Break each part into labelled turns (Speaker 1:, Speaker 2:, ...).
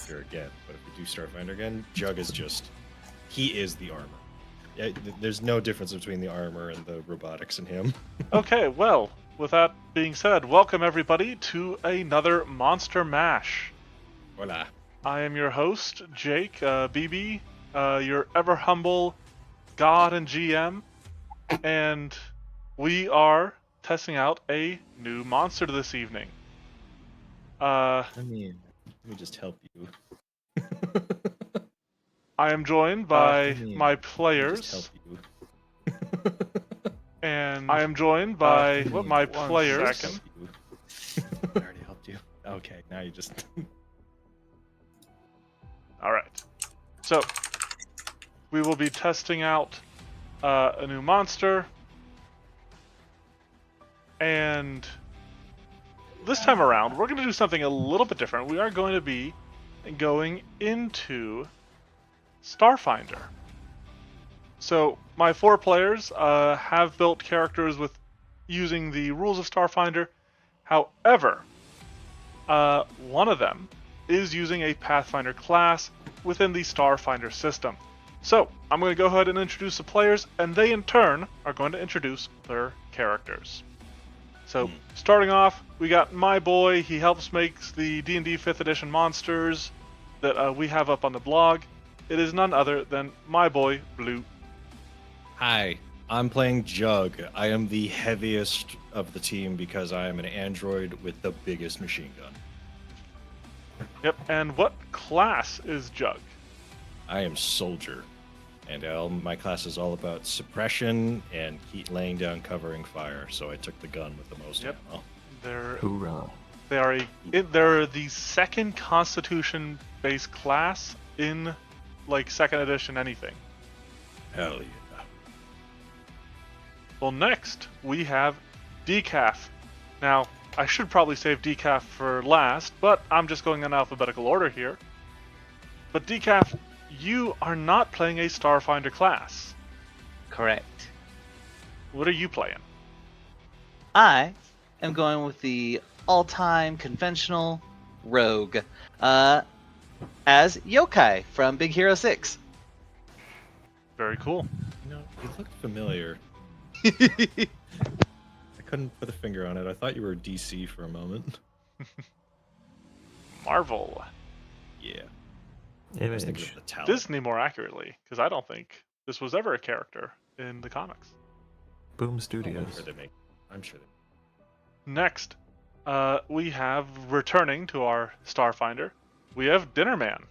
Speaker 1: Starfinder again. But if we do Starfinder again, Jug is he is the armor. Yeah, there's no difference between the armor and the robotics in him.
Speaker 2: Okay, well, with that being said, welcome everybody to another Monster Mash.
Speaker 1: Voila.
Speaker 2: I am your host, Jake, BB, your ever humble god and GM, and we are testing out a new monster this evening.
Speaker 1: Let me just help you.
Speaker 2: I am joined by my players.
Speaker 1: Just help you.
Speaker 2: And I am joined by my players.
Speaker 1: Second. I already helped you. Okay, now you just...
Speaker 2: Alright. So, we will be testing out a new monster. And this time around, we're going to do something a little bit different. We are going to be going into Starfinder. So, my 4 players have built characters with using the rules of Starfinder. However, one of them is using a Pathfinder class within the Starfinder system. So, I'm going to go ahead and introduce the players, and they in turn are going to introduce their characters. So, starting off, we got my boy. He helps make the D&D 5th edition monsters that we have up on the blog. It is none other than my boy, Blue.
Speaker 1: Hi, I'm playing Jug. I am the heaviest of the team because I am an android with the biggest machine gun.
Speaker 2: Yep, and what class is Jug?
Speaker 1: I am Soldier, and my class is all about suppression and laying down covering fire, so I took the gun with the most ammo.
Speaker 3: Hoorah.
Speaker 2: They're the second Constitution-based class in, like, 2nd edition anything.
Speaker 1: Hell yeah.
Speaker 2: Well, next, we have Decaf. Now, I should probably save Decaf for last, but I'm just going in alphabetical order here. But Decaf, you are not playing a Starfinder class.
Speaker 4: Correct.
Speaker 2: What are you playing?
Speaker 4: I am going with the all-time conventional rogue as Yokai from Big Hero 6.
Speaker 2: Very cool.
Speaker 1: You know, you looked familiar. I couldn't put a finger on it. I thought you were DC for a moment.
Speaker 2: Marvel.
Speaker 1: Yeah.
Speaker 3: Image.
Speaker 1: I was thinking of the talent.
Speaker 2: Disney, more accurately, because I don't think this was ever a character in the comics.
Speaker 3: Boom
Speaker 1: I'm
Speaker 3: Studios.
Speaker 1: sure they make. I'm sure they
Speaker 2: Next, we have, returning to our Starfinder, we have Dinnerman.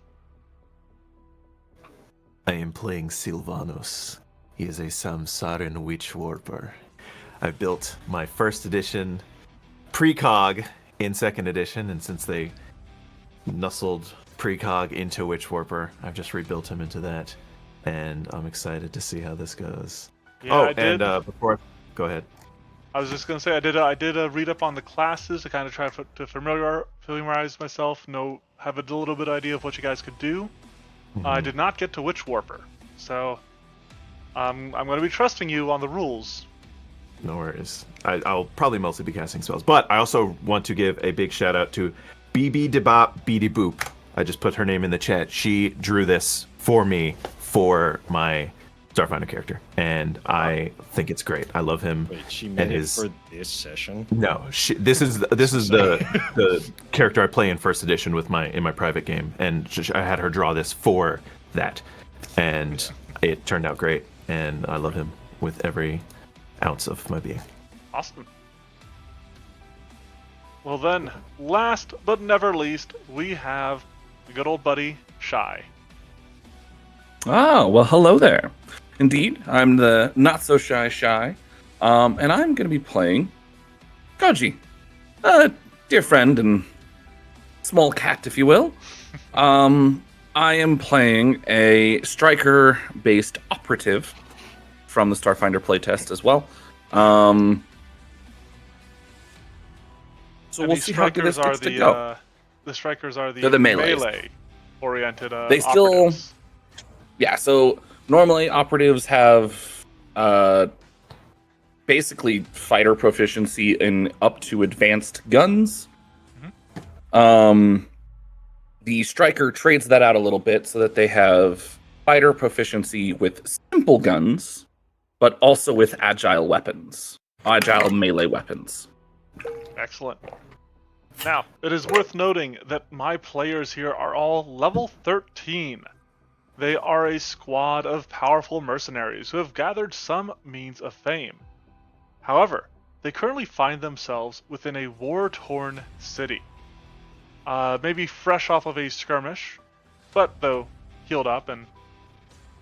Speaker 3: I am playing Sylvanos. He is a Samsaran Witch Warper. I built my 1st edition precog in 2nd edition, and since they nuzzled precog into Witch Warper, I've just rebuilt him into that, and I'm excited to see how this goes.
Speaker 2: Yeah,
Speaker 3: Before, go ahead.
Speaker 2: I was just gonna say I did a read up on the classes to kind of try to familiarize myself, have a little bit idea of what you guys could do. I did not get to Witch Warper, so I'm going to be trusting you on the rules.
Speaker 3: No worries. I'll probably mostly be casting spells, but I also want to give a big shout out to BB Debop BD Boop. I just put her name in the chat. She drew this for me for my Starfinder character, and I think it's great. I love him.
Speaker 1: Wait, she made
Speaker 3: and
Speaker 1: it for this session?
Speaker 3: No, this is the character I play in 1st edition with in my private game, and I had her draw this for that, and it turned out great, and I love him with every ounce of my being.
Speaker 2: Awesome. Well then, last but never least, we have the good old buddy, Shy.
Speaker 5: Oh, well, hello there. Indeed, I'm the not-so-shy Shy, and I'm going to be playing Koji, a dear friend and small cat, if you will. I am playing a striker-based operative from the Starfinder playtest as well. So we'll see how good this gets to go.
Speaker 2: The strikers are
Speaker 5: They're the melees.
Speaker 2: melee-oriented
Speaker 5: They still...
Speaker 2: operatives.
Speaker 5: Yeah, so normally operatives have basically fighter proficiency in up to advanced guns. The striker trades that out a little bit so that they have fighter proficiency with simple guns, but also with agile melee weapons.
Speaker 2: Excellent. Now, it is worth noting that my players here are all level 13. They are a squad of powerful mercenaries who have gathered some means of fame. However, they currently find themselves within a war-torn city. Maybe fresh off of a skirmish, but though healed up and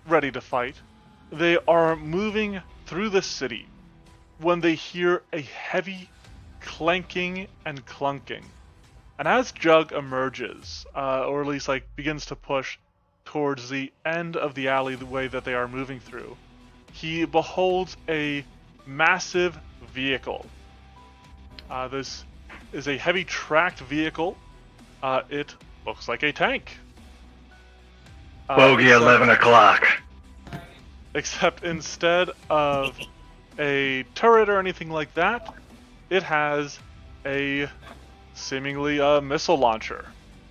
Speaker 2: ready to fight. They are moving through the city when they hear a heavy clanking and clunking. And as Jug emerges, or at least begins to push towards the end of the alleyway that they are moving through, he beholds a massive vehicle. This is a heavy tracked vehicle. It looks like a tank.
Speaker 6: Bogey 11 o'clock.
Speaker 2: Except instead of a turret or anything like that, it has a seemingly missile launcher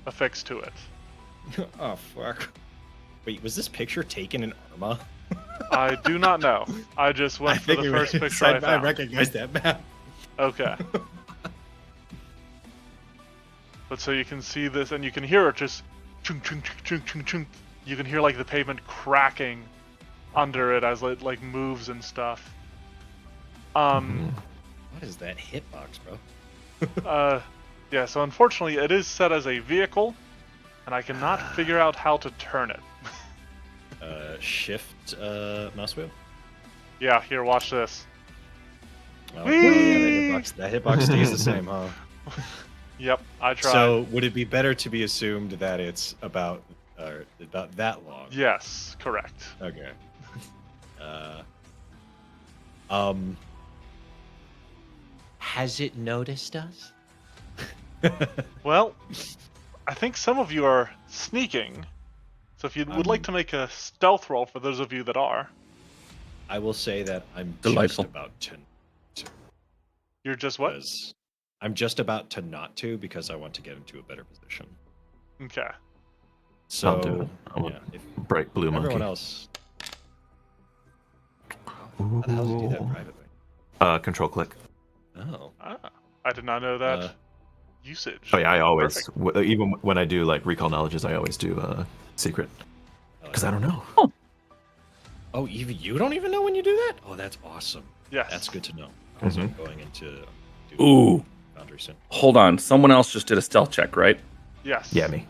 Speaker 2: affixed to it.
Speaker 1: Oh, fuck. Wait, was this picture taken in Arma?
Speaker 2: I do not know. I just went for the first picture I found.
Speaker 1: recognize that map.
Speaker 2: Okay. But so you can see this, and you can hear it just chung chung chung chung chung chung. You can hear the pavement cracking under it as it moves and stuff.
Speaker 1: What is that hitbox, bro?
Speaker 2: Yeah. So unfortunately, it is set as a vehicle, and I cannot figure out how to turn it.
Speaker 1: Shift mouse wheel.
Speaker 2: Yeah. Here, watch this.
Speaker 1: Oh, yeah, that hitbox stays the same, huh?
Speaker 2: Yep, I tried.
Speaker 1: So would it be better to be assumed that it's about that long?
Speaker 2: Yes, correct.
Speaker 1: Okay. Has it noticed us?
Speaker 2: Well, I think some of you are sneaking. So if you would like to make a stealth roll for those of you that are.
Speaker 1: I will say that I'm
Speaker 5: Delightful.
Speaker 1: just about to.
Speaker 2: You're just what?
Speaker 1: Because I'm just about to not to because I want to get into a better position.
Speaker 2: Okay.
Speaker 1: So
Speaker 3: I'll do it.
Speaker 1: yeah, if
Speaker 3: Bright blue monkey.
Speaker 1: everyone else. How the hell do you do that privately?
Speaker 3: Control click.
Speaker 1: Oh.
Speaker 2: Ah, I did not know that usage.
Speaker 3: Oh yeah, I always,
Speaker 2: Perfect.
Speaker 3: even when I do recall knowledges, I always do secret because I don't know.
Speaker 1: Oh, even you don't even know when you do that? Oh, that's awesome.
Speaker 2: Yes.
Speaker 1: That's good to know. Because I'm going into
Speaker 5: Ooh.
Speaker 1: Foundry soon.
Speaker 5: Hold on. Someone else just did a stealth check, right?
Speaker 2: Yes.
Speaker 3: Yeah, me.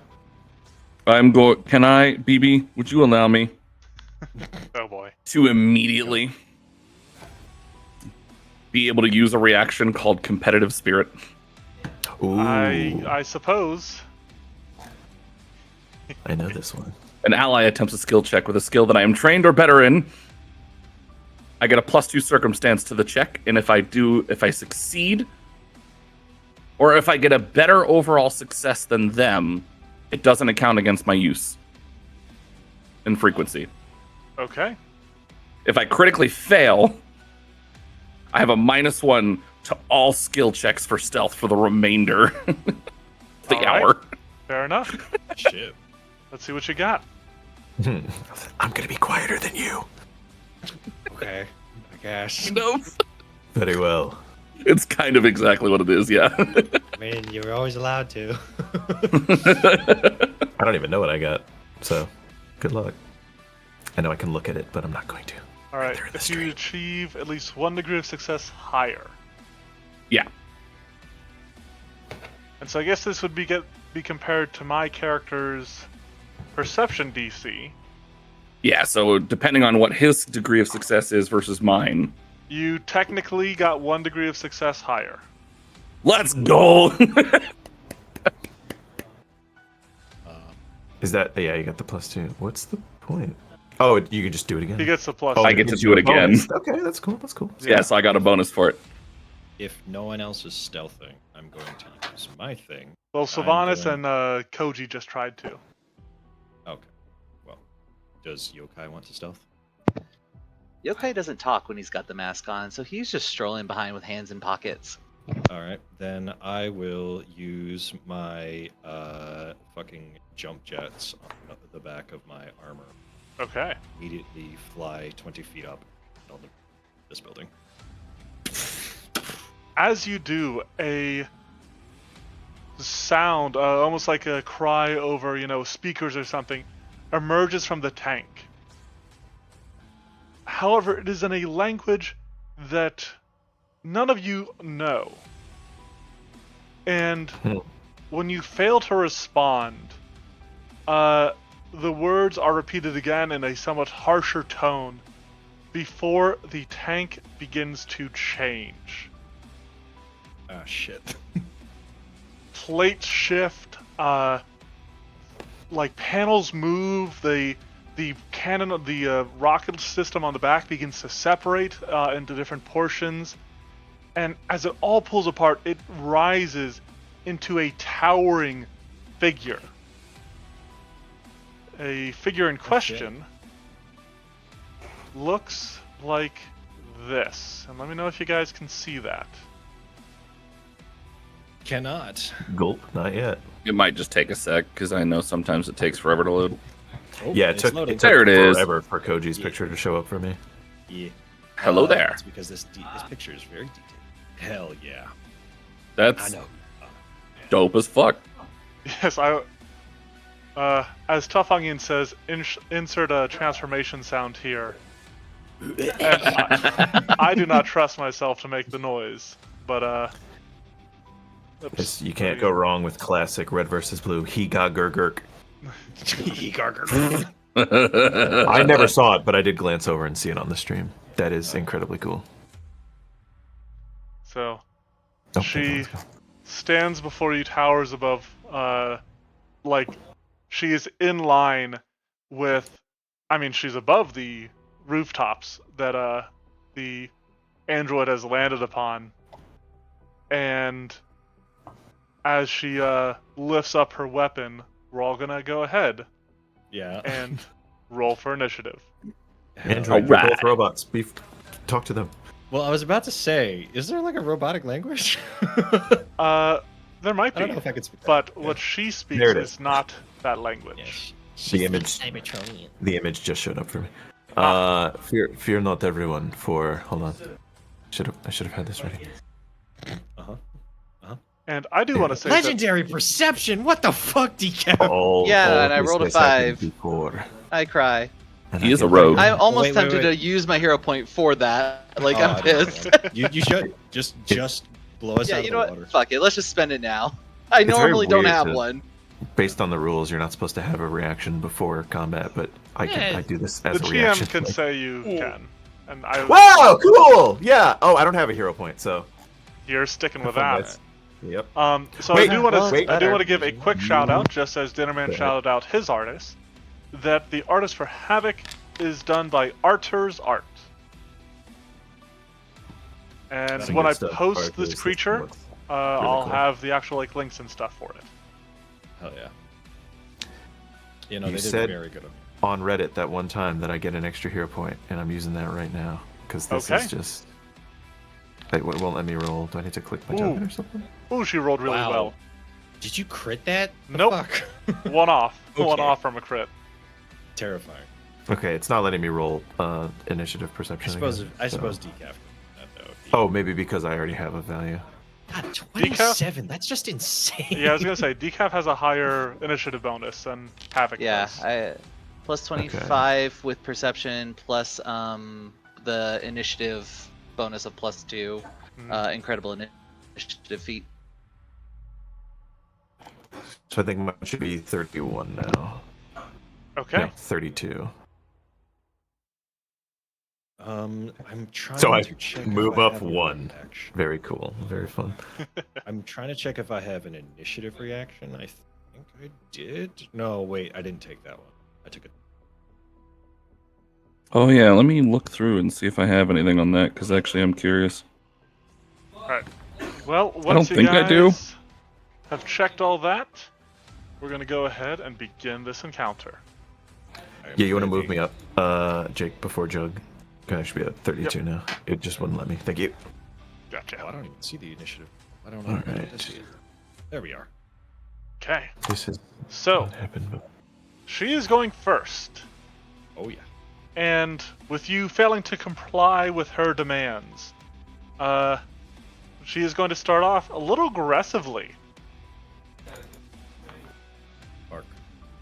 Speaker 5: Can I, BB, would you allow me
Speaker 2: Oh boy.
Speaker 5: to immediately be able to use a reaction called competitive spirit?
Speaker 3: Ooh,
Speaker 2: I suppose.
Speaker 3: I know this one.
Speaker 5: An ally attempts a skill check with a skill that I am trained or better in. I get a +2 circumstance to the check, and if I succeed, or if I get a better overall success than them, it doesn't account against my use and frequency.
Speaker 2: Okay.
Speaker 5: If I critically fail, I have a -1 to all skill checks for stealth for the remainder of the
Speaker 2: All right.
Speaker 5: hour.
Speaker 2: Fair enough.
Speaker 1: Shit.
Speaker 2: Let's see what you got.
Speaker 3: I'm gonna be quieter than you.
Speaker 1: Okay. I guess.
Speaker 5: No,
Speaker 3: Very well.
Speaker 5: it's kind of exactly what it is, yeah.
Speaker 1: I mean, you were always allowed to.
Speaker 3: I don't even know what I got, so good luck. I know I can look at it, but I'm not going to.
Speaker 2: All right.
Speaker 3: there in the
Speaker 2: If you
Speaker 3: street.
Speaker 2: achieve at least 1 degree of success higher.
Speaker 5: Yeah.
Speaker 2: And so I guess this would be compared to my character's perception DC.
Speaker 5: Yeah, so depending on what his degree of success is versus mine.
Speaker 2: You technically got 1 degree of success higher.
Speaker 5: Let's go!
Speaker 3: Is that? Yeah, you got the +2. What's the point? Oh, you could just do it again.
Speaker 2: He gets the plus.
Speaker 3: Oh,
Speaker 5: I
Speaker 2: two.
Speaker 5: get to do it again.
Speaker 3: bonus. Okay, that's cool. That's cool.
Speaker 5: Yeah, so I got a bonus for it.
Speaker 1: If no one else is stealthing, I'm going to use my thing.
Speaker 2: Well, Sylvanas
Speaker 1: going-
Speaker 2: and Koji just tried to.
Speaker 1: Okay. Well, does Yokai want to stealth?
Speaker 4: Yokai doesn't talk when he's got the mask on, so he's just strolling behind with hands in pockets.
Speaker 1: All right, then I will use my fucking jump jets on the back of my armor.
Speaker 2: Okay.
Speaker 1: Immediately fly 20 feet up on this building.
Speaker 2: As you do, a sound, almost like a cry over, speakers or something, emerges from the tank. However, it is in a language that none of you know. And when you fail to respond, the words are repeated again in a somewhat harsher tone before the tank begins to change.
Speaker 1: Ah, shit.
Speaker 2: Plates shift, like panels move, the cannon, the rocket system on the back begins to separate into different portions, and as it all pulls apart, it rises into a towering figure. A figure in question looks like this, and let me know if you guys can see that.
Speaker 1: Cannot.
Speaker 3: Gulp, not yet.
Speaker 5: It might just take a sec because I know sometimes it takes forever to load.
Speaker 1: Oh,
Speaker 3: Yeah,
Speaker 1: it's
Speaker 3: it
Speaker 1: loading.
Speaker 3: took
Speaker 5: There it is.
Speaker 3: forever for Koji's picture to show up for me.
Speaker 1: Yeah.
Speaker 5: Hello there.
Speaker 1: It's because this picture is very detailed. Hell yeah.
Speaker 5: That's
Speaker 1: I know.
Speaker 5: dope as fuck.
Speaker 2: Yes, as Tough Onion says, insert a transformation sound here. And I do not trust myself to make the noise, but oops.
Speaker 3: You can't go wrong with classic red versus blue. He got gurgurk. I never saw it, but I did glance over and see it on the stream. That is incredibly cool.
Speaker 2: So
Speaker 3: Oh,
Speaker 2: she
Speaker 3: let's go.
Speaker 2: stands before you, towers above, like she is in line with, she's above the rooftops that the android has landed upon, and as she lifts up her weapon, we're all gonna go ahead
Speaker 1: Yeah.
Speaker 2: and roll for initiative.
Speaker 3: Android, you're
Speaker 5: Alright.
Speaker 3: both robots. Talk to them.
Speaker 1: Well, I was about to say, is there like a robotic language?
Speaker 2: There might
Speaker 1: I don't know
Speaker 2: be,
Speaker 1: if I could speak that.
Speaker 2: but what she speaks
Speaker 3: There it
Speaker 2: is
Speaker 3: is.
Speaker 2: not that language.
Speaker 1: Yes.
Speaker 3: The image,
Speaker 1: Cybertronian.
Speaker 3: the image just showed up for me. Fear not, everyone. Hold on. I should have had this ready.
Speaker 2: And I do want to say
Speaker 1: Legendary perception. What the fuck, Decaf?
Speaker 4: Yeah, and I
Speaker 3: this
Speaker 4: rolled a
Speaker 3: has happened
Speaker 4: 5.
Speaker 3: Before.
Speaker 4: I cry.
Speaker 3: And
Speaker 5: He
Speaker 3: I
Speaker 5: is a
Speaker 3: feel
Speaker 5: rogue.
Speaker 3: like-
Speaker 4: I'm almost
Speaker 1: wait,
Speaker 4: tempted
Speaker 1: wait.
Speaker 4: to use my hero point for that. Like,
Speaker 1: Oh,
Speaker 4: I'm
Speaker 1: I don't
Speaker 4: pissed.
Speaker 1: know. You should just blow us
Speaker 4: Yeah,
Speaker 1: out
Speaker 4: you
Speaker 1: of
Speaker 4: know
Speaker 1: the
Speaker 4: what?
Speaker 1: water.
Speaker 4: Fuck it. Let's just spend it now. I
Speaker 3: It's very
Speaker 4: normally don't
Speaker 3: weird
Speaker 4: have
Speaker 3: to-
Speaker 4: one.
Speaker 3: Based on the rules, you're not supposed to have a reaction before combat, but I do this as
Speaker 2: the
Speaker 3: a
Speaker 2: GM
Speaker 3: reaction.
Speaker 2: can say you can, and
Speaker 3: Wow, cool! Yeah. Oh, I don't have a hero point, so.
Speaker 2: you're sticking with
Speaker 3: That's-
Speaker 2: that.
Speaker 3: Yep.
Speaker 2: So
Speaker 3: Wait,
Speaker 2: I do want
Speaker 4: well,
Speaker 2: to
Speaker 4: it's
Speaker 2: I do
Speaker 4: better.
Speaker 2: want to give a quick shout out, just as Dinnerman
Speaker 3: Go ahead.
Speaker 2: shouted out his artist, that the artist for Havoc is done by Artur's Art. And
Speaker 3: Some
Speaker 2: when
Speaker 3: good
Speaker 2: I
Speaker 3: stuff.
Speaker 2: post
Speaker 3: Arthur's
Speaker 2: this
Speaker 3: system
Speaker 2: creature,
Speaker 3: looks
Speaker 2: I'll
Speaker 3: cool.
Speaker 2: have the actual links and stuff for it.
Speaker 1: Hell yeah. You know,
Speaker 3: You
Speaker 1: they did
Speaker 3: said-
Speaker 1: very good.
Speaker 3: on Reddit that one time that I get an extra hero point, and I'm using that right now because this
Speaker 2: Okay.
Speaker 3: is just. It won't let me roll. Do I need to click my
Speaker 2: Ooh.
Speaker 3: token or something?
Speaker 2: Ooh, she rolled really
Speaker 1: Wow.
Speaker 2: well.
Speaker 1: Did you crit that? The
Speaker 2: Nope.
Speaker 1: fuck?
Speaker 2: One off. One
Speaker 1: Okay.
Speaker 2: off from a crit.
Speaker 1: Terrifying.
Speaker 3: Okay, it's not letting me roll initiative
Speaker 1: I
Speaker 3: perception.
Speaker 1: suppose.
Speaker 3: again,
Speaker 1: I
Speaker 3: so-
Speaker 1: suppose decaf. That, though.
Speaker 3: Oh, maybe because I already have a value.
Speaker 1: God, 27. That's just insane.
Speaker 2: Yeah, I was gonna say Decaf has a higher initiative bonus than Havoc
Speaker 4: Yeah,
Speaker 2: does.
Speaker 4: plus 25 with perception, plus the initiative bonus of +2. Incredible initiative feat.
Speaker 3: So I think mine should be 31 now.
Speaker 2: Okay.
Speaker 3: No, 32.
Speaker 1: I'm trying
Speaker 3: So I
Speaker 1: to check if
Speaker 3: move
Speaker 1: I
Speaker 3: up
Speaker 1: have a
Speaker 3: one.
Speaker 1: reaction.
Speaker 3: Very cool. Very fun.
Speaker 1: I'm trying to check if I have an initiative reaction. I think I did. No, wait, I didn't take that one. I took it.
Speaker 5: Oh yeah, let me look through and see if I have anything on that because actually I'm curious.
Speaker 2: Alright. Well, once
Speaker 5: don't
Speaker 2: you
Speaker 5: think I do.
Speaker 2: guys have checked all that, we're gonna go ahead and begin this encounter.
Speaker 3: Yeah, you want to move me up, Jake, before Jug? I should be at 32 now. It just wouldn't let me. Thank you.
Speaker 2: Gotcha.
Speaker 1: Oh, I don't even see the initiative. I don't know.
Speaker 3: All
Speaker 1: I don't
Speaker 3: right.
Speaker 1: see it. There we are.
Speaker 2: Okay.
Speaker 3: This is
Speaker 2: So
Speaker 3: what happened. But
Speaker 2: she is going first,
Speaker 1: Oh yeah.
Speaker 2: and with you failing to comply with her demands, she is going to start off a little aggressively.
Speaker 1: Bark.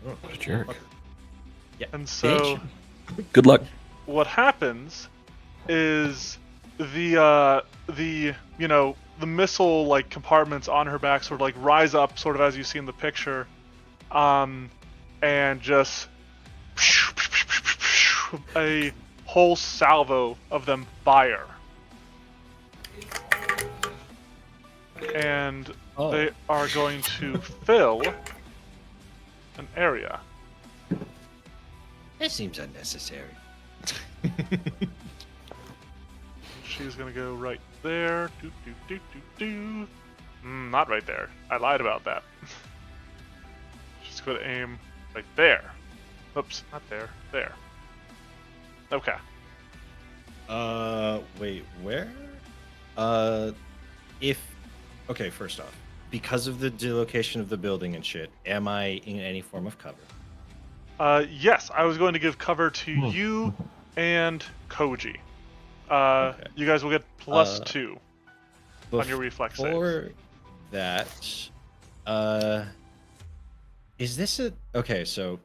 Speaker 1: Oh,
Speaker 3: what a jerk.
Speaker 2: And so
Speaker 5: Good luck.
Speaker 2: what happens is the the missile like compartments on her back sort of like rise up sort of as you see in the picture, and just a whole salvo of them fire, and
Speaker 1: Oh.
Speaker 2: they are going to fill an area.
Speaker 1: That seems unnecessary.
Speaker 2: She's gonna go right there. Not right there. I lied about that. She's gonna aim right there. Oops, not there. There. Okay.
Speaker 1: Wait, where? Okay, first off, because of the delocation of the building and shit, am I in any form of cover?
Speaker 2: Yes, I was going to give cover to you and Koji.
Speaker 1: Okay.
Speaker 2: You guys will get +2 on your reflex saves.
Speaker 1: For that, is this a... Okay, so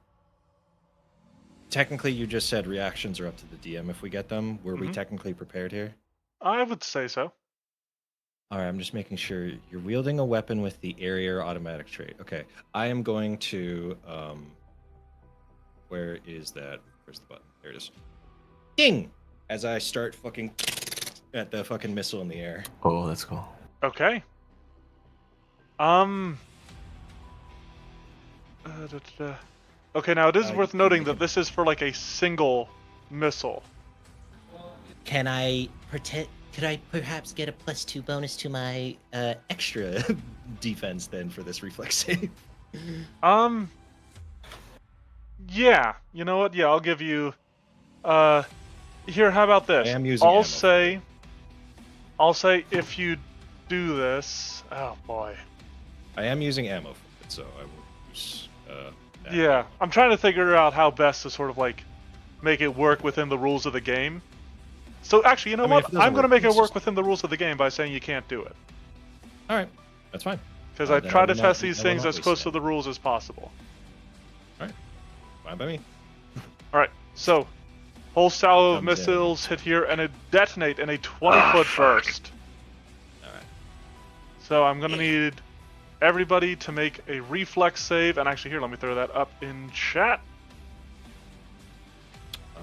Speaker 1: technically you just said reactions are up to the DM if we get them. Were we technically prepared here?
Speaker 2: I would say so.
Speaker 1: All right, I'm just making sure you're wielding a weapon with the area automatic trait. Okay, I am going to... Where is that? Where's the button? There it is. Ding! As I start fucking at the fucking missile in the air.
Speaker 3: Oh, that's cool.
Speaker 2: Okay. Okay, now it is worth noting that this is for like a single missile.
Speaker 6: Can I pretend? Could I perhaps get a +2 bonus to my
Speaker 1: Extra defense then for this reflex save.
Speaker 2: Yeah. You know what? Yeah, I'll give you. Here, how about this?
Speaker 1: I am using
Speaker 2: I'll
Speaker 1: ammo.
Speaker 2: say if you do this. Oh boy.
Speaker 1: I am using ammo for it, so I will use that.
Speaker 2: Yeah, I'm trying to figure out how best to sort of like make it work within the rules of the game. So actually, you know
Speaker 1: I mean, if
Speaker 2: what?
Speaker 1: it doesn't
Speaker 2: I'm going to
Speaker 1: work,
Speaker 2: make it
Speaker 1: it's
Speaker 2: work
Speaker 1: just-
Speaker 2: within the rules of the game by saying you can't do it.
Speaker 1: All right, that's fine.
Speaker 2: Because
Speaker 1: Oh,
Speaker 2: I
Speaker 1: then
Speaker 2: try
Speaker 1: I
Speaker 2: to
Speaker 1: will not-
Speaker 2: test these
Speaker 1: I will
Speaker 2: things
Speaker 1: not
Speaker 2: as
Speaker 1: waste
Speaker 2: close
Speaker 1: it.
Speaker 2: to the rules as possible.
Speaker 1: Fine by me.
Speaker 2: All right, so whole salvo of
Speaker 1: Comes in.
Speaker 2: missiles hit here and it detonate in a 20-foot burst.
Speaker 1: All right.
Speaker 2: So I'm going to need everybody to make a reflex save. And actually, here, let me throw that up in chat.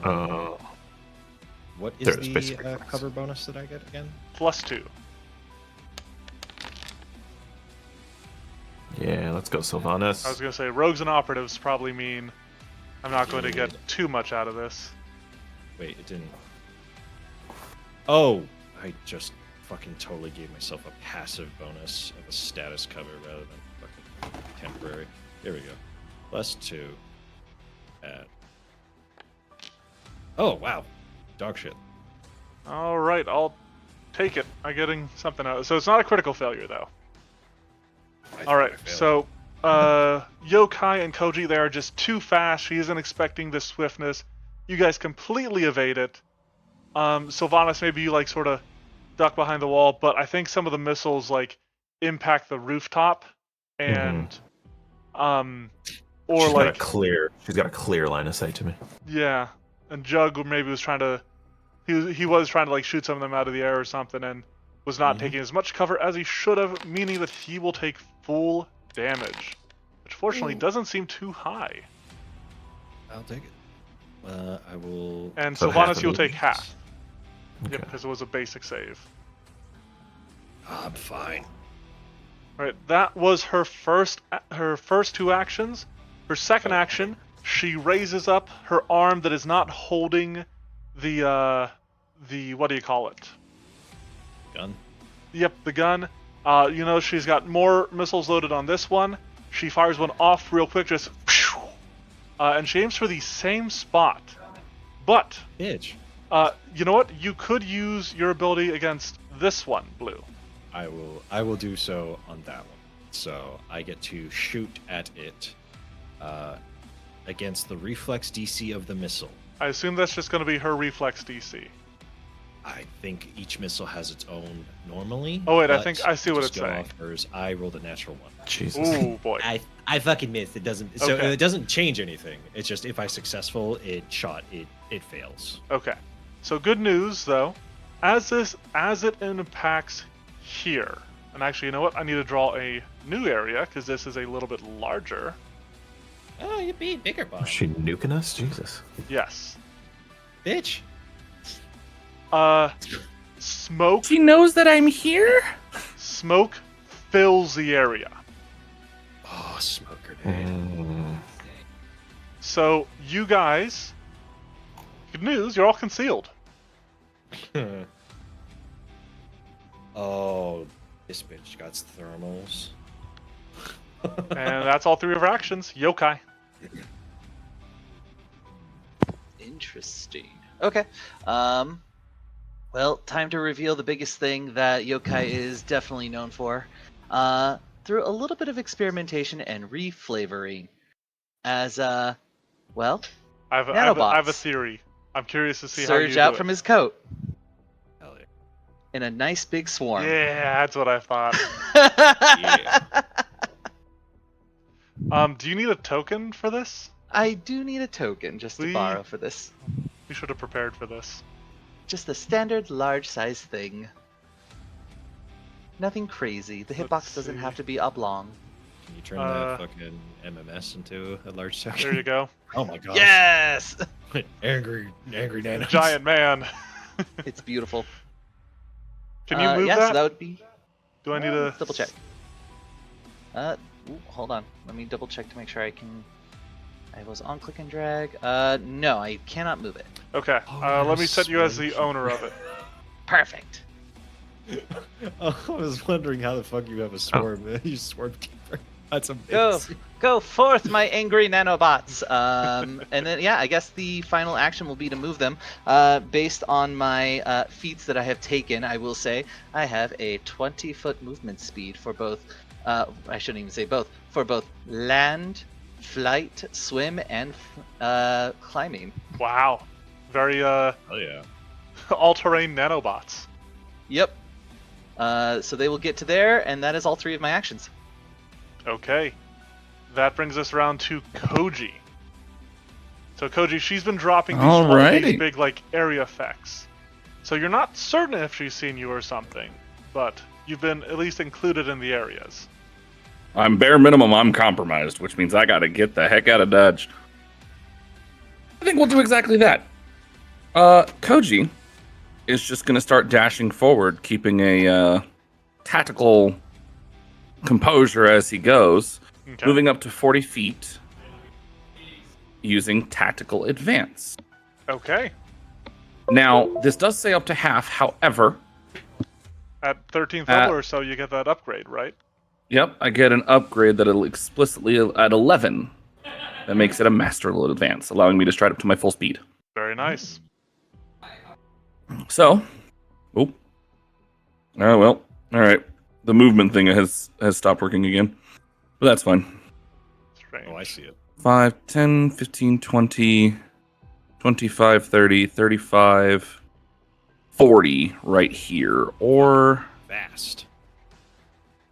Speaker 1: What is
Speaker 3: There's
Speaker 1: the
Speaker 3: basic reflex.
Speaker 1: cover bonus that I get again?
Speaker 2: +2.
Speaker 3: Yeah, let's go, Sylvanas.
Speaker 2: I was going to say rogues and operatives probably mean I'm not going to get too much out of this.
Speaker 1: Wait, it didn't. Oh, I just fucking totally gave myself a passive bonus of a status cover rather than fucking temporary. There we go. +2 at... Oh, wow. Dog shit.
Speaker 2: All right, I'll take it. I'm getting something out. So it's not a critical failure, though. All right, so Yokai and Koji, they are just too fast. She isn't expecting this swiftness. You guys completely evade it. Sylvanas, maybe you like sort of duck behind the wall, but I think some of the missiles like impact the rooftop, and or
Speaker 3: She's
Speaker 2: like
Speaker 3: she's got a clear line of sight to me.
Speaker 2: yeah, and Jug maybe was trying to he was trying to like shoot some of them out of the air or something, and was not taking as much cover as he should have, meaning that he will take full damage, which fortunately doesn't seem too high.
Speaker 1: I'll take it. I will...
Speaker 2: And
Speaker 3: So half
Speaker 2: Sylvanas,
Speaker 3: of
Speaker 2: you'll
Speaker 3: it.
Speaker 2: take half.
Speaker 3: Okay.
Speaker 2: Yep, because it was a basic save.
Speaker 1: I'm fine.
Speaker 2: All right, that was her first two actions. Her second action, she raises up her arm that is not holding the what do you call it?
Speaker 1: Gun.
Speaker 2: Yep, the gun. She's got more missiles loaded on this one. She fires one off real quick, just and she aims for the same spot. But
Speaker 1: Bitch.
Speaker 2: you know what? You could use your ability against this one, Blue.
Speaker 1: I will do so on that one. So I get to shoot at it against the reflex DC of the missile.
Speaker 2: I assume that's just going to be her reflex DC.
Speaker 1: I think each missile has its own normally.
Speaker 2: Oh, wait, I
Speaker 1: but
Speaker 2: think I see what
Speaker 1: just
Speaker 2: it's
Speaker 1: go
Speaker 2: saying.
Speaker 1: off hers. I rolled a natural 1.
Speaker 3: Jesus.
Speaker 2: Ooh, boy.
Speaker 6: I fucking missed. It doesn't. So
Speaker 2: Okay.
Speaker 1: It doesn't change anything. It's just if I successful, it fails.
Speaker 2: Okay. So good news, though. As it impacts here, and actually, you know what? I need to draw a new area, because this is a little bit larger.
Speaker 6: Oh, you be bigger bomb,
Speaker 3: Is she nuking us? Jesus.
Speaker 2: Yes.
Speaker 6: bitch.
Speaker 2: Smoke
Speaker 5: She knows that I'm here?
Speaker 2: Smoke fills the area.
Speaker 1: Oh, smoke grenade.
Speaker 2: So you guys, good news, you're all concealed.
Speaker 1: Oh, this bitch got thermals.
Speaker 2: And that's all 3 of her actions. Yokai.
Speaker 4: Interesting. Okay. Well, time to reveal the biggest thing that Yokai is definitely known for. Through a little bit of experimentation and reflavoring. As, well,
Speaker 2: I have a
Speaker 4: Nanobots.
Speaker 2: theory. I'm curious to see how you
Speaker 4: surge
Speaker 2: do
Speaker 4: out
Speaker 2: it.
Speaker 4: from his coat
Speaker 1: Hell yeah.
Speaker 4: in a nice big swarm.
Speaker 2: Yeah, that's what I thought. Do you need a token for this?
Speaker 4: I do need a token just to
Speaker 2: We-
Speaker 4: borrow for this.
Speaker 2: We should have prepared for this.
Speaker 4: Just the standard large size thing. Nothing crazy. The
Speaker 2: Let's
Speaker 4: hitbox doesn't
Speaker 2: see.
Speaker 4: have to be oblong.
Speaker 1: Can you turn that fucking MMS into a large token?
Speaker 2: There you go.
Speaker 1: Oh my gosh.
Speaker 4: Yes!
Speaker 1: angry nanos.
Speaker 2: Giant man.
Speaker 4: It's beautiful.
Speaker 2: Can you move
Speaker 4: yeah,
Speaker 2: that?
Speaker 4: so that would be.
Speaker 2: Do I need to
Speaker 4: Double check. Ooh, hold on. Let me double check to make sure I can. I was on click and drag. No, I cannot move it.
Speaker 2: Okay.
Speaker 1: Oh,
Speaker 2: Let me set you as the
Speaker 1: sweet.
Speaker 2: owner of it.
Speaker 4: Perfect.
Speaker 1: Oh, I was wondering how the fuck you have a swarm. You swarm keeper. That's
Speaker 4: Go,
Speaker 1: amazing.
Speaker 4: go forth, my angry nanobots. And then, yeah, I guess the final action will be to move them. Based on my feats that I have taken, I will say I have a 20-foot movement speed for both. I shouldn't even say both. For both land, flight, swim, and climbing.
Speaker 2: Wow. Very
Speaker 1: Oh yeah.
Speaker 2: all-terrain nanobots.
Speaker 4: Yep. So they will get to there, and that is all 3 of my actions.
Speaker 2: Okay. That brings us around to Koji. So Koji, she's been dropping these,
Speaker 5: Alrighty.
Speaker 2: these big like area effects. So you're not certain if she's seen you or something, but you've been at least included in the areas.
Speaker 5: I'm bare minimum, I'm compromised, which means I gotta get the heck out of Dodge. I think we'll do exactly that. Koji is just gonna start dashing forward, keeping a tactical composure as he goes,
Speaker 2: Okay.
Speaker 5: moving up to 40 feet, using tactical advance.
Speaker 2: Okay.
Speaker 5: Now, this does say up to half, however,
Speaker 2: At 13th level or so, you get that upgrade, right?
Speaker 5: yep, I get an upgrade that'll explicitly at 11. That makes it a master level advance, allowing me to stride up to my full speed.
Speaker 2: Very nice.
Speaker 5: So, oh well, all right. The movement thing has stopped working again, but that's fine.
Speaker 2: Strange.
Speaker 1: Oh, I see it.
Speaker 5: 5, 10, 15, 20, 25, 30, 35, 40 right here, or
Speaker 1: Fast.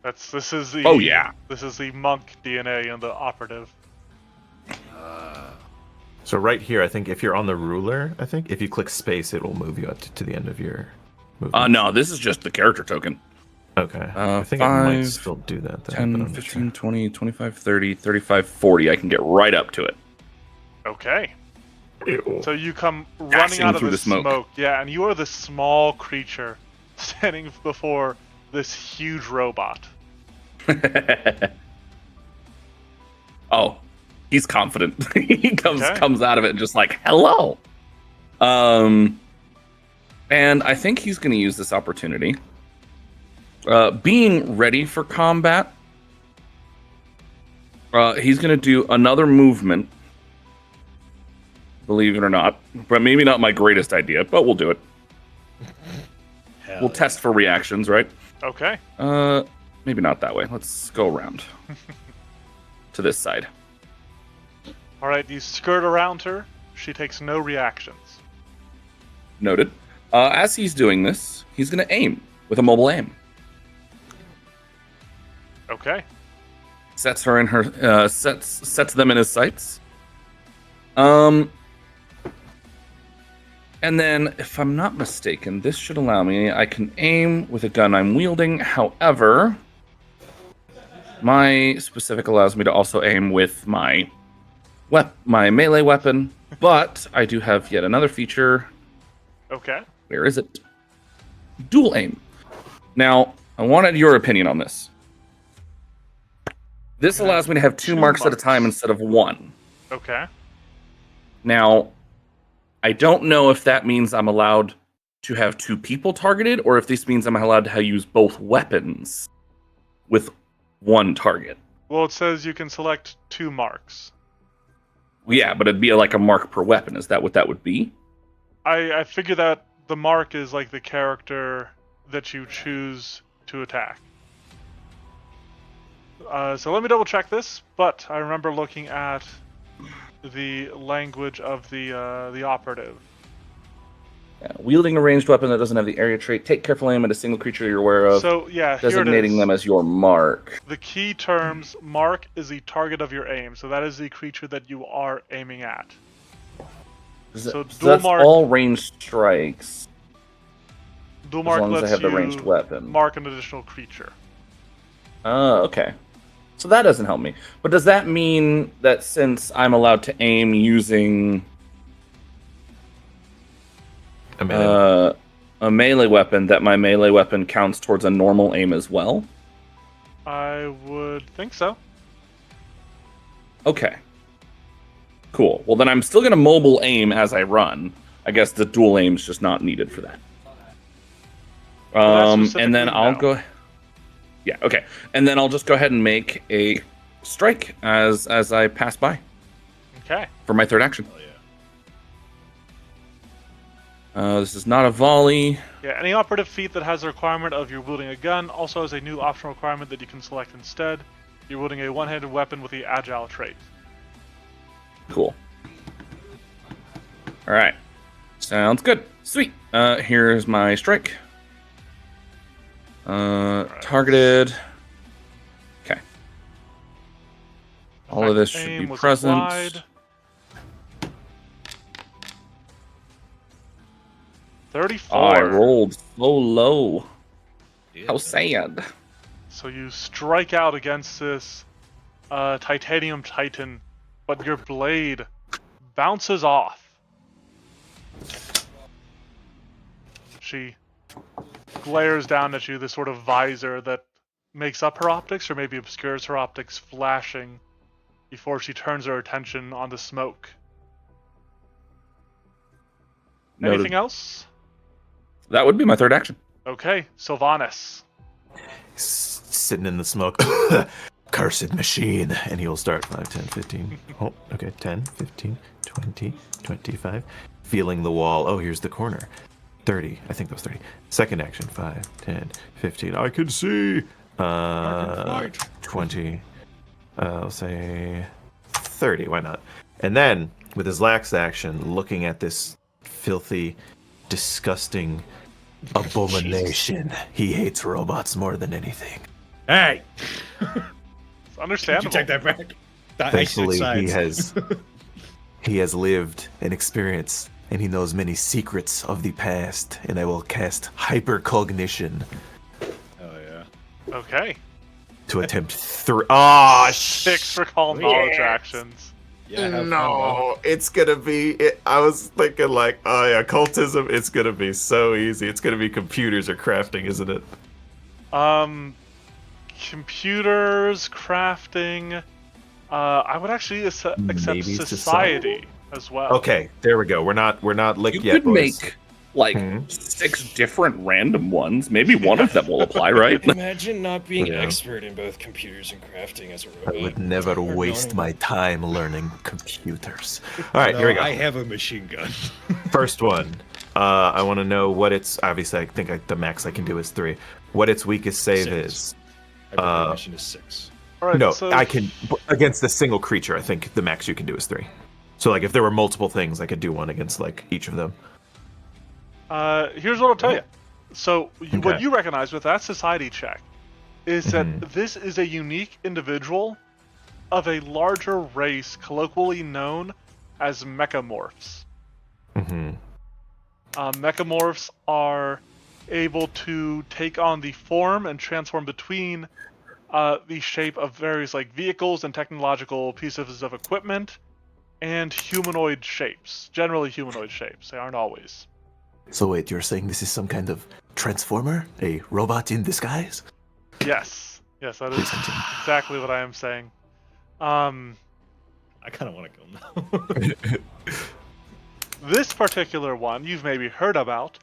Speaker 2: This is the
Speaker 5: oh yeah,
Speaker 2: This is the monk DNA in the operative.
Speaker 3: So right here, I think if you're on the ruler, I think if you click space, it will move you up to the end of your movement.
Speaker 5: no, this is just the character token.
Speaker 3: Okay. I think I might
Speaker 5: 5,
Speaker 3: still do that. Though,
Speaker 5: 10,
Speaker 3: but I'm not
Speaker 5: 15,
Speaker 3: sure.
Speaker 5: 20, 25, 30, 35, 40. I can get right up to it.
Speaker 2: Okay.
Speaker 3: Ew.
Speaker 2: So you come running
Speaker 5: Dashing
Speaker 2: out of
Speaker 5: through
Speaker 2: the
Speaker 5: the smoke.
Speaker 2: Yeah, and you are the small creature standing before this huge robot.
Speaker 5: Oh, he's confident. He comes
Speaker 2: Okay.
Speaker 5: out of it just like, hello. And I think he's going to use this opportunity. Being ready for combat, he's going to do another movement. Believe it or not, but maybe not my greatest idea, but we'll do it.
Speaker 1: Hell
Speaker 5: We'll test for reactions, right?
Speaker 2: Okay.
Speaker 5: maybe not that way. Let's go around to this side.
Speaker 2: All right, you skirt around her. She takes no reactions.
Speaker 5: Noted. As he's doing this, he's going to aim with a mobile aim.
Speaker 2: Okay.
Speaker 5: Sets her in her sets them in his sights. And then, if I'm not mistaken, this should allow me. I can aim with a gun I'm wielding. However, my specific allows me to also aim with my melee weapon. But I do have yet another feature.
Speaker 2: Okay.
Speaker 5: Where is it? Dual aim. Now, I wanted your opinion on this. This allows me to have two marks at a time instead of one.
Speaker 2: Okay.
Speaker 5: Now, I don't know if that means I'm allowed to have two people targeted, or if this means I'm allowed to use both weapons with one target.
Speaker 2: Well, it says you can select 2 marks.
Speaker 5: Yeah, but it'd be like a mark per weapon. Is that what that would be?
Speaker 2: I figure that the mark is like the character that you choose to attack. So let me double check this, but I remember looking at the language of the operative.
Speaker 5: Yeah, wielding a ranged weapon that doesn't have the area trait. Take careful aim at a single creature you're aware of.
Speaker 2: So yeah,
Speaker 5: designating
Speaker 2: here it is.
Speaker 5: them as your mark.
Speaker 2: The key terms: mark is the target of your aim, so that is the creature that you are aiming at. So dual
Speaker 5: that's
Speaker 2: mark,
Speaker 5: all ranged strikes.
Speaker 2: Dual
Speaker 5: As
Speaker 2: mark
Speaker 5: long as I
Speaker 2: lets
Speaker 5: have the
Speaker 2: you
Speaker 5: ranged weapon.
Speaker 2: mark an additional creature.
Speaker 5: Oh, okay. So that doesn't help me. But does that mean that since I'm allowed to aim using a melee weapon, that my melee weapon counts towards a normal aim as well?
Speaker 2: I would think so.
Speaker 5: Okay. Cool. Well, then I'm still going to mobile aim as I run. I guess the dual aim's just not needed for that. And then I'll go... Yeah, okay. And then I'll just go ahead and make a strike as I pass by.
Speaker 2: Okay.
Speaker 5: For my third action.
Speaker 1: Oh, yeah.
Speaker 5: This is not a volley.
Speaker 2: Yeah, any operative feat that has a requirement of you're wielding a gun also has a new optional requirement that you can select instead. You're wielding a one-handed weapon with the agile trait.
Speaker 5: Cool. All right. Sounds good. Sweet. Here's my strike. Targeted. Okay. All of this should
Speaker 2: Aim
Speaker 5: be
Speaker 2: was
Speaker 5: present.
Speaker 2: applied. 34.
Speaker 5: Oh, I rolled so low.
Speaker 1: Yeah.
Speaker 5: How sad.
Speaker 2: So you strike out against this titanium titan, but your blade bounces off. She glares down at you, this sort of visor that makes up her optics, or maybe obscures her optics, flashing before she turns her attention on the smoke.
Speaker 5: Noted.
Speaker 2: Anything else?
Speaker 5: That would be my third action.
Speaker 2: Okay, Sylvanas.
Speaker 3: Sitting in the smoke. Cursed machine. And he'll start 5, 10, 15. Oh, okay. 10, 15, 20, 25. Feeling the wall. Oh, here's the corner. 30. I think that was 30. Second action. 5, 10, 15. I can see. 20. I'll say 30. Why not? And then, with his last action, looking at this filthy, disgusting abomination. He hates robots more than anything.
Speaker 1: Hey!
Speaker 2: It's understandable.
Speaker 1: Take that back.
Speaker 3: Thankfully, he has lived and experienced, and he knows many secrets of the past, and I will cast hypercognition
Speaker 1: Oh, yeah.
Speaker 2: Okay.
Speaker 3: to attempt 6
Speaker 2: 6 recall knowledge actions.
Speaker 1: Yeah, have fun,
Speaker 3: No, it's gonna be. I was thinking like, oh yeah, cultism. It's gonna be so easy. It's gonna be computers or crafting, isn't it?
Speaker 2: Computers, crafting. I would actually accept
Speaker 3: Maybe
Speaker 2: society as well.
Speaker 3: Okay, there we go. We're not licked
Speaker 5: You
Speaker 3: yet,
Speaker 5: could
Speaker 3: boys.
Speaker 5: make like 6 different random ones. Maybe one of them will apply, right?
Speaker 1: Imagine not being
Speaker 3: Yeah.
Speaker 1: expert in both computers and crafting as a
Speaker 3: I
Speaker 1: robot.
Speaker 3: would never
Speaker 1: Or
Speaker 3: waste
Speaker 1: knowing-
Speaker 3: my time learning computers. All right, here we
Speaker 1: No,
Speaker 3: go.
Speaker 1: I have a machine gun.
Speaker 3: First one. I want to know what its. Obviously, I think the max I can do is 3. What its weakest save
Speaker 1: 6.
Speaker 3: is.
Speaker 1: Hyper cognition is 6.
Speaker 2: All right.
Speaker 3: No,
Speaker 2: so
Speaker 3: I can against a single creature. I think the max you can do is 3. So like if there were multiple things, I could do one against like each of them.
Speaker 2: Here's what I'll tell you. So what
Speaker 3: Okay.
Speaker 2: you recognize with that society check is that
Speaker 3: Mhm.
Speaker 2: this is a unique individual of a larger race, colloquially known as mechamorphs.
Speaker 3: Mm-hmm.
Speaker 2: Mechamorphs are able to take on the form and transform between the shape of various like vehicles and technological pieces of equipment and humanoid shapes. Generally humanoid shapes. They aren't always.
Speaker 3: So wait, you're saying this is some kind of transformer, a robot in disguise?
Speaker 2: Yes. Yes, that is
Speaker 3: Please continue.
Speaker 2: exactly what I am saying.
Speaker 1: I kind of want to kill him now.
Speaker 2: This particular one you've maybe heard about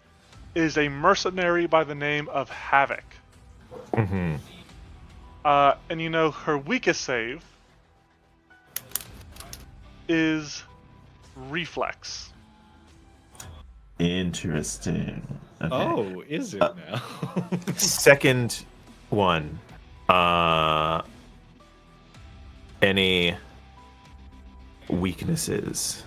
Speaker 2: is a mercenary by the name of Havoc.
Speaker 3: Mm-hmm.
Speaker 2: And you know her weakest save is reflex.
Speaker 3: Interesting. Okay.
Speaker 1: Oh, is it now?
Speaker 3: Second one. Any weaknesses?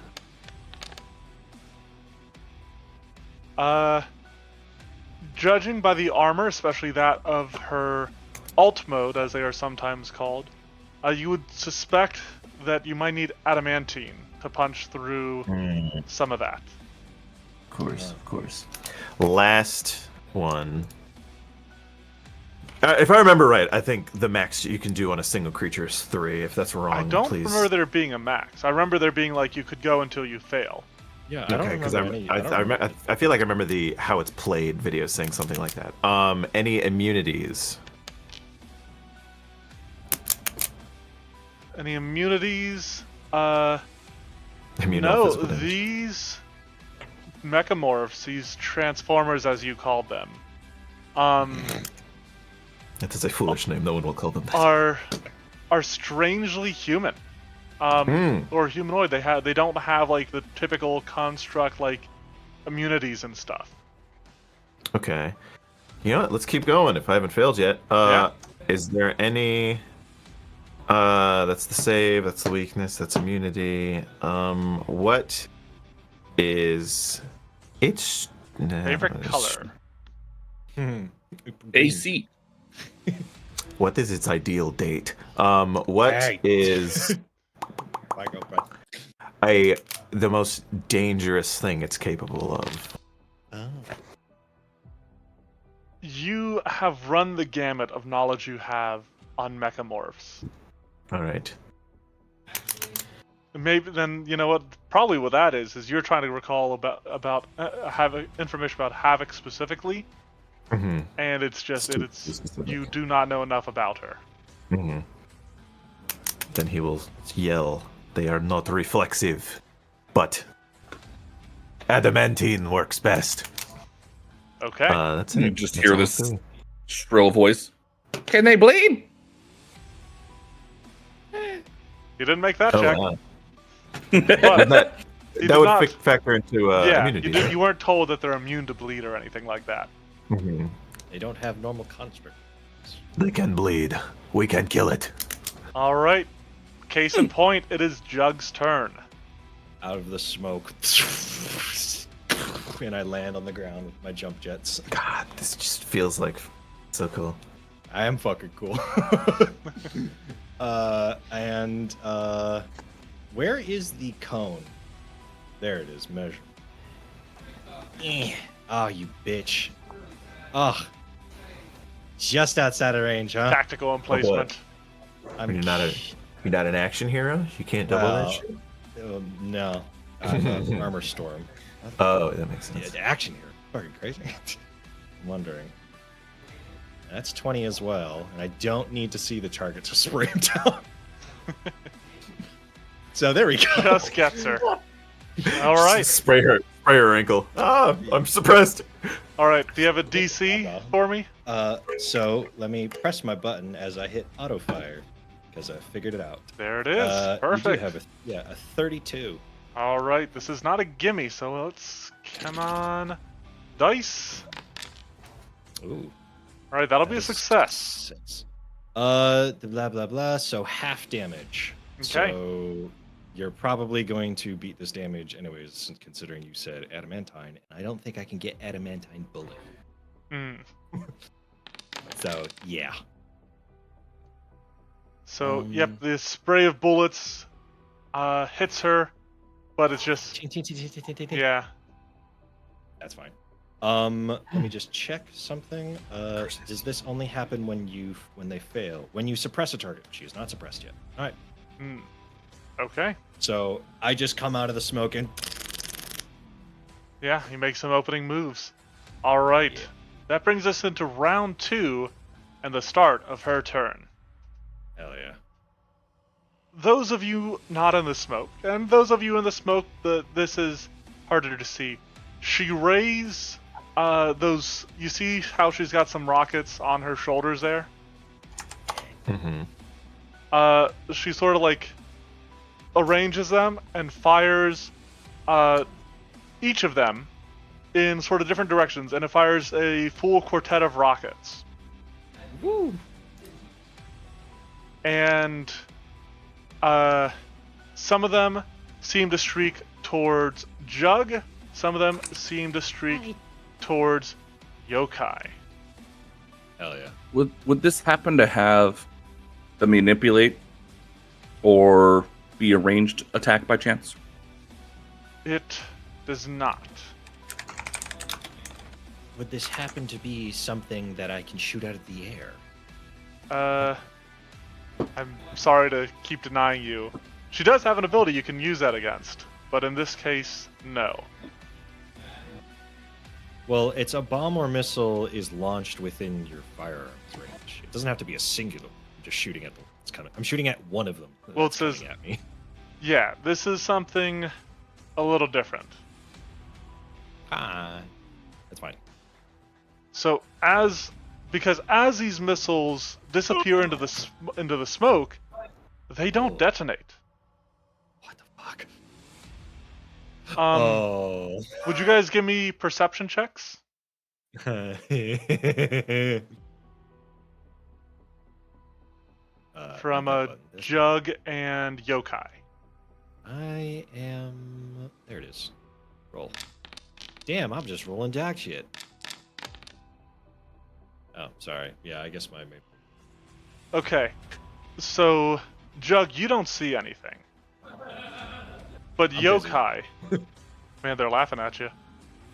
Speaker 2: Judging by the armor, especially that of her alt mode, as they are sometimes called, you would suspect that you might need adamantine to punch through some of that.
Speaker 3: Of course, of course. Last one. If I remember right, I think the max you can do on a single creature is 3. If that's wrong,
Speaker 2: I don't
Speaker 3: please.
Speaker 2: remember there being a max. I remember there being like you could go until you fail.
Speaker 1: Yeah, I don't
Speaker 3: because
Speaker 1: remember any.
Speaker 3: I feel like I remember the how it's played video saying something like that. Any immunities?
Speaker 2: Any immunities? No,
Speaker 3: Immunophysical damage.
Speaker 2: these mechamorphs, these transformers as you called them,
Speaker 3: That is a foolish name. No one will call them that.
Speaker 2: are strangely human. Or humanoid. They don't have like the typical construct like immunities and stuff.
Speaker 3: Okay. You know what? Let's keep going. If I haven't failed yet,
Speaker 2: Yeah.
Speaker 3: is there any? That's the save. That's the weakness. That's immunity. What is its
Speaker 2: Favorite color?
Speaker 5: AC.
Speaker 3: What is its ideal date? What
Speaker 1: Hey.
Speaker 3: is
Speaker 1: My girlfriend.
Speaker 3: the most dangerous thing it's capable of?
Speaker 1: Oh.
Speaker 2: You have run the gamut of knowledge you have on mechamorphs.
Speaker 3: All right.
Speaker 2: Maybe then you know what? Probably what that is you're trying to recall about Havoc, information about Havoc specifically,
Speaker 3: Mm-hmm.
Speaker 2: and it's just
Speaker 3: Too
Speaker 2: it's
Speaker 3: specific.
Speaker 2: you do not know enough about her.
Speaker 3: Mm-hmm. Then he will yell, "They are not reflexive, but adamantine works best."
Speaker 2: Okay.
Speaker 3: That's
Speaker 5: You
Speaker 3: it.
Speaker 5: just
Speaker 3: That's
Speaker 5: hear
Speaker 3: all
Speaker 5: this
Speaker 3: three.
Speaker 5: shrill voice. Can they bleed?
Speaker 2: You didn't make that
Speaker 3: Oh,
Speaker 2: check.
Speaker 3: wow.
Speaker 2: But
Speaker 3: that
Speaker 2: you
Speaker 3: that
Speaker 2: did
Speaker 3: would
Speaker 2: not-
Speaker 3: factor into
Speaker 2: yeah,
Speaker 3: immunity.
Speaker 2: you weren't told that they're immune to bleed or anything like that.
Speaker 3: Mhm.
Speaker 1: They don't have normal construct.
Speaker 3: They can bleed. We can kill it.
Speaker 2: All right. Case in point, it is Jug's turn.
Speaker 1: Out of the smoke, and I land on the ground with my jump jets.
Speaker 3: God, this just feels like so cool.
Speaker 1: I am fucking cool. And where is the cone? There it is. Measure. Oh, you bitch. Oh. Just outside of range, huh?
Speaker 2: Tactical emplacement.
Speaker 1: I'm
Speaker 3: You're not an action hero. You can't double that shit.
Speaker 1: No. I'm an armor storm.
Speaker 3: Oh, that makes
Speaker 1: Yeah,
Speaker 3: sense.
Speaker 1: the action here. Fucking crazy. I'm wondering. That's 20 as well, and I don't need to see the target to spray him down. So there we go.
Speaker 2: Just gets her. All right.
Speaker 3: Spray her ankle. Ah, I'm suppressed.
Speaker 2: All right. Do you have a DC for me?
Speaker 1: So let me press my button as I hit auto fire because I figured it out.
Speaker 2: There it is.
Speaker 1: We do
Speaker 2: Perfect.
Speaker 1: have a 32.
Speaker 2: All right. This is not a gimme, so let's come on. Dice.
Speaker 1: Ooh.
Speaker 2: All right. That'll be a
Speaker 1: that is
Speaker 2: success.
Speaker 1: 6. Blah blah blah. So half damage.
Speaker 2: Okay.
Speaker 1: So you're probably going to beat this damage anyways, considering you said adamantine, and I don't think I can get adamantine bullet.
Speaker 2: Mm.
Speaker 1: So yeah.
Speaker 2: So yep, the spray of bullets hits her, but it's just yeah.
Speaker 1: That's fine. Let me just check something. Does this only happen when they fail? When you suppress a target? She is not suppressed yet. All right.
Speaker 2: Mm. Okay.
Speaker 1: So I just come out of the smoke and
Speaker 2: Yeah, he makes some opening moves. All right.
Speaker 1: Yeah.
Speaker 2: That brings us into round 2 and the start of her turn.
Speaker 1: hell yeah.
Speaker 2: Those of you not in the smoke, and those of you in the smoke, this is harder to see. She raised those. You see how she's got some rockets on her shoulders there?
Speaker 3: Mm-hmm.
Speaker 2: She sort of like arranges them and fires each of them in sort of different directions, and it fires a full quartet of rockets.
Speaker 1: Woo.
Speaker 2: And some of them seem to streak towards Jug. Some of them seem to streak towards Yokai.
Speaker 1: Hell yeah.
Speaker 5: Would this happen to have the manipulate or be a ranged attack by chance?
Speaker 2: It does not.
Speaker 1: Would this happen to be something that I can shoot out of the air?
Speaker 2: I'm sorry to keep denying you. She does have an ability you can use that against, but in this case, no.
Speaker 1: Well, it's a bomb or missile is launched within your firearms range. It doesn't have to be a singular. I'm just shooting at them. I'm shooting at one of them.
Speaker 2: Well, it
Speaker 1: that's
Speaker 2: says-
Speaker 1: coming at me.
Speaker 2: Yeah, this is something a little different.
Speaker 1: That's fine.
Speaker 2: So because as these missiles disappear into the smoke, they don't detonate.
Speaker 1: What the fuck?
Speaker 2: Would you guys give me perception checks? From Jug and Yokai.
Speaker 1: I am. There it is. Roll. Damn, I'm just rolling jack shit. Oh, sorry. Yeah, I guess my.
Speaker 2: Okay, so Jug, you don't see anything, but
Speaker 1: I'm
Speaker 2: Yokai, man, they're laughing at you.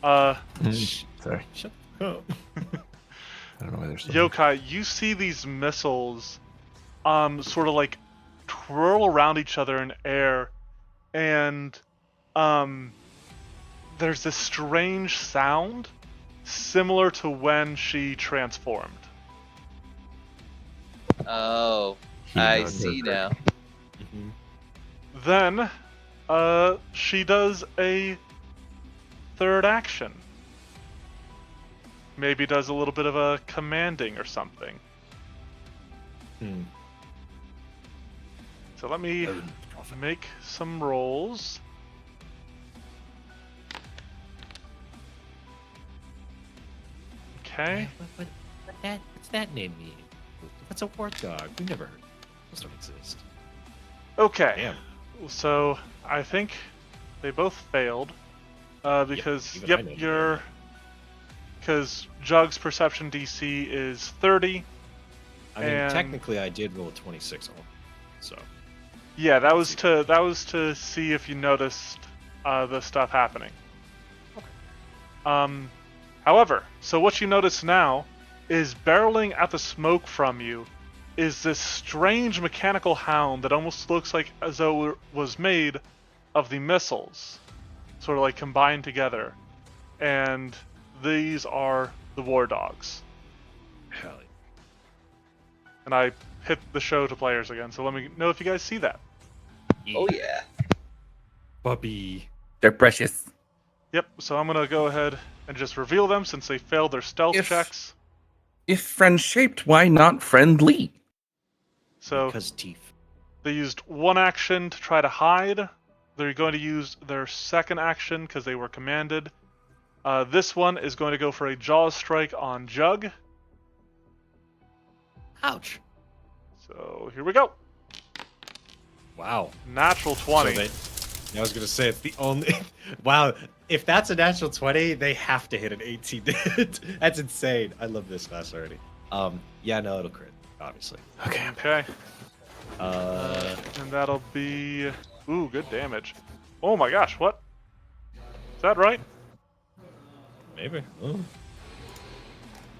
Speaker 3: Sorry.
Speaker 1: Shut up.
Speaker 3: I don't know why there's so
Speaker 2: Yokai, you see these missiles, sort of like twirl around each other in air, and there's this strange sound similar to when she transformed.
Speaker 4: Oh, I see now.
Speaker 2: Then, she does a third action. Maybe does a little bit of a commanding or something. So let me make some rolls. Okay.
Speaker 1: What's that name mean? What's a warthog? We've never heard. Those don't exist.
Speaker 2: Okay.
Speaker 1: Damn.
Speaker 2: So I think they both failed. Because
Speaker 1: even I know that.
Speaker 2: because Jug's perception DC is 30.
Speaker 1: I mean,
Speaker 2: And-
Speaker 1: technically, I did roll a 26 so.
Speaker 2: Yeah, that was to see if you noticed the stuff happening. However, so what you notice now is barreling at the smoke from you is this strange mechanical hound that almost looks like as though it was made of the missiles, sort of like combined together. And these are the war dogs.
Speaker 1: Hell
Speaker 2: And I hit the show to players again, so let me know if you guys see that.
Speaker 1: yeah.
Speaker 4: Oh yeah.
Speaker 1: Puppy.
Speaker 5: They're precious.
Speaker 2: Yep, so I'm gonna go ahead and just reveal them since they failed their stealth
Speaker 5: If-
Speaker 2: checks.
Speaker 5: If friend-shaped, why not friendly?
Speaker 2: So
Speaker 1: Because teeth.
Speaker 2: they used one action to try to hide. They're going to use their second action because they were commanded. This one is going to go for a jaws strike on Jug.
Speaker 1: Ouch.
Speaker 2: So here we go.
Speaker 1: Wow.
Speaker 2: Natural 20.
Speaker 1: I was gonna say it's the only. Wow, if that's a natural 20, they have to hit an 18. That's insane. I love this class already. Yeah, no, it'll crit, obviously.
Speaker 3: Okay.
Speaker 2: Okay.
Speaker 1: Uh,
Speaker 2: And that'll be... Ooh, good damage. Oh my gosh, what? Is that right?
Speaker 1: maybe. Ooh.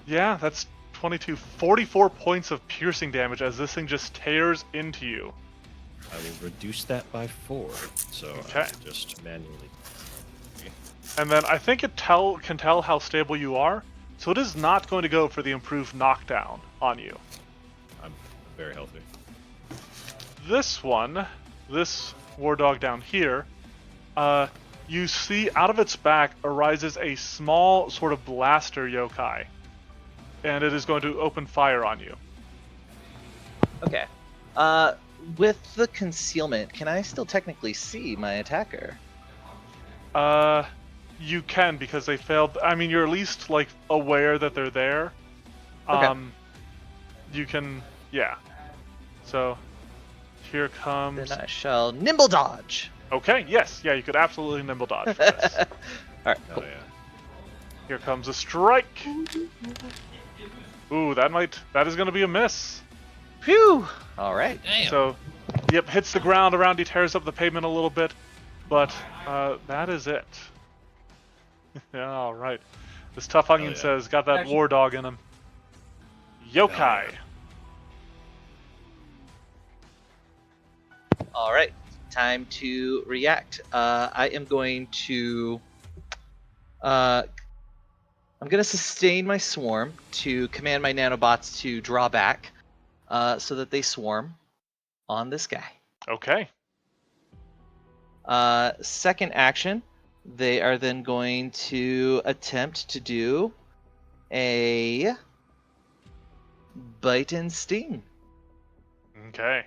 Speaker 2: Yeah, that's 22. 44 points of piercing damage as this thing just tears into you.
Speaker 1: I will reduce that by 4. So
Speaker 2: Okay.
Speaker 1: I will just manually.
Speaker 2: And then I think it can tell how stable you are, so it is not going to go for the improved knockdown on you.
Speaker 1: I'm very healthy.
Speaker 2: This one, this war dog down here, you see out of its back arises a small sort of blaster yokai, and it is going to open fire on you.
Speaker 4: Okay. With the concealment, can I still technically see my attacker?
Speaker 2: You can, because they failed. I mean, you're at least like aware that they're there.
Speaker 4: Okay.
Speaker 2: You can, yeah. So here comes.
Speaker 4: Then I shall nimble dodge.
Speaker 2: Okay, yes, yeah, you could absolutely nimble dodge for this.
Speaker 4: All right.
Speaker 1: Oh
Speaker 4: Cool.
Speaker 1: yeah.
Speaker 2: Here comes a strike. Ooh, that is going to be a miss.
Speaker 4: Phew. All right.
Speaker 6: Damn.
Speaker 2: So, yep, hits the ground around you, tears up the pavement a little bit, but that is it. Yeah, all right. This tough onion
Speaker 1: yeah.
Speaker 2: says, got that war dog in him. Yokai.
Speaker 4: All right. Time to react. I am going to. I'm going to sustain my swarm to command my nanobots to draw back, so that they swarm on this guy.
Speaker 2: Okay.
Speaker 4: Second action, they are then going to attempt to do a bite and sting.
Speaker 2: Okay.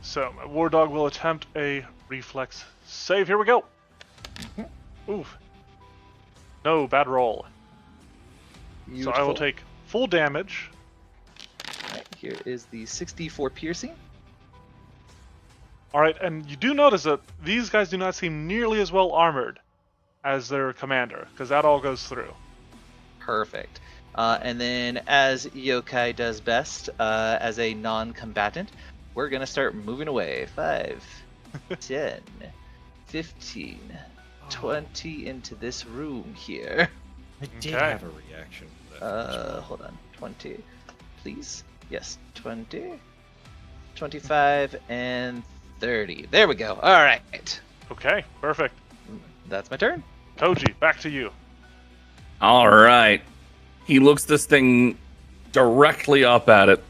Speaker 2: So, my war dog will attempt a reflex save. Here we go. Oof. No, bad roll. So I will
Speaker 4: Beautiful.
Speaker 2: take full damage.
Speaker 4: Right, here is the 64 piercing.
Speaker 2: All right, and you do notice that these guys do not seem nearly as well armored as their commander, because that all goes through.
Speaker 4: Perfect. And then, as Yokai does best, as a non-combatant, we're going to start moving away. 5, 10, 15, 20 into this room here.
Speaker 1: I did
Speaker 2: Okay.
Speaker 1: have a reaction for that. as well.
Speaker 4: Hold on. 20, please. Yes, 20, 25, and 30. There we go. All right.
Speaker 2: Okay, perfect.
Speaker 4: That's my turn.
Speaker 2: Koji, back to you.
Speaker 5: All right. He looks this thing directly up at it.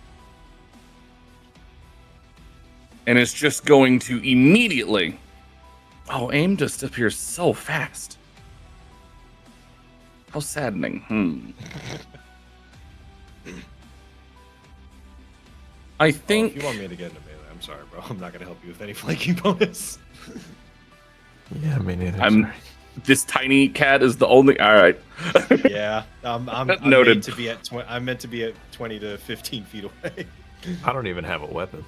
Speaker 5: And is just going to immediately. Oh, aim just appears so fast. How saddening. I
Speaker 1: If
Speaker 5: think.
Speaker 1: you want me to get into melee, I'm sorry, bro. I'm not gonna help you with any flanking bonus.
Speaker 3: Yeah, me neither.
Speaker 5: I'm.
Speaker 3: sorry.
Speaker 5: This tiny cat is the only. All right.
Speaker 1: Yeah, I'm
Speaker 5: Noted.
Speaker 1: meant to be at I'm meant to be at 20 to 15 feet away.
Speaker 3: I don't even have a weapon.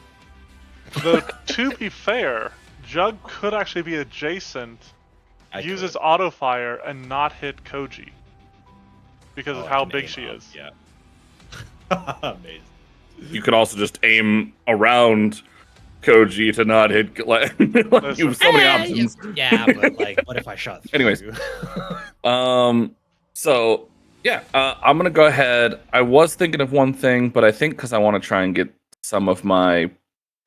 Speaker 2: Though, to be fair, Jug could actually be adjacent,
Speaker 1: I
Speaker 2: use
Speaker 1: could.
Speaker 2: his auto fire, and not hit Koji. Because of
Speaker 1: Oh, I
Speaker 2: how
Speaker 1: can
Speaker 2: big
Speaker 1: aim
Speaker 2: she
Speaker 1: up,
Speaker 2: is.
Speaker 1: Yeah. Amazing.
Speaker 5: You could also just aim around Koji to not hit. Like, you have so many options.
Speaker 6: Yeah, but like, what if I shot through?
Speaker 5: Anyways. So yeah, I'm gonna go ahead. I was thinking of one thing, but I think because I want to try and get some of my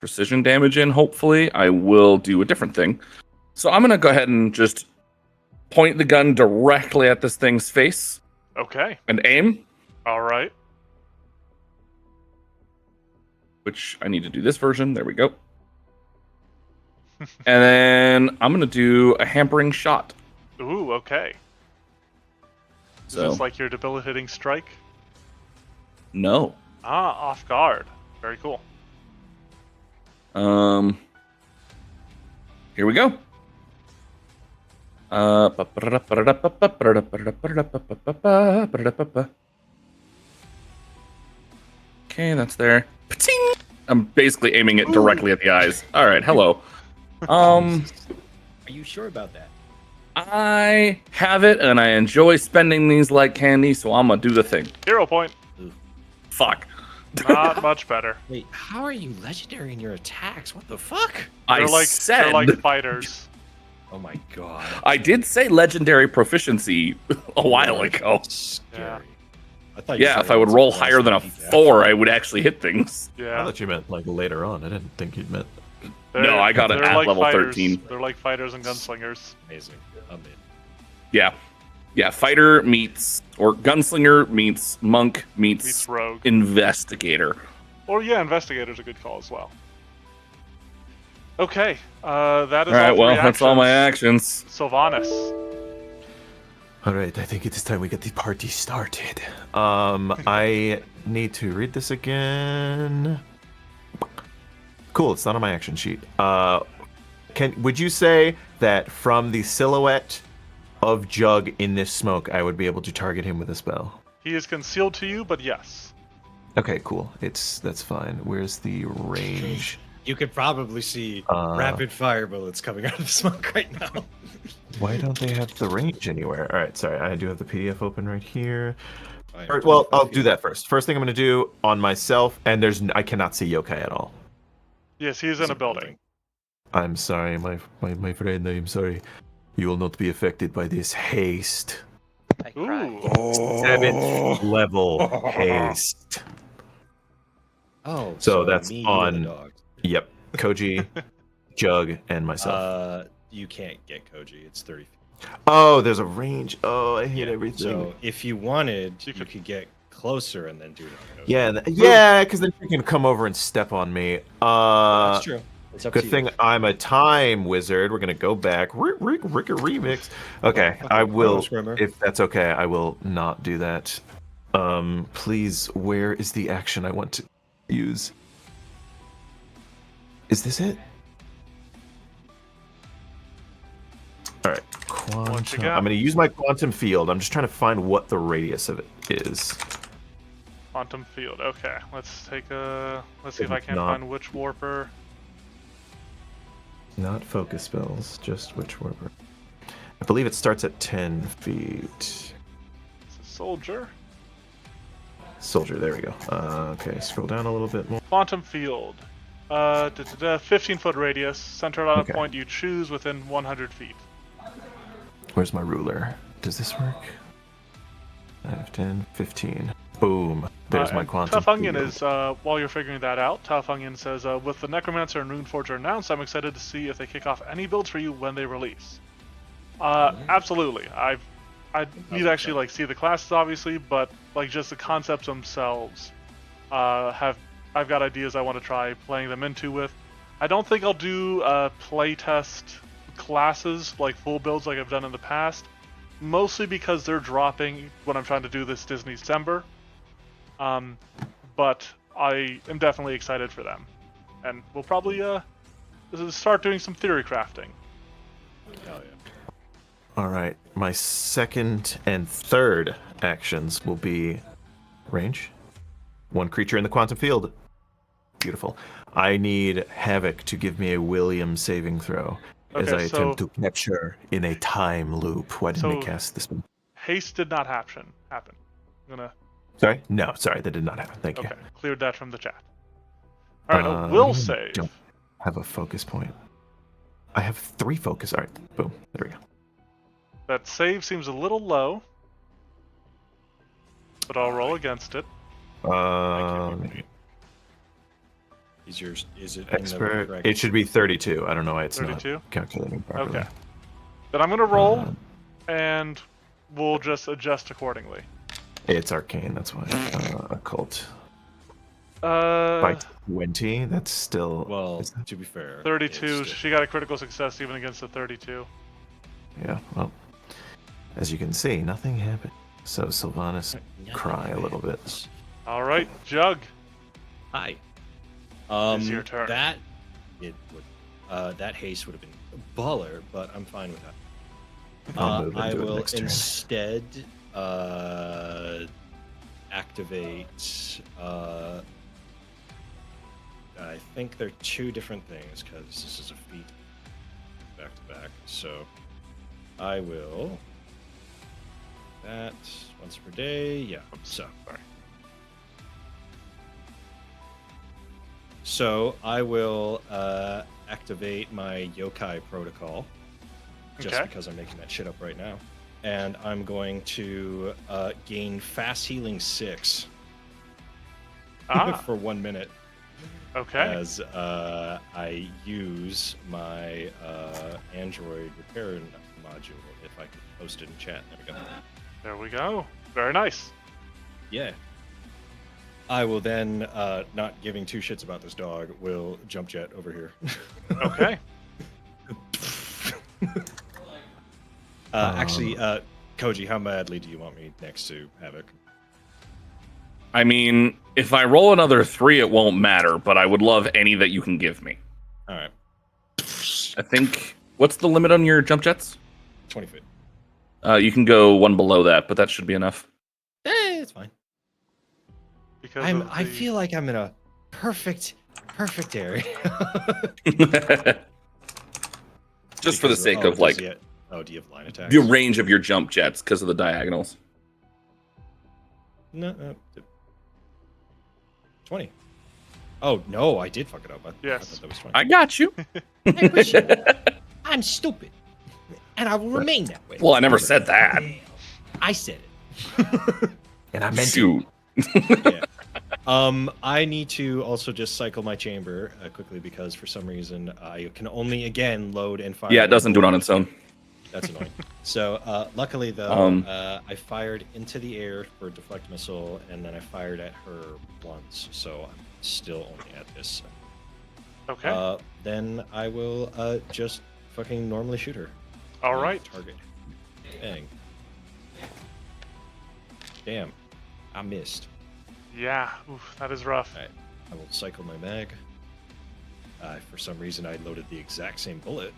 Speaker 5: precision damage in, hopefully, I will do a different thing. So I'm gonna go ahead and just point the gun directly at this thing's face
Speaker 2: Okay,
Speaker 5: and aim.
Speaker 2: alright.
Speaker 5: Which I need to do this version. There we go. And then I'm gonna do a hampering shot.
Speaker 2: Ooh, okay. Is
Speaker 5: So
Speaker 2: this like your debilitating strike?
Speaker 5: no.
Speaker 2: Ah, off guard. Very cool.
Speaker 5: Here we go. Okay, that's there. Pating! I'm basically aiming it directly at the eyes. All right, hello.
Speaker 1: Are you sure about that?
Speaker 5: I have it, and I enjoy spending these like candy, so I'm gonna do the thing.
Speaker 2: Hero point.
Speaker 5: Fuck.
Speaker 2: Not much better.
Speaker 1: Wait, how are you legendary in your attacks? What the fuck?
Speaker 2: They're
Speaker 5: said
Speaker 2: like fighters.
Speaker 1: Oh my god.
Speaker 5: I did say legendary proficiency a while ago.
Speaker 1: Scary.
Speaker 2: Yeah.
Speaker 1: I thought you
Speaker 5: Yeah,
Speaker 1: said
Speaker 5: if I would
Speaker 1: it was
Speaker 5: roll
Speaker 1: plus
Speaker 5: higher than a
Speaker 1: 50.
Speaker 5: 4, I would actually hit things.
Speaker 3: I
Speaker 2: Yeah.
Speaker 3: thought you meant like later on. I didn't think you meant.
Speaker 5: No, I got it
Speaker 2: they're
Speaker 5: at
Speaker 2: like
Speaker 5: level
Speaker 2: fighters.
Speaker 5: 13.
Speaker 2: They're like fighters and gunslingers.
Speaker 1: Amazing. I'm in.
Speaker 5: Yeah. Yeah, fighter meets, or gunslinger meets monk meets
Speaker 2: Meets rogue.
Speaker 5: investigator.
Speaker 2: Or yeah, investigator's a good call as well. Okay, that is
Speaker 5: All right,
Speaker 2: all
Speaker 5: well,
Speaker 2: three
Speaker 5: that's all my
Speaker 2: actions.
Speaker 5: actions.
Speaker 2: Sylvanas.
Speaker 3: All right, I think it is time we get the party started. I need to read this again. Cool, it's not on my action sheet. Would you say that from the silhouette of Jug in this smoke, I would be able to target him with a spell?
Speaker 2: He is concealed to you, but yes.
Speaker 3: Okay, cool. That's fine. Where's the range?
Speaker 1: You could probably see
Speaker 3: Uh,
Speaker 1: rapid fire bullets coming out of the smoke right now.
Speaker 3: Why don't they have the range anywhere? All right, sorry, I do have the PDF open right here.
Speaker 1: I am
Speaker 3: All right, well,
Speaker 1: 25
Speaker 3: I'll
Speaker 1: feet.
Speaker 3: do that first. First thing I'm going to do on myself, and I cannot see Yokai at all.
Speaker 2: Yes, he is in a building.
Speaker 3: I'm sorry, my friend. I'm sorry. You will not be affected by this haste.
Speaker 4: I cry.
Speaker 2: Ooh.
Speaker 3: 7th level haste.
Speaker 1: Oh,
Speaker 3: So that's
Speaker 1: me, you,
Speaker 3: on-
Speaker 1: and the dog.
Speaker 3: Yep, Koji, Jug, and myself.
Speaker 1: You can't get Koji. It's 30 feet.
Speaker 3: Oh, there's a range. Oh, I hate everything.
Speaker 1: So if you wanted,
Speaker 2: You
Speaker 1: you
Speaker 2: could-
Speaker 1: could get closer and then do it. on Koji.
Speaker 3: yeah, because then you can come over and step on me.
Speaker 1: That's true. It's up
Speaker 3: Good
Speaker 1: to you.
Speaker 3: thing I'm a time wizard. We're gonna go back. Rick remix. Okay, I will.
Speaker 1: Swimmer.
Speaker 3: If that's okay, I will not do that. Please, where is the action I want to use? Is this it? All right,
Speaker 2: What you
Speaker 3: quantum.
Speaker 2: got?
Speaker 3: I'm gonna use my quantum field. I'm just trying to find what the radius of it is.
Speaker 2: Quantum field. Okay, let's see if I
Speaker 3: It's
Speaker 2: can
Speaker 3: not-
Speaker 2: find which warper.
Speaker 3: Not focus spells, just witch warper. I believe it starts at 10 feet.
Speaker 2: It's a soldier.
Speaker 3: Soldier, there we go. Okay, scroll down a little bit more.
Speaker 2: Quantum field. 15-foot radius, centered on
Speaker 3: Okay.
Speaker 2: a point you choose within 100 feet.
Speaker 3: Where's my ruler? Does this work? 5, 10, 15. Boom. There's my
Speaker 2: And
Speaker 3: quantum.
Speaker 2: Tough Onion
Speaker 3: field.
Speaker 2: is, while you're figuring that out, Tough Onion says, with the Necromancer and Runeforger announced, I'm excited to see if they kick off any builds for you when they release. Absolutely. I need to actually see the classes, obviously, but just the concepts themselves. I've got ideas I want to try playing them into with. I don't think I'll do playtest classes like full builds like I've done in the past, mostly because they're dropping when I'm trying to do this Disney December. But I am definitely excited for them, and we'll probably start doing some theory crafting.
Speaker 1: Hell yeah.
Speaker 3: All right. My second and third actions will be range. One creature in the quantum field. Beautiful. I need Havoc to give me a William saving throw as
Speaker 2: Okay,
Speaker 3: I
Speaker 2: so-
Speaker 3: attempt to capture in a time loop. Why didn't
Speaker 2: So-
Speaker 3: I cast this one?
Speaker 2: Haste did not happen. I'm gonna
Speaker 3: Sorry? No, sorry, that did not happen. Thank you.
Speaker 2: okay, cleared that from the chat. All right,
Speaker 3: I
Speaker 2: will save.
Speaker 3: don't have a focus point. I have 3 focus. All right, boom. There we go.
Speaker 2: That save seems a little low, but I'll roll against it.
Speaker 1: Is it in the
Speaker 3: Expert.
Speaker 1: correct-
Speaker 3: It should be 32. I don't know why it's
Speaker 2: 32?
Speaker 3: not calculating properly.
Speaker 2: Okay. Then I'm gonna roll,
Speaker 3: Uh,
Speaker 2: and we'll just adjust accordingly.
Speaker 3: It's arcane. That's why. Occult.
Speaker 2: Uh,
Speaker 3: By 20. That's still.
Speaker 1: Well,
Speaker 3: is that-
Speaker 1: to be fair,
Speaker 2: 32.
Speaker 1: it's-
Speaker 2: She got a critical success even against the 32.
Speaker 3: yeah. Well, as you can see, nothing happened. So Sylvanas cry a little bit.
Speaker 2: All right, Jug.
Speaker 1: Hi.
Speaker 2: It's your turn.
Speaker 1: That haste would have been baller, but I'm fine with that.
Speaker 3: I'll move
Speaker 1: I
Speaker 3: into it
Speaker 1: will
Speaker 3: next turn.
Speaker 1: instead activate I think they're two different things because this is a feat back to back. So I will that once per day. Yeah. So
Speaker 2: Sorry.
Speaker 1: So I will activate my yokai protocol just
Speaker 2: Okay.
Speaker 1: because I'm making that shit up right now. And I'm going to gain fast healing 6 for 1 minute
Speaker 2: Okay.
Speaker 1: as I use my Android repair module. If I could post it in chat. There we go.
Speaker 2: There we go. Very nice.
Speaker 1: Yeah. I will then, not giving two shits about this dog, will jump jet over here.
Speaker 2: Okay.
Speaker 1: Actually, Koji, how madly do you want me next to Havoc?
Speaker 5: I mean, if I roll another 3, it won't matter, but I would love any that you can give me.
Speaker 1: All right,
Speaker 5: I think, what's the limit on your jump jets?
Speaker 1: 20 feet.
Speaker 5: You can go one below that, but that should be enough.
Speaker 1: It's fine.
Speaker 2: Because
Speaker 1: I feel like I'm in a perfect area.
Speaker 5: Just for the
Speaker 1: Because-
Speaker 5: sake
Speaker 1: oh,
Speaker 5: of, like,
Speaker 1: do you have line attacks?
Speaker 5: the range of your jump jets because of the diagonals.
Speaker 1: No, 20. Oh, no, I did fuck it up. I
Speaker 2: Yes.
Speaker 1: thought that was 20.
Speaker 5: I got you.
Speaker 6: I appreciate it. I'm stupid, and I will remain that way.
Speaker 5: Well, I never said that.
Speaker 6: I said it.
Speaker 3: And I meant
Speaker 5: Shoot.
Speaker 1: Yeah. I need to also just cycle my chamber quickly because for some reason I can only again load and fire.
Speaker 5: Yeah, it doesn't do it on its own.
Speaker 1: That's annoying. So luckily though, I fired into the air for a deflect missile, and then I fired at her once. So I'm still only at this.
Speaker 2: Okay.
Speaker 1: Then I will just fucking normally shoot her.
Speaker 2: All right.
Speaker 1: Target. Bang. Damn. I missed.
Speaker 2: Yeah. Oof, that is rough.
Speaker 1: Alright, I will cycle my mag. For some reason, I loaded the exact same bullet.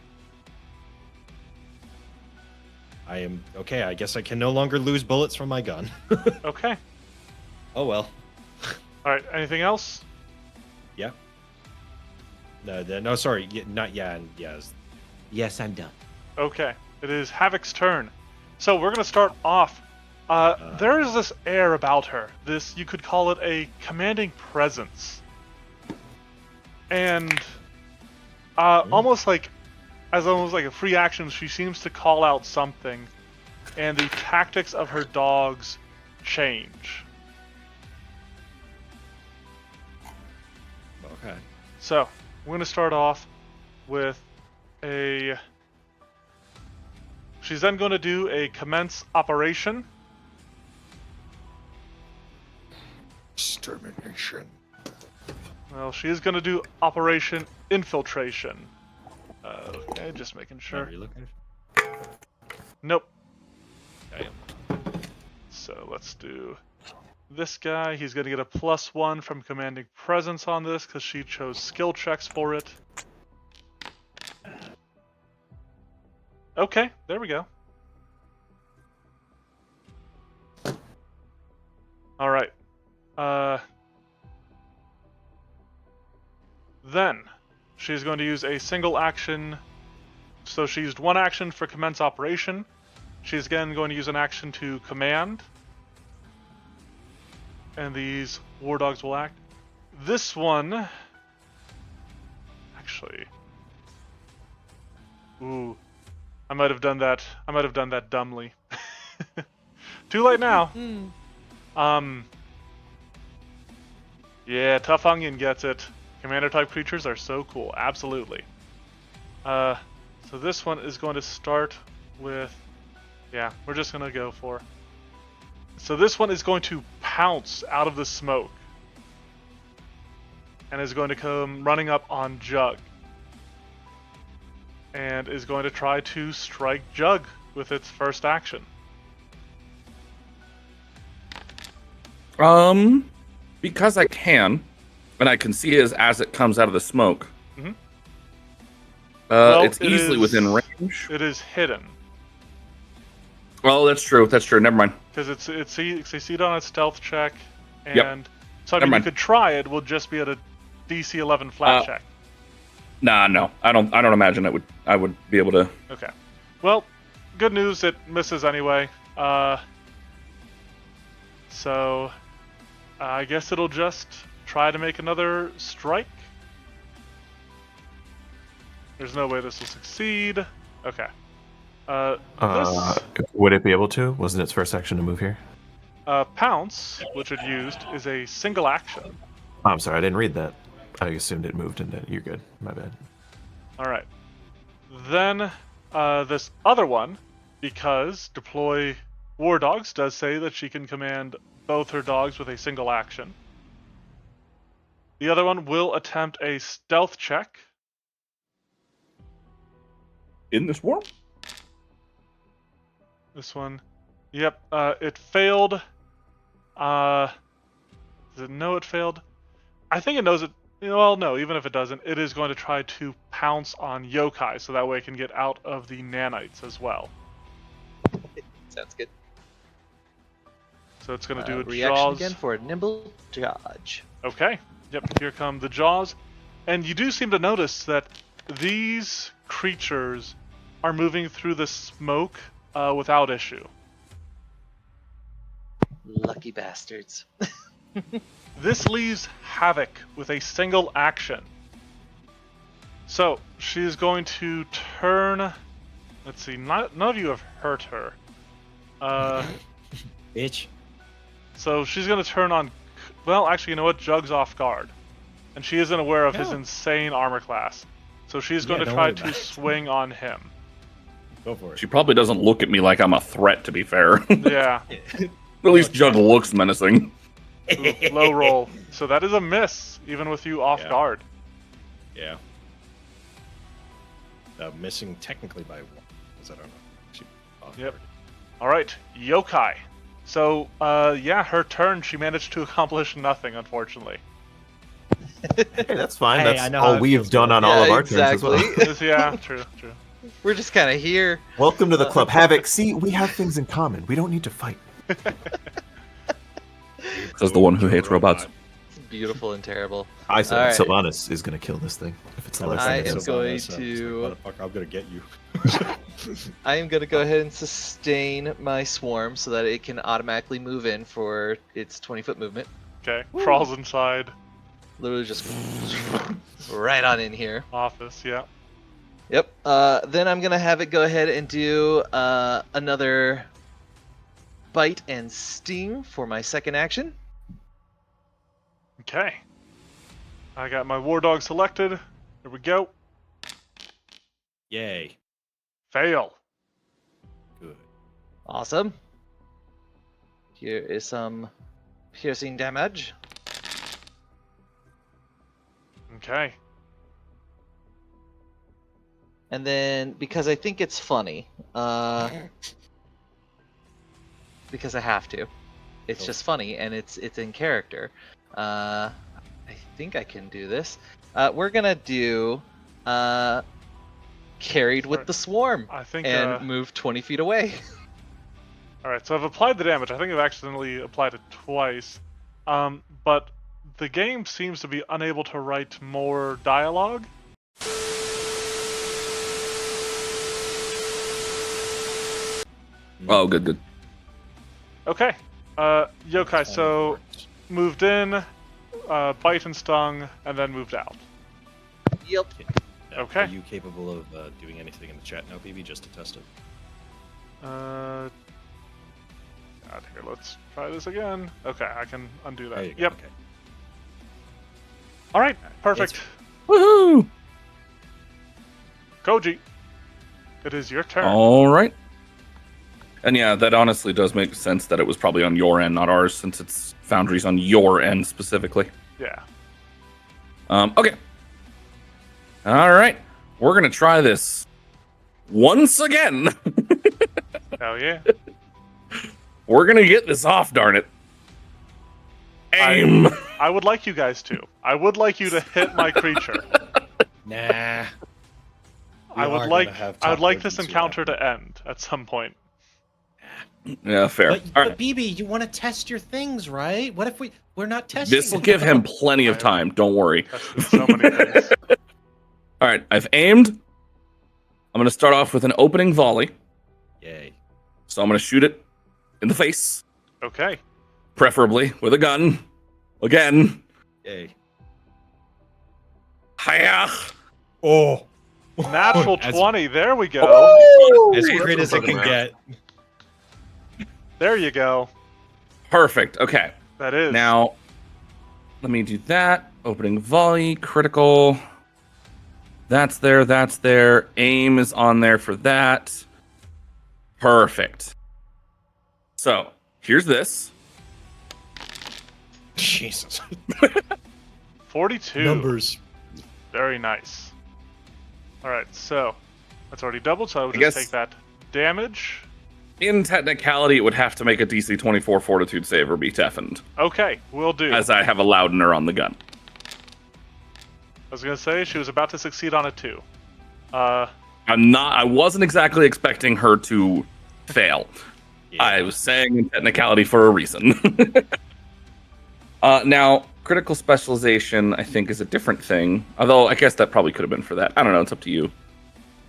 Speaker 1: I am okay. I guess I can no longer lose bullets from my gun.
Speaker 2: Okay.
Speaker 1: Oh well.
Speaker 2: All right. Anything else?
Speaker 1: Yeah. No, sorry. Not yeah and yes.
Speaker 6: Yes, I'm done.
Speaker 2: Okay. It is Havoc's turn. So we're gonna start off. There is this air about her. This, you could call it a commanding presence. And almost like a free action, she seems to call out something, and the tactics of her dogs change.
Speaker 1: Okay.
Speaker 2: So we're gonna start off with a. She's then going to do a commence operation.
Speaker 1: Extermination.
Speaker 2: Well, she is going to do Operation Infiltration. Okay, just making sure.
Speaker 1: Are you looking?
Speaker 2: Nope.
Speaker 1: I am.
Speaker 2: So let's do this guy. He's going to get a +1 from Commanding Presence on this because she chose skill checks for it. Okay, there we go. All right. Then she's going to use a single action. So she used one action for commence operation. She's again going to use an action to command. And these war dogs will act. This one... Actually... Ooh. I might have done that dumbly. Too late now. Yeah, Tough Onion gets it. Commander type creatures are so cool. Absolutely. So this one is going to start with... Yeah, we're just going to go for... So this one is going to pounce out of the smoke. And is going to come running up on Jug. And is going to try to strike Jug with its first action.
Speaker 5: Because I can, and I can see it as it comes out of the smoke.
Speaker 2: Mhm.
Speaker 5: Well, it's
Speaker 2: it
Speaker 5: easily
Speaker 2: is-
Speaker 5: within range.
Speaker 2: It is hidden.
Speaker 5: Oh, that's true. That's true. Never mind.
Speaker 2: Because it's succeed on its stealth check, and
Speaker 5: Yep.
Speaker 2: so I
Speaker 5: Never
Speaker 2: mean
Speaker 5: mind.
Speaker 2: you could try it. We'll just be able to DC 11 flat check?
Speaker 5: Nah, no. I don't imagine I would be able to.
Speaker 2: Okay. Well, good news, it misses anyway. So I guess it'll just try to make another strike. There's no way this will succeed. Okay. This
Speaker 3: Would it be able to? Wasn't its first action to move here?
Speaker 2: pounce, which it used, is a single action.
Speaker 3: Oh, I'm sorry, I didn't read that. I assumed it moved, and then you're good. My bad.
Speaker 2: All right. Then this other one, because deploy war dogs does say that she can command both her dogs with a single action. The other one will attempt a stealth check.
Speaker 5: In this world?
Speaker 2: This one, yep, it failed. Does it know it failed? I think it knows it. Well, no, even if it doesn't, it is going to try to pounce on yokai, so that way it can get out of the nanites as well.
Speaker 4: Sounds good.
Speaker 2: So it's going to do a
Speaker 4: reaction
Speaker 2: jaws.
Speaker 4: again for a nimble dodge.
Speaker 2: Okay. Yep, here come the jaws. And you do seem to notice that these creatures are moving through the smoke without issue.
Speaker 4: Lucky bastards.
Speaker 2: This leaves Havoc with a single action. So she's going to turn. Let's see. None of you have hurt her.
Speaker 1: Bitch.
Speaker 2: So she's going to turn on. Well, actually, you know what? Jug's off guard, and she isn't aware of his
Speaker 1: No.
Speaker 2: insane armor class. So she's going to
Speaker 1: don't
Speaker 2: try
Speaker 1: worry
Speaker 2: to
Speaker 1: about it.
Speaker 2: swing on him.
Speaker 1: Go for it.
Speaker 5: She probably doesn't look at me like I'm a threat, to be fair.
Speaker 2: Yeah.
Speaker 5: At least Jug looks menacing.
Speaker 2: Ooh, low roll. So that is a miss, even with you off
Speaker 1: Yeah.
Speaker 2: guard.
Speaker 1: Yeah. Missing technically by one, because I don't know. She off
Speaker 2: Yep.
Speaker 1: guard.
Speaker 2: All right, yokai. So, yeah, her turn. She managed to accomplish nothing, unfortunately.
Speaker 3: Hey, that's fine.
Speaker 1: Hey,
Speaker 3: That's
Speaker 1: I know how
Speaker 3: all
Speaker 1: it
Speaker 3: we've
Speaker 1: feels,
Speaker 3: done
Speaker 1: man.
Speaker 3: on all
Speaker 4: Yeah,
Speaker 3: of our turns as well.
Speaker 4: exactly.
Speaker 2: Yeah, true.
Speaker 4: We're just kind of here.
Speaker 3: Welcome to the club. Havoc, see, we have things in common. We don't need to fight.
Speaker 5: Says the one who hates robots.
Speaker 4: It's beautiful and terrible.
Speaker 3: I said
Speaker 4: All right.
Speaker 3: Sylvanas is going to kill this thing. If it's the last
Speaker 4: I
Speaker 3: thing it
Speaker 4: am
Speaker 3: does.
Speaker 4: going
Speaker 1: It's
Speaker 4: to-
Speaker 1: like, motherfucker, I'm gonna get you.
Speaker 4: I am going to go ahead and sustain my swarm so that it can automatically move in for its 20-foot movement.
Speaker 2: Okay, crawls inside
Speaker 4: Literally just right on in here.
Speaker 2: office. Yeah.
Speaker 4: Yep. Then I'm going to have it go ahead and do another bite and sting for my second action.
Speaker 2: Okay. I got my war dog selected. Here we go.
Speaker 1: Yay.
Speaker 2: Fail.
Speaker 1: Good.
Speaker 4: Awesome. Here is some piercing damage.
Speaker 2: Okay.
Speaker 4: And then, because I think it's funny, because I have to. It's just funny, and it's in character. I think I can do this. We're gonna do carried with the swarm
Speaker 2: I think.
Speaker 4: and move 20 feet away.
Speaker 2: All right. So I've applied the damage. I think I've accidentally applied it twice. But the game seems to be unable to write more dialogue.
Speaker 5: Oh, good.
Speaker 2: Okay. Yokai. So moved in, bite and stung, and then moved out.
Speaker 4: Yep.
Speaker 2: Okay.
Speaker 1: Are you capable of doing anything in the chat now, BB, just to test it?
Speaker 2: God, here, let's try this again. Okay, I can undo that.
Speaker 1: There you go.
Speaker 2: Yep.
Speaker 1: Okay.
Speaker 2: All right, perfect.
Speaker 5: Woohoo!
Speaker 2: Koji, it is your turn.
Speaker 5: All right. And yeah, that honestly does make sense that it was probably on your end, not ours, since it's Foundry's on your end specifically.
Speaker 2: Yeah.
Speaker 5: Okay. All right. We're going to try this once again.
Speaker 2: Hell yeah.
Speaker 5: We're going to get this off, darn it. Aim.
Speaker 2: I would like you guys to. I would like you to hit my creature.
Speaker 1: Nah.
Speaker 2: I
Speaker 1: We
Speaker 2: would
Speaker 1: are
Speaker 2: like.
Speaker 1: gonna have
Speaker 2: I would
Speaker 1: top
Speaker 2: like this
Speaker 1: versions
Speaker 2: encounter
Speaker 1: soon.
Speaker 2: to end at some point.
Speaker 5: Yeah, fair.
Speaker 6: But,
Speaker 5: All right.
Speaker 6: BB, you want to test your things, right? What if we're not testing?
Speaker 5: This will give him plenty of time. Don't worry.
Speaker 2: Tested so many things.
Speaker 5: All right, I've aimed. I'm going to start off with an opening volley.
Speaker 1: Yay.
Speaker 5: So I'm going to shoot it in the face,
Speaker 2: Okay.
Speaker 5: preferably with a gun. Again.
Speaker 1: Yay.
Speaker 5: Hiya.
Speaker 1: Oh.
Speaker 2: Natural
Speaker 1: As-
Speaker 2: 20. There we go.
Speaker 1: As great as it can get.
Speaker 2: There you go.
Speaker 5: Perfect. Okay.
Speaker 2: That is.
Speaker 5: Now, let me do that. Opening volley, critical. That's there. That's there. Aim is on there for that. Perfect. So, here's this.
Speaker 1: Jesus.
Speaker 2: 42.
Speaker 1: Numbers.
Speaker 2: Very nice. All right, so that's already doubled, so I would
Speaker 5: I
Speaker 2: just
Speaker 5: guess-
Speaker 2: take that damage.
Speaker 5: In technicality, it would have to make a DC 24 fortitude save or be deafened,
Speaker 2: Okay, will do.
Speaker 5: as I have a loudener on the gun.
Speaker 2: I was gonna say she was about to succeed on it too.
Speaker 5: I wasn't exactly expecting her to fail.
Speaker 1: Yeah.
Speaker 5: I was saying in technicality for a reason. Now, critical specialization, I think, is a different thing. Although, I guess that probably could have been for that. I don't know, it's up to you.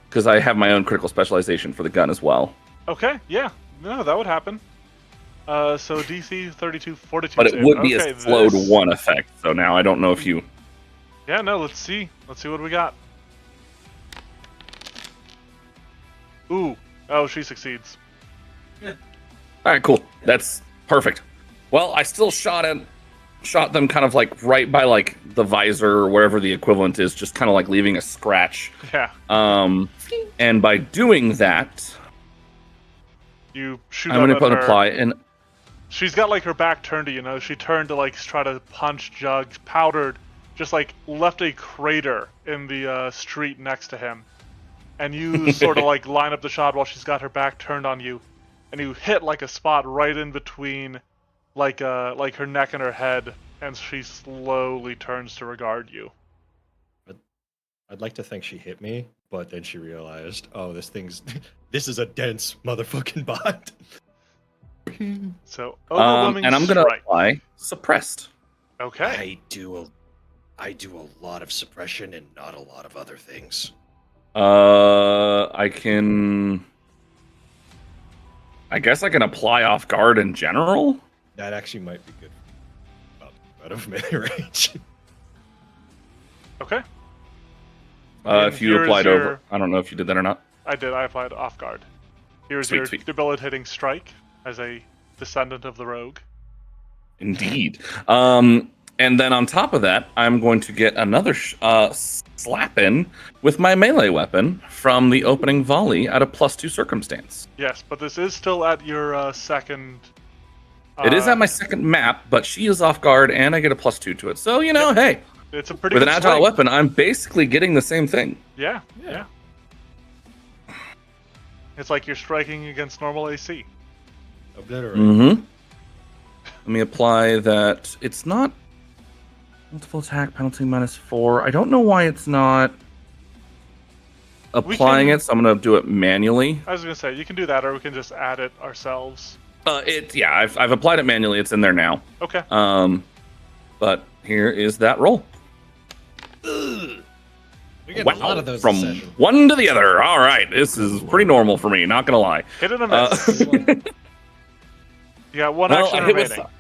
Speaker 5: Because I have my own critical specialization for the gun as well.
Speaker 2: Okay, yeah, no, that would happen. So DC 32 fortitude.
Speaker 5: But it
Speaker 2: save.
Speaker 5: would be
Speaker 2: okay,
Speaker 5: a slowed
Speaker 2: this-
Speaker 5: 1 effect, so now I don't know if you...
Speaker 2: Yeah, no, let's see. Let's see what we got. Ooh, oh, she succeeds.
Speaker 5: Alright, cool. That's perfect. Well, I still shot them kind of like right by like the visor or wherever the equivalent is, just kind of like leaving a scratch.
Speaker 2: Yeah,
Speaker 5: And by doing that,
Speaker 2: you shoot.
Speaker 5: I'm going
Speaker 2: up
Speaker 5: to
Speaker 2: at her.
Speaker 5: apply and
Speaker 2: She's got like her back turned to you know. She turned to like try to punch Jugs. Powdered, just like left a crater in the street next to him, and you sort of like line up the shot while she's got her back turned on you, and you hit like a spot right in between, like her neck and her head, and she slowly turns to regard you.
Speaker 1: I'd like to think she hit me, but then she realized, oh, this is a dense motherfucking bot.
Speaker 2: So overwhelming
Speaker 5: and I'm going to
Speaker 2: strike.
Speaker 5: apply suppressed.
Speaker 2: Okay.
Speaker 1: I do a lot of suppression and not a lot of other things.
Speaker 5: I guess I can apply off guard in general.
Speaker 1: That actually might be good. Out of melee range.
Speaker 2: Okay.
Speaker 5: If you
Speaker 2: here's
Speaker 5: applied
Speaker 2: your-
Speaker 5: over, I don't know if you did that or not.
Speaker 2: I did. I applied off guard. Here's
Speaker 5: Sweet,
Speaker 2: your
Speaker 5: sweet.
Speaker 2: debilitating strike as a descendant of the rogue.
Speaker 5: Indeed. And then on top of that, I'm going to get another slap in with my melee weapon from the opening volley at a +2 circumstance.
Speaker 2: Yes, but this is still at your second.
Speaker 5: It is at my second map, but she is off guard, and I get a +2 to it. So, you know, hey,
Speaker 2: It's a pretty
Speaker 5: with an
Speaker 2: good
Speaker 5: agile
Speaker 2: strike.
Speaker 5: weapon, I'm basically getting the same thing.
Speaker 2: Yeah, yeah. It's like you're striking against normal AC.
Speaker 1: Obliterate.
Speaker 5: Mm-hmm. Let me apply that. It's not multiple attack penalty -4. I don't know why it's not applying
Speaker 2: can-
Speaker 5: it, so I'm going to do it manually.
Speaker 2: I was gonna say you can do that, or we can just add it ourselves.
Speaker 5: I've applied it manually. It's in there now.
Speaker 2: Okay.
Speaker 5: But here is that roll.
Speaker 1: We get a lot of those
Speaker 5: From
Speaker 1: this session.
Speaker 5: one to the other. All right, this is pretty normal for me. Not gonna lie.
Speaker 2: Hit and a miss. You got one
Speaker 5: Well,
Speaker 2: action
Speaker 5: I hit with
Speaker 2: remaining.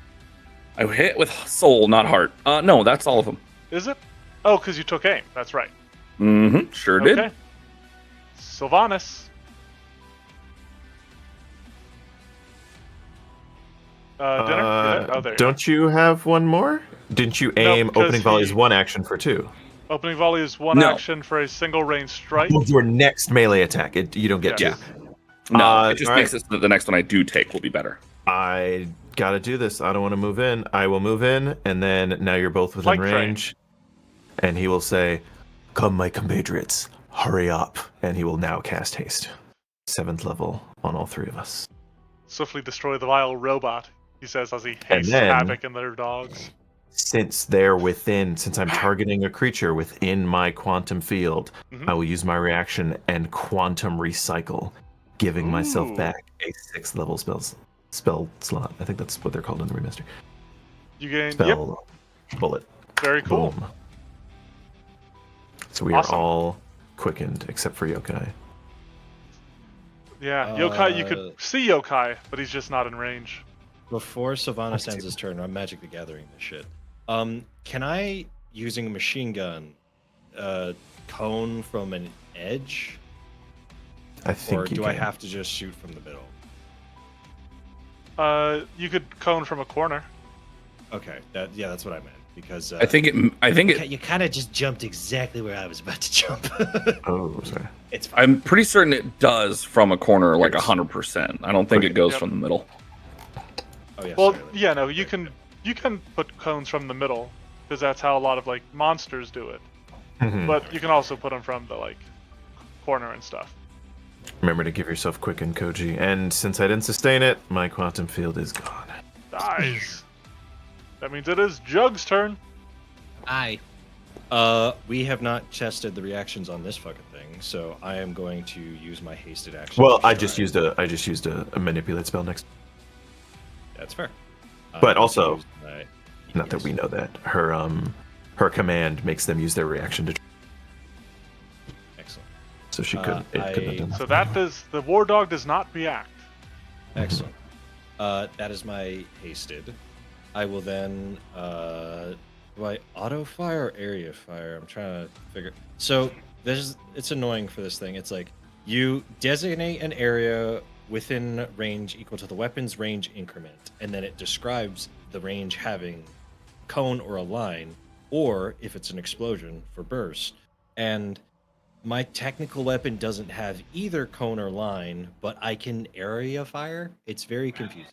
Speaker 5: I hit with soul, not heart. No, that's all of them.
Speaker 2: Is it? Oh, because you took aim. That's right.
Speaker 5: Mm-hmm. Sure did.
Speaker 2: Okay. Sylvanas. Dinner? Oh, there you
Speaker 3: Don't you have one more? Didn't you aim
Speaker 2: because
Speaker 3: opening volley
Speaker 2: he-
Speaker 3: as one action for 2?
Speaker 2: go. Opening volley is one
Speaker 5: No.
Speaker 2: action for a single range strike.
Speaker 3: With your next melee attack, you don't get
Speaker 2: Yes.
Speaker 3: 2.
Speaker 5: No, it just
Speaker 3: all
Speaker 5: makes
Speaker 3: right.
Speaker 5: it so that the next one I do take will be better.
Speaker 3: I gotta do this. I don't want to move in. I will move in, and then now you're both within
Speaker 2: Flank train.
Speaker 3: range. And he will say, "Come, my compatriots, hurry up!" And he will now cast haste, 7th level on all 3 of us.
Speaker 2: Swiftly destroy the vile robot, he says as he
Speaker 3: And
Speaker 2: hastes
Speaker 3: then-
Speaker 2: Havoc and their dogs.
Speaker 3: Since I'm targeting a creature within my quantum field,
Speaker 2: Mhm.
Speaker 3: I will use my reaction and quantum recycle giving myself
Speaker 2: Ooh.
Speaker 3: back a 6th level spell slot. I think that's what they're called in the remaster.
Speaker 2: You gain. Yep.
Speaker 3: Spell bullet.
Speaker 2: Very cool.
Speaker 3: Boom. So we
Speaker 2: Awesome.
Speaker 3: are all quickened except for Yokai.
Speaker 2: Yeah, Yokai. You
Speaker 1: Uh,
Speaker 2: could see Yokai, but he's just not in range.
Speaker 1: Before Sylvanas
Speaker 3: see.
Speaker 1: ends his turn, I'm Magic the Gathering this shit. Can I, using a machine gun, cone from an edge?
Speaker 3: I think
Speaker 1: Or
Speaker 3: you
Speaker 1: do
Speaker 3: can.
Speaker 1: I have to just shoot from the middle?
Speaker 2: You could cone from a corner.
Speaker 1: Okay, that's what I meant. Because
Speaker 5: I think it.
Speaker 6: You kind of just jumped exactly where I was about to jump.
Speaker 3: Oh, sorry.
Speaker 1: it's fine.
Speaker 5: I'm pretty certain it does from a corner, like
Speaker 1: Yes.
Speaker 5: 100%. I don't think it goes
Speaker 2: Yep.
Speaker 5: from the middle.
Speaker 1: Oh yeah.
Speaker 2: Well,
Speaker 1: sorry,
Speaker 2: yeah, no, you can put cones from the middle because that's how a lot of like monsters do it.
Speaker 3: Mhm.
Speaker 2: But you can also put them from the like corner and stuff.
Speaker 3: Remember to give yourself quicken, Koji. And since I didn't sustain it, my quantum field is gone.
Speaker 2: Nice. That means it is Jug's turn.
Speaker 6: Aye.
Speaker 1: We have not tested the reactions on this fucking thing, so I am going to use my hasted action.
Speaker 3: Well,
Speaker 1: to
Speaker 3: I just
Speaker 1: try-
Speaker 3: used a manipulate spell next.
Speaker 1: That's fair.
Speaker 3: But also,
Speaker 1: Used my-
Speaker 3: not that
Speaker 1: yes.
Speaker 3: we know that her command makes them use their reaction to.
Speaker 1: Excellent.
Speaker 3: So she couldn't. It couldn't have done that.
Speaker 2: So that does the war dog does not react.
Speaker 1: Excellent. That is my hasted. I will then do I auto fire or area fire? I'm trying to figure. So it's annoying for this thing. It's like you designate an area within range equal to the weapon's range increment, and then it describes the range having cone or a line, or if it's an explosion for burst. And my technical weapon doesn't have either cone or line, but I can area fire. It's very confusing.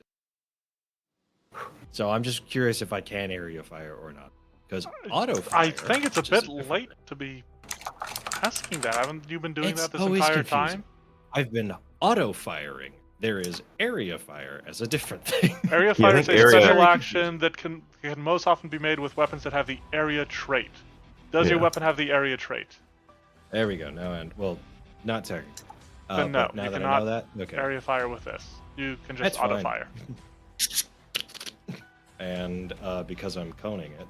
Speaker 1: So I'm just curious if I can area fire or not. Because auto fire.
Speaker 2: I think it's a
Speaker 1: which is
Speaker 2: bit
Speaker 1: different
Speaker 2: late
Speaker 1: thing.
Speaker 2: to be asking that. Haven't you been doing
Speaker 1: It's
Speaker 2: that this
Speaker 1: always
Speaker 2: entire
Speaker 1: confusing.
Speaker 2: time?
Speaker 1: I've been auto firing. There is area fire as a different thing.
Speaker 2: Area
Speaker 3: Yeah, I
Speaker 2: fire is
Speaker 3: think
Speaker 2: a
Speaker 3: area-
Speaker 2: special action that can most often be made with weapons that have the area trait. Does your
Speaker 3: Yeah.
Speaker 2: weapon have the area trait?
Speaker 1: There we go. Now and well, not technically.
Speaker 2: Then no,
Speaker 1: but now
Speaker 2: you
Speaker 1: that I
Speaker 2: cannot
Speaker 1: know that, okay.
Speaker 2: Area fire with this. You can just
Speaker 1: That's
Speaker 2: auto
Speaker 1: fine.
Speaker 2: fire.
Speaker 1: And because I'm coning it,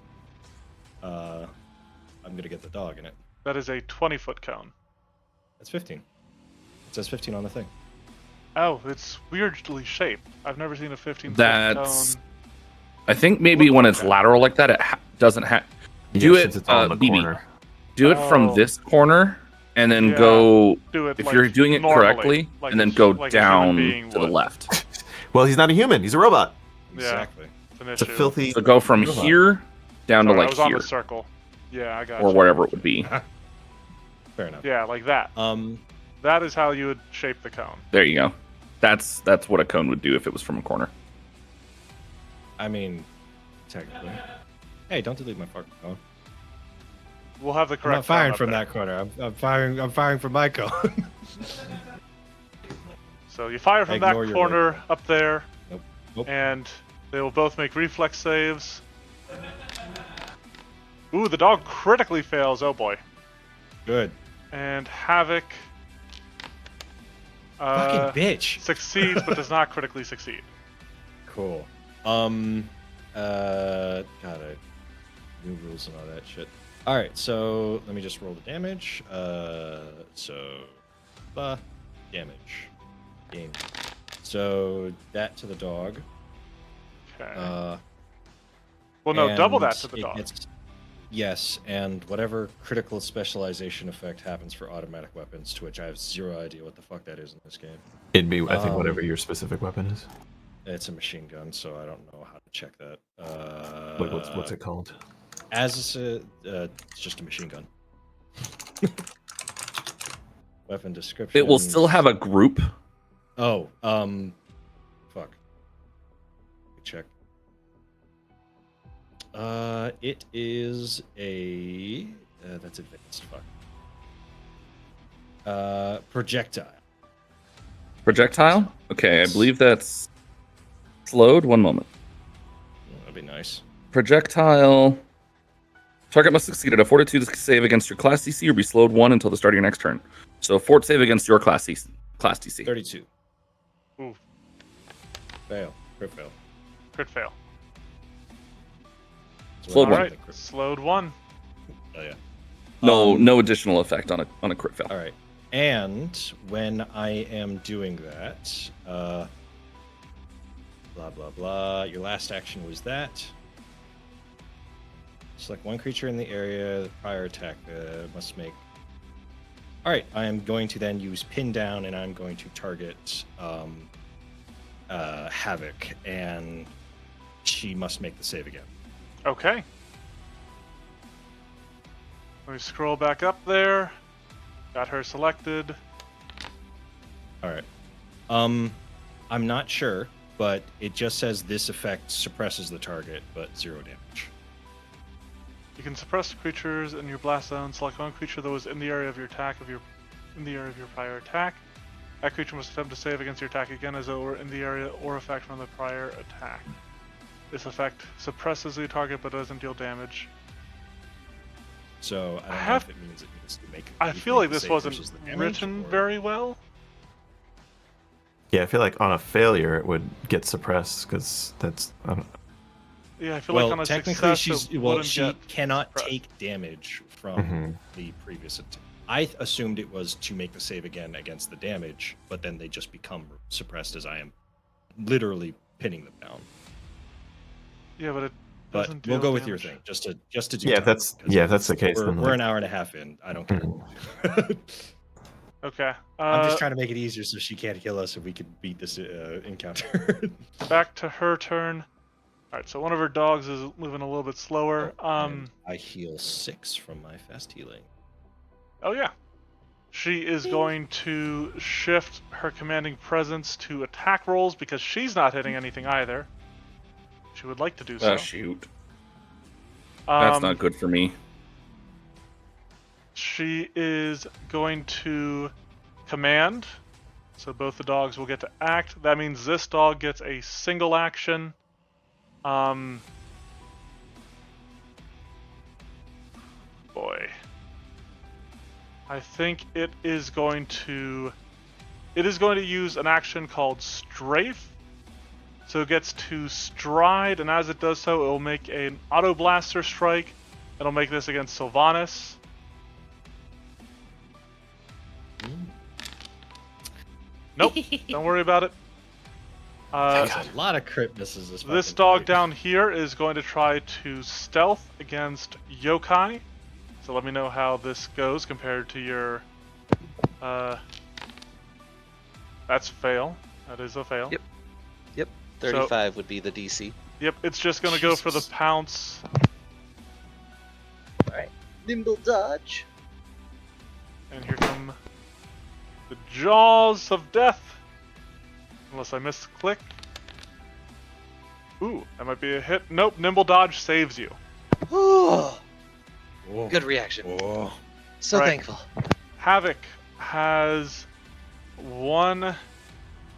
Speaker 1: I'm gonna get the dog in it.
Speaker 2: That is a 20-foot cone.
Speaker 1: It's 15. It says 15 on the thing.
Speaker 2: Oh, it's weirdly shaped. I've never seen a 15-foot
Speaker 5: That's.
Speaker 2: cone.
Speaker 5: I think maybe
Speaker 2: Look
Speaker 5: when
Speaker 2: like
Speaker 5: it's
Speaker 2: that.
Speaker 5: lateral like that, it doesn't have.
Speaker 3: Yeah,
Speaker 5: Do it,
Speaker 3: since it's on the
Speaker 5: BB.
Speaker 3: corner.
Speaker 5: Do it from
Speaker 2: Oh.
Speaker 5: this corner, and then
Speaker 2: Yeah.
Speaker 5: go.
Speaker 2: Do it
Speaker 5: If
Speaker 2: like
Speaker 5: you're doing it
Speaker 2: normally,
Speaker 5: correctly,
Speaker 2: like
Speaker 5: and then
Speaker 2: a-
Speaker 5: go
Speaker 2: like a human
Speaker 5: down
Speaker 2: being
Speaker 5: to the
Speaker 2: would.
Speaker 5: left.
Speaker 3: Well, he's not a human. He's a robot.
Speaker 2: Yeah.
Speaker 1: Exactly.
Speaker 2: It's an
Speaker 3: It's a
Speaker 2: issue.
Speaker 3: filthy.
Speaker 5: So go from
Speaker 3: robot.
Speaker 5: here down
Speaker 2: Sorry,
Speaker 5: to
Speaker 2: I
Speaker 5: like
Speaker 2: was on
Speaker 5: here,
Speaker 2: the circle. Yeah, I got
Speaker 5: or
Speaker 2: you.
Speaker 5: wherever it would be.
Speaker 1: Fair enough.
Speaker 2: Yeah, like that. That is how you would shape the cone.
Speaker 5: There you go. That's what a cone would do if it was from a corner.
Speaker 1: I mean, technically. Hey, don't delete my fucking cone.
Speaker 2: We'll have the
Speaker 1: I'm
Speaker 2: correct
Speaker 1: not firing
Speaker 2: cone up
Speaker 1: from
Speaker 2: there.
Speaker 1: that corner. I'm firing from my cone.
Speaker 2: So you fire from
Speaker 1: Ignore
Speaker 2: that
Speaker 1: your
Speaker 2: corner
Speaker 1: right.
Speaker 2: up there,
Speaker 1: Nope.
Speaker 2: and they will both make reflex saves. Ooh, the dog critically fails. Oh boy.
Speaker 1: Good.
Speaker 2: And Havoc
Speaker 1: Fucking bitch.
Speaker 2: succeeds, but does not critically succeed.
Speaker 1: Cool. God, new rules and all that shit. All right, so let me just roll the damage. Damage. Game. So that to the dog.
Speaker 2: Okay.
Speaker 1: Well,
Speaker 2: no, double that to the dog.
Speaker 1: Yes, and whatever critical specialization effect happens for automatic weapons, to which I have zero idea what the fuck that is in this game.
Speaker 3: It'd be, I think,
Speaker 1: Um,
Speaker 3: whatever your specific weapon is.
Speaker 1: It's a machine gun, so I don't know how to check that.
Speaker 3: Like, what's it called?
Speaker 1: As it's just a machine gun. Weapon description.
Speaker 5: It will still have a group.
Speaker 1: Oh, fuck. Check. It is a. That's advanced. Fuck. Projectile.
Speaker 5: Projectile? Okay, I believe that's slowed. One moment.
Speaker 1: That'd be nice.
Speaker 5: Projectile. Target must succeed at a fortitude save against your class DC or be slowed 1 until the start of your next turn. So fort save against your class Class DC.
Speaker 1: 32.
Speaker 2: Ooh,
Speaker 1: Fail. Crit fail.
Speaker 2: crit fail.
Speaker 1: So
Speaker 5: Slowed
Speaker 1: when I
Speaker 5: one.
Speaker 2: All
Speaker 1: get
Speaker 2: right,
Speaker 1: the crit-
Speaker 2: slowed 1.
Speaker 1: Oh yeah.
Speaker 5: No, no additional effect on a crit fail.
Speaker 1: All right. And when I am doing that, blah blah blah. Your last action was that. Select one creature in the area. The prior attack must make. All right. I am going to then use pin down, and I'm going to target Havoc, and she must make the save again.
Speaker 2: Okay. Let me scroll back up there. Got her selected.
Speaker 1: All right. I'm not sure, but it just says this effect suppresses the target, but 0 damage.
Speaker 2: You can suppress creatures in your blast zone. Select one creature that was in the area of your prior attack. That creature must attempt to save against your attack again as though it were in the area or effect from the prior attack. This effect suppresses the target but doesn't deal damage.
Speaker 1: So I don't know
Speaker 2: have-
Speaker 1: if it means it needs to make.
Speaker 2: I
Speaker 1: you
Speaker 2: feel
Speaker 1: make
Speaker 2: like
Speaker 1: the
Speaker 2: this
Speaker 1: save
Speaker 2: wasn't
Speaker 1: versus the damage,
Speaker 2: written
Speaker 1: or-
Speaker 2: very well.
Speaker 3: Yeah, I feel like on a failure it would get suppressed because that's.
Speaker 2: Yeah, I feel
Speaker 1: Well,
Speaker 2: like on a
Speaker 1: technically,
Speaker 2: success, it
Speaker 1: she
Speaker 2: wouldn't get
Speaker 1: cannot
Speaker 2: suppressed.
Speaker 1: take damage from
Speaker 3: Mhm.
Speaker 1: the previous attack. I assumed it was to make the save again against the damage, but then they just become suppressed as I am literally pinning them down.
Speaker 2: Yeah, but it
Speaker 1: But
Speaker 2: doesn't
Speaker 1: we'll
Speaker 2: deal
Speaker 1: go with your
Speaker 2: damage.
Speaker 1: thing, just to do.
Speaker 3: Yeah,
Speaker 1: time,
Speaker 3: that's
Speaker 1: because
Speaker 3: yeah, if that's the case.
Speaker 1: We're,
Speaker 3: Then
Speaker 1: we're
Speaker 3: like,
Speaker 1: an hour and a half in. I don't care.
Speaker 2: Okay.
Speaker 1: I'm just trying to make it easier so she can't kill us if we could beat this encounter.
Speaker 2: Back to her turn. All right, so one of her dogs is moving a little bit slower.
Speaker 1: And I heal 6 from my fast healing.
Speaker 2: Oh yeah. She is going to shift her commanding presence to attack rolls because she's not hitting anything either. She would like to do so.
Speaker 5: Oh, shoot. That's not good for me.
Speaker 2: She is going to command. So both the dogs will get to act. That means this dog gets a single action. Boy. I think it is going to use an action called Strafe. So it gets to stride, and as it does so, it will make an auto blaster strike. It'll make this against Sylvanas. Nope, don't worry about it.
Speaker 1: There's a lot of crit misses.
Speaker 2: This
Speaker 1: fucking
Speaker 2: dog
Speaker 1: fight.
Speaker 2: down here is going to try to stealth against yokai. So let me know how this goes compared to your... That's fail. That is a fail.
Speaker 4: Yep. 35 would be the DC.
Speaker 2: Yep, it's just going to go for the
Speaker 1: Jesus.
Speaker 2: pounce.
Speaker 4: Alright. Nimble dodge.
Speaker 2: And here come the jaws of death. Unless I misclick. Ooh, that might be a hit. Nope, nimble dodge saves you.
Speaker 4: Ooh,
Speaker 1: Whoa.
Speaker 4: good reaction.
Speaker 1: Whoa.
Speaker 4: So
Speaker 2: Right.
Speaker 4: thankful.
Speaker 2: Havoc has one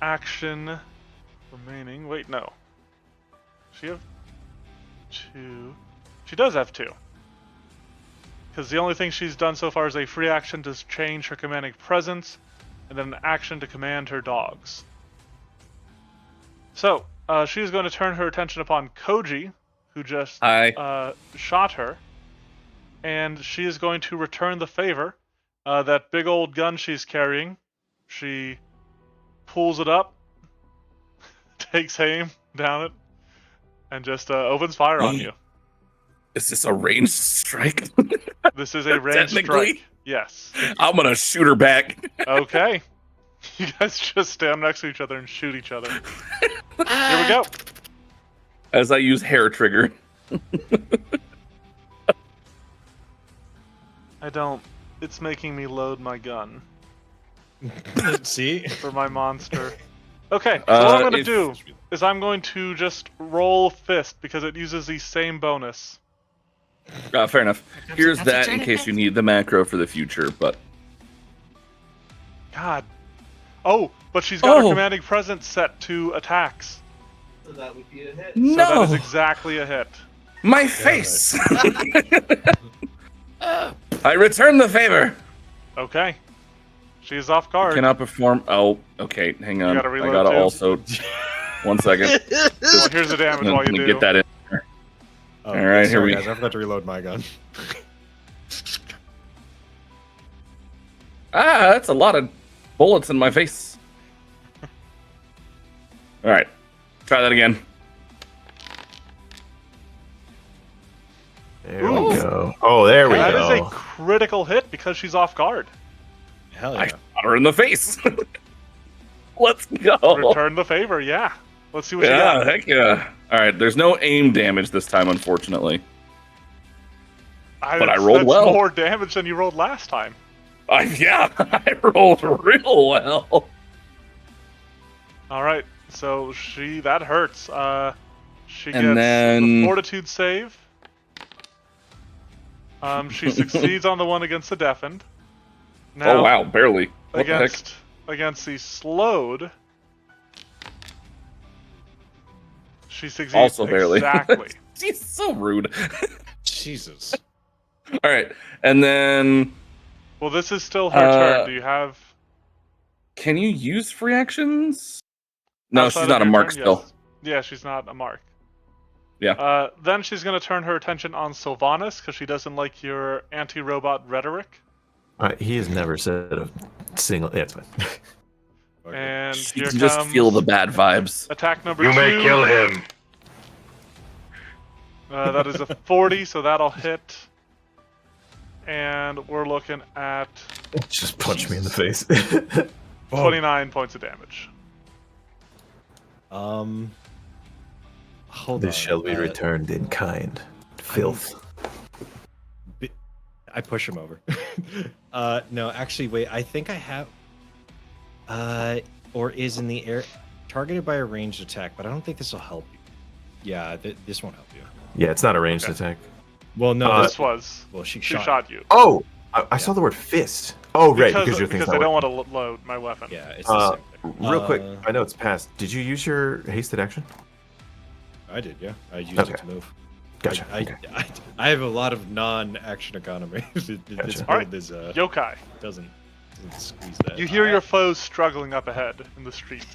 Speaker 2: action remaining. Wait, no. She have two? She does have two. Because the only thing she's done so far is a free action to change her commanding presence, and then an action to command her dogs. So, she is going to turn her attention upon Koji, who just
Speaker 5: Hi.
Speaker 2: shot her, and she is going to return the favor. That big old gun she's carrying, she pulls it up, takes aim down it, and just opens fire on you.
Speaker 5: Is this a ranged strike?
Speaker 2: This is a ranged
Speaker 5: Technically?
Speaker 2: strike. Yes.
Speaker 5: I'm gonna shoot her back.
Speaker 2: Okay. You guys just stand next to each other and shoot each other. Here we go.
Speaker 5: As I use hair trigger.
Speaker 2: I don't. It's making me load my gun
Speaker 1: See?
Speaker 2: for my monster. Okay, so what I'm going to
Speaker 5: if-
Speaker 2: do is I'm going to just roll fist because it uses the same bonus.
Speaker 5: Fair enough. Here's
Speaker 6: That's a
Speaker 5: that in
Speaker 6: giant
Speaker 5: case
Speaker 6: effect.
Speaker 5: you need the macro for the future, but
Speaker 2: God. Oh, but she's got her
Speaker 5: Oh.
Speaker 2: commanding presence set to attacks.
Speaker 4: So that would be a hit.
Speaker 2: So
Speaker 5: no,
Speaker 2: that is exactly a hit.
Speaker 5: my face. I return the favor.
Speaker 2: Okay. She's off guard.
Speaker 5: Cannot perform. Oh, okay. Hang on.
Speaker 2: gotta
Speaker 5: I
Speaker 2: reload
Speaker 5: gotta
Speaker 2: too.
Speaker 5: also. 1 second.
Speaker 2: Well, here's the damage while you do.
Speaker 5: Get that in.
Speaker 1: Oh,
Speaker 5: All right, here
Speaker 1: sorry,
Speaker 5: we
Speaker 1: guys. I forgot to reload my gun.
Speaker 5: That's a lot of bullets in my face. All right, try that again.
Speaker 3: There
Speaker 2: Ooh.
Speaker 3: we go. Oh, there we
Speaker 2: That is a
Speaker 3: go.
Speaker 2: critical hit because she's off guard.
Speaker 1: Hell
Speaker 5: I
Speaker 1: yeah.
Speaker 5: shot her in the face. Let's go.
Speaker 2: Return the favor, yeah. Let's see what you
Speaker 5: Yeah,
Speaker 2: got.
Speaker 5: heck yeah. All right, there's no aim damage this time, unfortunately. But I rolled
Speaker 2: that's
Speaker 5: well.
Speaker 2: more damage than you rolled last time.
Speaker 5: Yeah, I rolled real well.
Speaker 2: All right, so that hurts. She
Speaker 5: And
Speaker 2: gets
Speaker 5: then-
Speaker 2: the fortitude save. She succeeds on the one against the deafened. Now,
Speaker 5: Oh wow, barely. What the heck?
Speaker 2: against the slowed, she succeeds
Speaker 5: Also barely.
Speaker 2: exactly.
Speaker 5: She's so rude.
Speaker 1: Jesus.
Speaker 5: All right, and then
Speaker 2: Well, this is still her turn.
Speaker 5: Uh,
Speaker 2: Do you have?
Speaker 5: can you use free actions? No,
Speaker 2: outside
Speaker 5: she's
Speaker 2: of
Speaker 5: not a
Speaker 2: your
Speaker 5: mark
Speaker 2: turn?
Speaker 5: still.
Speaker 2: Yes. Yeah, she's not a mark.
Speaker 5: Yeah.
Speaker 2: Then she's going to turn her attention on Sylvanas because she doesn't like your anti-robot rhetoric.
Speaker 3: He has never said a single. Yeah, it's fine.
Speaker 1: Okay.
Speaker 2: And
Speaker 5: She
Speaker 2: here
Speaker 5: can just
Speaker 2: comes
Speaker 5: feel the bad vibes.
Speaker 2: attack number
Speaker 7: You
Speaker 2: 2.
Speaker 7: may kill him.
Speaker 2: That is a 40, so that'll hit. And we're looking at
Speaker 3: Just punch me in the face.
Speaker 2: 29 points of damage.
Speaker 1: Hold
Speaker 3: This
Speaker 1: on.
Speaker 3: shall be returned in kind. Filth.
Speaker 1: I push him over. No, actually, wait. I think I have. Or is in the air, targeted by a ranged attack, but I don't think this will help you. Yeah, this won't help you.
Speaker 3: Yeah, it's not a ranged
Speaker 2: Okay.
Speaker 3: attack.
Speaker 1: Well, no.
Speaker 2: This was.
Speaker 1: well, she
Speaker 2: She
Speaker 1: shot.
Speaker 2: shot you.
Speaker 3: Oh, I saw the word fist. Oh, right, because your thing's
Speaker 2: because
Speaker 3: not
Speaker 2: I don't
Speaker 3: working.
Speaker 2: want to load my weapon.
Speaker 1: Yeah, it's the same thing.
Speaker 3: Real quick, I know it's past. Did you use your hasted action?
Speaker 1: I did. Yeah, I used
Speaker 3: Okay.
Speaker 1: it to move.
Speaker 3: Gotcha.
Speaker 1: I
Speaker 3: Okay.
Speaker 1: I have a lot of non-action economy. This
Speaker 3: Gotcha.
Speaker 1: build is
Speaker 2: Yokai.
Speaker 1: doesn't squeeze that.
Speaker 2: You hear your foes struggling up ahead in the street.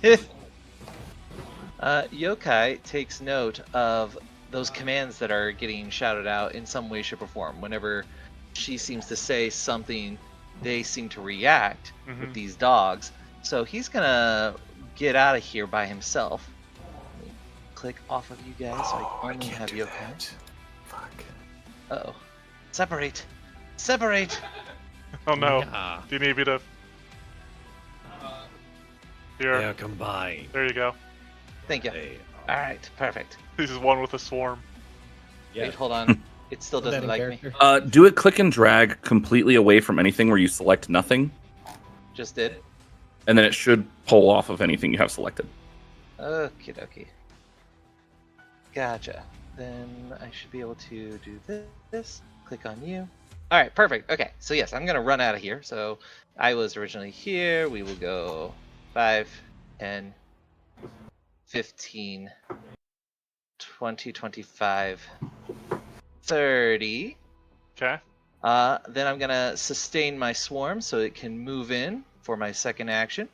Speaker 4: Yokai takes note of those commands that are getting shouted out in some way, shape, or form. Whenever she seems to say something, they seem to react with
Speaker 2: Mhm.
Speaker 4: these dogs. So he's gonna get out of here by himself. Let me click off of you guys so I only have Yokai.
Speaker 3: that. Fuck.
Speaker 4: Uh-oh. Separate! Separate!
Speaker 2: Oh no.
Speaker 1: Yeah.
Speaker 2: Do you need me to? Here.
Speaker 1: Yeah, combine.
Speaker 2: There you go.
Speaker 4: Thank you.
Speaker 1: They
Speaker 4: Alright, perfect.
Speaker 2: This is one with a swarm.
Speaker 1: Yeah.
Speaker 4: Wait, hold on. It still
Speaker 1: Put that
Speaker 4: doesn't
Speaker 1: in
Speaker 4: like me.
Speaker 1: character.
Speaker 5: Do it click and drag completely away from anything where you select nothing,
Speaker 4: Just did.
Speaker 5: and then it should pull off of anything you have selected.
Speaker 4: Okie dokie. Gotcha. Then I should be able to do this. Click on you. Alright, perfect. Okay, so yes, I'm going to run out of here. So I was originally here. We will go 5, 10, 15, 20, 25, 30.
Speaker 2: Okay.
Speaker 4: Then I'm going to sustain my swarm so it can move in for my second action.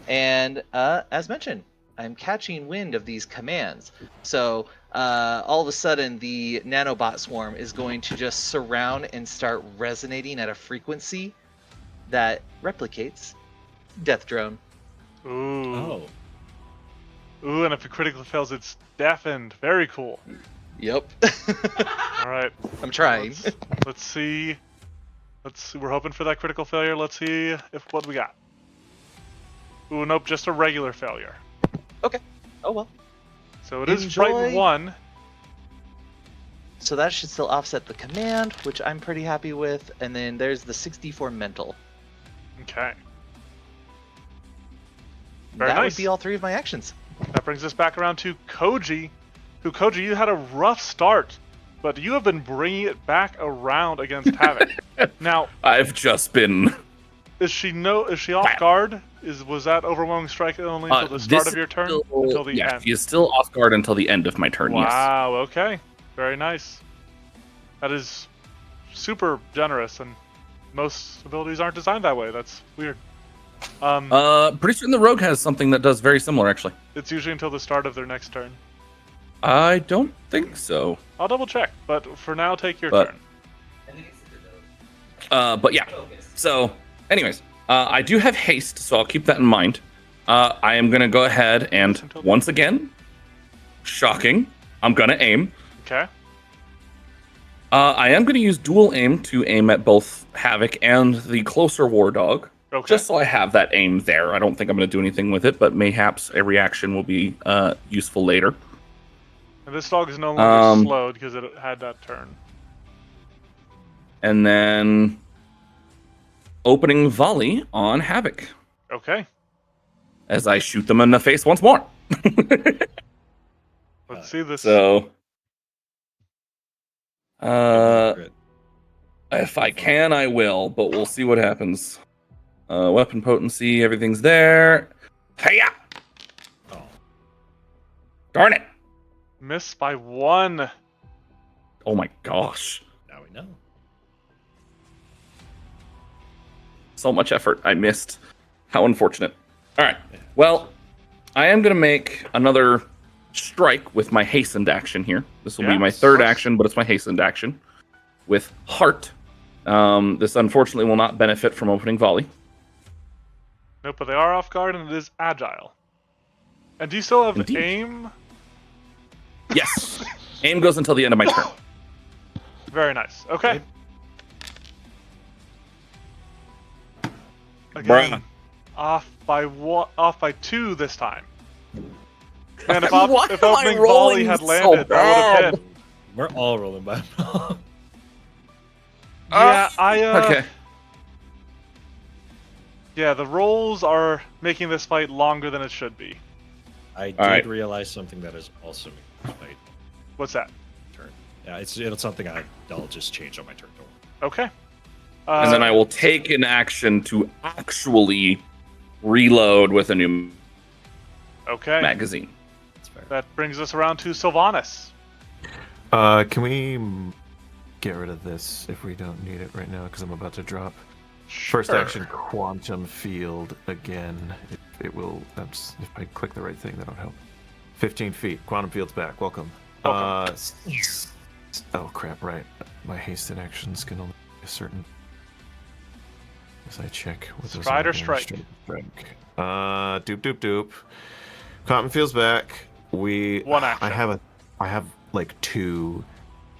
Speaker 4: And as mentioned, I'm catching wind of these commands. So all of a sudden, the nanobot swarm is going to just surround and start resonating at a frequency that replicates Death Drone.
Speaker 2: Ooh.
Speaker 1: Oh.
Speaker 2: Ooh, and if it critically fails, it's deafened. Very cool.
Speaker 4: Yep.
Speaker 2: All right.
Speaker 4: I'm trying.
Speaker 2: Let's see. We're hoping for that critical failure. Let's see what we got. Ooh, nope, just a regular failure.
Speaker 4: Oh well.
Speaker 2: So it is
Speaker 4: Enjoy.
Speaker 2: frightened 1.
Speaker 4: So that should still offset the command, which I'm pretty happy with. And then there's the 64 mental.
Speaker 2: Okay. Very
Speaker 4: that
Speaker 2: nice.
Speaker 4: would be all 3 of my actions.
Speaker 2: That brings us back around to Koji. Koji, you had a rough start, but you have been bringing it back around against Havoc. Now,
Speaker 5: I've just been.
Speaker 2: is she off guard? Was that overwhelming strike only until the start
Speaker 5: this
Speaker 2: of your turn?
Speaker 5: is still-
Speaker 2: Until the
Speaker 5: yeah,
Speaker 2: end?
Speaker 5: she is still off guard until the end of my turn. Yes.
Speaker 2: Wow, okay. Very nice. That is super generous and most abilities aren't designed that way. That's weird.
Speaker 5: Pretty certain the rogue has something that does very similar, actually.
Speaker 2: It's usually until the start of their next turn.
Speaker 5: I don't think so.
Speaker 2: I'll double check, but for now, take your
Speaker 5: But-
Speaker 2: turn.
Speaker 5: But yeah. So, anyways, I do have haste, so I'll keep that in mind. I am gonna go ahead and once again, shocking, I'm gonna aim.
Speaker 2: Okay.
Speaker 5: I am gonna use dual aim to aim at both Havoc and the closer War Dog.
Speaker 2: Okay.
Speaker 5: Just so I have that aim there. I don't think I'm gonna do anything with it, but mayhaps a reaction will be useful later.
Speaker 2: And this dog is no longer
Speaker 5: Um,
Speaker 2: slowed because it had that turn.
Speaker 5: And then opening volley on Havoc
Speaker 2: Okay.
Speaker 5: as I shoot them in the face once more.
Speaker 2: Let's see this.
Speaker 5: So,
Speaker 1: Crit.
Speaker 5: if I can, I will, but we'll see what happens. Weapon potency, everything's there. Hey-ya!
Speaker 1: Oh,
Speaker 5: Darn it!
Speaker 2: Miss by 1.
Speaker 5: Oh my gosh.
Speaker 1: now we know.
Speaker 5: So much effort. I missed. How unfortunate. Alright. Well, I am going to make another strike with my hastened action here. This will be my
Speaker 2: Yes.
Speaker 5: third action, but it's my hastened action. With Heart. This unfortunately will not benefit from opening volley.
Speaker 2: Nope, but they are off guard and it is agile. And do you still have
Speaker 5: Indeed.
Speaker 2: aim?
Speaker 5: Yes. Aim goes until the end of my turn.
Speaker 2: Very nice. Okay.
Speaker 5: Bruh.
Speaker 2: Again, off by 2 this time. And if,
Speaker 5: Why
Speaker 2: if
Speaker 5: am I
Speaker 2: opening volley
Speaker 5: rolling
Speaker 2: had
Speaker 5: so
Speaker 2: landed, that would
Speaker 5: bad?
Speaker 2: have hit.
Speaker 1: We're all rolling by.
Speaker 2: Yeah,
Speaker 5: Okay.
Speaker 2: Yeah, the rolls are making this fight longer than it should be.
Speaker 1: I did
Speaker 5: right.
Speaker 1: realize something that is also making this fight
Speaker 2: What's that?
Speaker 1: turn. Yeah, it's something I'll just change on my turn. Don't worry.
Speaker 2: Okay.
Speaker 5: And then I will take an action to actually reload with a new
Speaker 2: Okay.
Speaker 5: magazine.
Speaker 1: That's fair.
Speaker 2: That brings us around to Sylvanas.
Speaker 3: Can we get rid of this if we don't need it right now? Because I'm about to drop. First
Speaker 2: Sure.
Speaker 3: action, Quantum Field again. It will. If I click the right thing, that'll help. 15 feet. Quantum Field's back. Welcome.
Speaker 2: Welcome.
Speaker 3: Oh crap! Right. My hasted actions can only be a certain. As I check what those
Speaker 2: Stride
Speaker 3: are
Speaker 2: or
Speaker 3: again.
Speaker 2: strike?
Speaker 3: Strike. Doop doop doop. Quantum Field's back.
Speaker 2: One action.
Speaker 3: I have like 2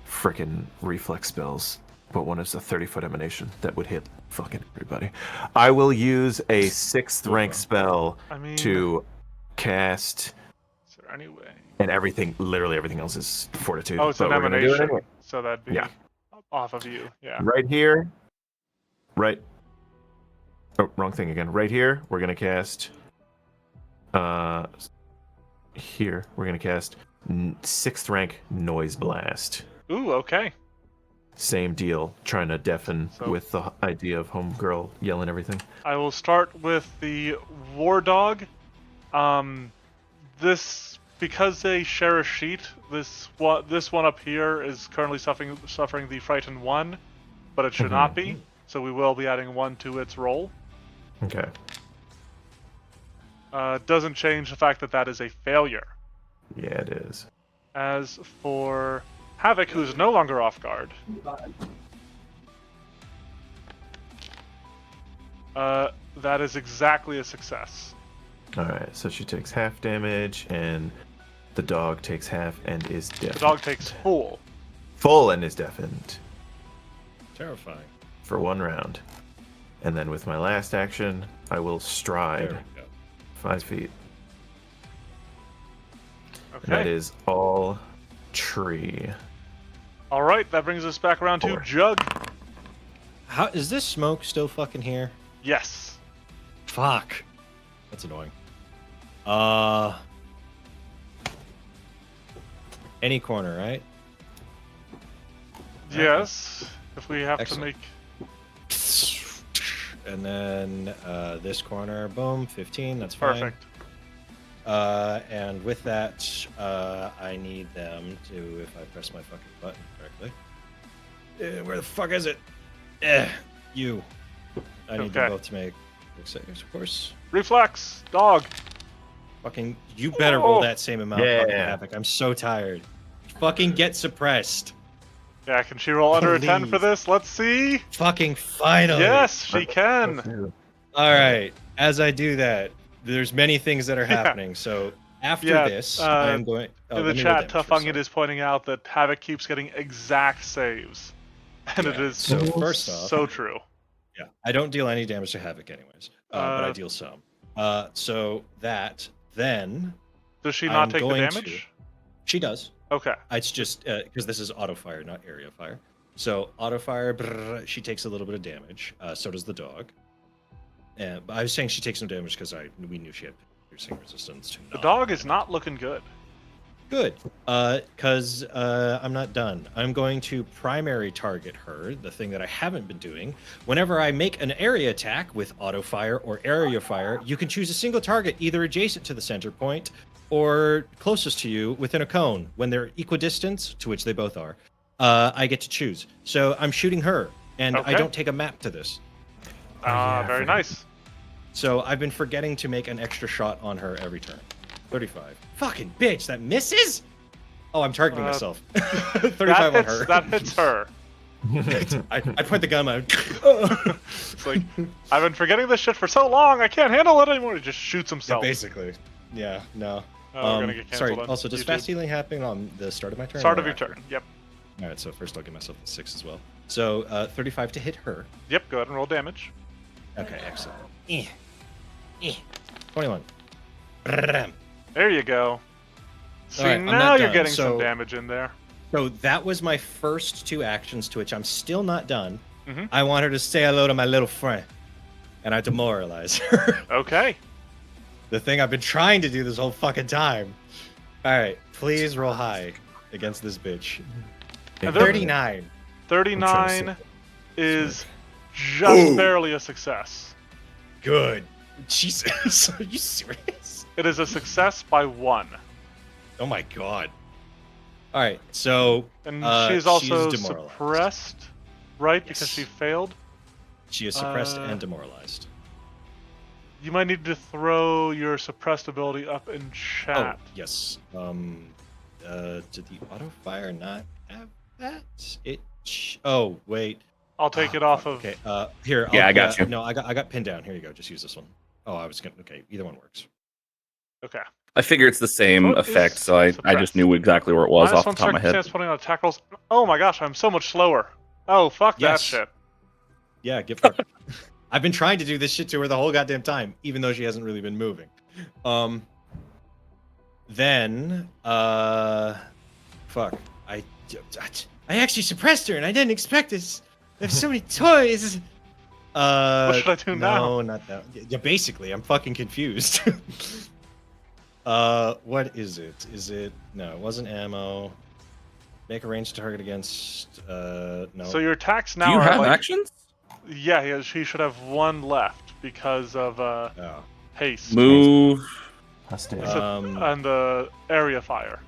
Speaker 3: frickin' reflex spells, but one is a 30-foot emanation that would hit fucking everybody. I will use a 6th rank spell
Speaker 2: I mean,
Speaker 3: to cast,
Speaker 2: is there any way?
Speaker 3: and literally everything else is fortitude.
Speaker 2: Oh, it's an
Speaker 3: but we're gonna do it
Speaker 2: emanation.
Speaker 3: anyway.
Speaker 2: So that'd be
Speaker 3: Yeah.
Speaker 2: off of you. Yeah.
Speaker 3: Right here. Right. Oh, wrong thing again. Right here, we're gonna cast. Here, we're gonna cast 6th rank Noise Blast.
Speaker 2: Ooh, okay.
Speaker 3: Same deal, trying to deafen
Speaker 2: So-
Speaker 3: with the idea of homegirl yelling everything.
Speaker 2: I will start with the War Dog. This, because they share a sheet, this one up here is currently suffering the Frightened 1, but it should not be. So we will be adding 1 to its roll.
Speaker 3: Okay.
Speaker 2: Doesn't change the fact that that is a failure.
Speaker 3: Yeah, it is.
Speaker 2: As for Havoc, who's no longer off guard, that is exactly a success.
Speaker 3: Alright, so she takes half damage, and the dog takes half and is deafened.
Speaker 2: The dog takes full.
Speaker 3: Full and is deafened
Speaker 1: Terrifying.
Speaker 3: for 1 round. And then with my last action, I will
Speaker 1: There
Speaker 3: stride
Speaker 1: we go.
Speaker 3: 5 feet. And that
Speaker 2: Okay.
Speaker 3: is all tree.
Speaker 2: All right, that brings us back around to
Speaker 3: 4.
Speaker 2: Jug.
Speaker 1: How is this smoke still fucking here?
Speaker 2: Yes.
Speaker 1: Fuck. That's annoying. Any corner, right?
Speaker 2: Yes. If we have
Speaker 1: Excellent.
Speaker 2: to make.
Speaker 1: And then this corner, boom, 15. That's fine.
Speaker 2: Perfect.
Speaker 1: And with that, I need them to, if I press my fucking button correctly. Where the fuck is it? You. I need
Speaker 2: Okay.
Speaker 1: them both to make saves, of course.
Speaker 2: Reflex, dog.
Speaker 1: Fucking, you better roll
Speaker 2: Oh.
Speaker 1: that same amount.
Speaker 3: Yeah.
Speaker 1: Fucking Havoc. I'm so tired. Fucking get suppressed.
Speaker 2: Yeah, can she roll under a 10 for
Speaker 1: Please.
Speaker 2: this? Let's see.
Speaker 1: Fucking finally.
Speaker 2: Yes, she can.
Speaker 1: All right. As I do that, there's many things that are
Speaker 2: Yeah.
Speaker 1: happening. So after
Speaker 2: Yeah,
Speaker 1: this, I am going. Oh,
Speaker 2: In the
Speaker 1: let me roll
Speaker 2: chat,
Speaker 1: damage
Speaker 2: Tough
Speaker 1: first,
Speaker 2: Onion is pointing out that Havoc keeps getting exact saves. And it
Speaker 1: Yeah,
Speaker 2: is
Speaker 1: so first off-
Speaker 2: so true.
Speaker 1: Yeah, I don't deal any damage to Havoc, anyways, but I
Speaker 2: Uh,
Speaker 1: deal some. So that then
Speaker 2: Does she
Speaker 1: I'm
Speaker 2: not take the
Speaker 1: going
Speaker 2: damage?
Speaker 1: she does.
Speaker 2: Okay.
Speaker 1: It's just because this is auto fire, not area fire. So auto fire, brrr, she takes a little bit of damage. So does the dog. But I was saying she takes some damage because we knew she had piercing resistance to.
Speaker 2: The dog is not looking good.
Speaker 1: Good. Because I'm not done. I'm going to primary target her, the thing that I haven't been doing. Whenever I make an area attack with auto fire or area fire, you can choose a single target either adjacent to the center point or closest to you within a cone. When they're equidistant, to which they both are, I get to choose. So I'm shooting her, and I
Speaker 2: Okay.
Speaker 1: don't take a map to this.
Speaker 2: Very nice.
Speaker 1: So I've been forgetting to make an extra shot on her every turn. 35. Fucking bitch, that misses? Oh, I'm targeting myself. 35 on her.
Speaker 2: That hits her.
Speaker 1: I point the gun out.
Speaker 2: It's like, I've been forgetting this shit for so long, I can't handle it anymore. He just shoots
Speaker 1: Yeah,
Speaker 2: himself.
Speaker 1: basically. Yeah, no.
Speaker 2: Oh, we're gonna get
Speaker 1: sorry,
Speaker 2: canceled on
Speaker 1: also, does
Speaker 2: YouTube.
Speaker 1: fast healing happen on the start of my turn?
Speaker 2: Start
Speaker 1: or
Speaker 2: of your
Speaker 1: after?
Speaker 2: turn. Yep.
Speaker 1: All right, so first I'll give myself the 6 as well. So 35 to hit her.
Speaker 2: Yep, go ahead and roll damage.
Speaker 1: Okay, excellent. 21. Bram.
Speaker 2: There you go. See,
Speaker 1: Alright, I'm
Speaker 2: now
Speaker 1: not
Speaker 2: you're
Speaker 1: done.
Speaker 2: getting
Speaker 1: So-
Speaker 2: some damage in there.
Speaker 1: So that was my first 2 actions, to which I'm still not done.
Speaker 2: Mhm.
Speaker 1: I want her to say hello to my little friend, and I demoralize her.
Speaker 2: Okay.
Speaker 1: The thing I've been trying to do this whole fucking time. All right, please roll high against this bitch.
Speaker 2: And they're-
Speaker 1: 39.
Speaker 2: 39 is just barely a success.
Speaker 1: Good. Jesus, are you serious?
Speaker 2: It is a success by 1.
Speaker 1: Oh my god. All right, so
Speaker 2: And
Speaker 1: she's
Speaker 2: she's also
Speaker 1: demoralized.
Speaker 2: suppressed, right? Because
Speaker 1: Yes.
Speaker 2: she failed.
Speaker 1: she is suppressed
Speaker 2: uh,
Speaker 1: and demoralized.
Speaker 2: You might need to throw your suppressed ability up in
Speaker 1: Oh,
Speaker 2: chat.
Speaker 1: yes. Did the auto fire not have that? Oh, wait.
Speaker 2: I'll take
Speaker 1: Ah,
Speaker 2: it off
Speaker 1: fuck,
Speaker 2: of.
Speaker 1: Okay. Here.
Speaker 5: Yeah, I got you.
Speaker 1: No, I got pinned down. Here you go. Just use this one. Oh, I was gonna. Okay, either one works.
Speaker 2: Okay.
Speaker 5: I figure it's the same
Speaker 2: What
Speaker 5: effect,
Speaker 2: is
Speaker 5: so I
Speaker 2: suppressed?
Speaker 5: just knew exactly where it was
Speaker 2: Minus
Speaker 5: off the
Speaker 2: 1
Speaker 5: top of my head.
Speaker 2: circumstance putting on attack rolls. Oh my gosh, I'm so much slower. Oh, fuck that
Speaker 1: Yes.
Speaker 2: shit.
Speaker 1: Yeah, get fucked. I've been trying to do this shit to her the whole goddamn time, even though she hasn't really been moving. Then, fuck. I actually suppressed her, and I didn't expect this. There's so many toys.
Speaker 2: What should I do now?
Speaker 1: No, not that. Yeah, basically, I'm fucking confused. What is it? Is it? No, it wasn't ammo. Make a ranged target against. No.
Speaker 2: So your attacks
Speaker 5: Do
Speaker 2: now
Speaker 5: you
Speaker 2: are
Speaker 5: have
Speaker 2: like,
Speaker 5: actions?
Speaker 2: Yeah, he should have 1 left because of
Speaker 1: Oh.
Speaker 2: haste.
Speaker 5: Move,
Speaker 2: And the area fire.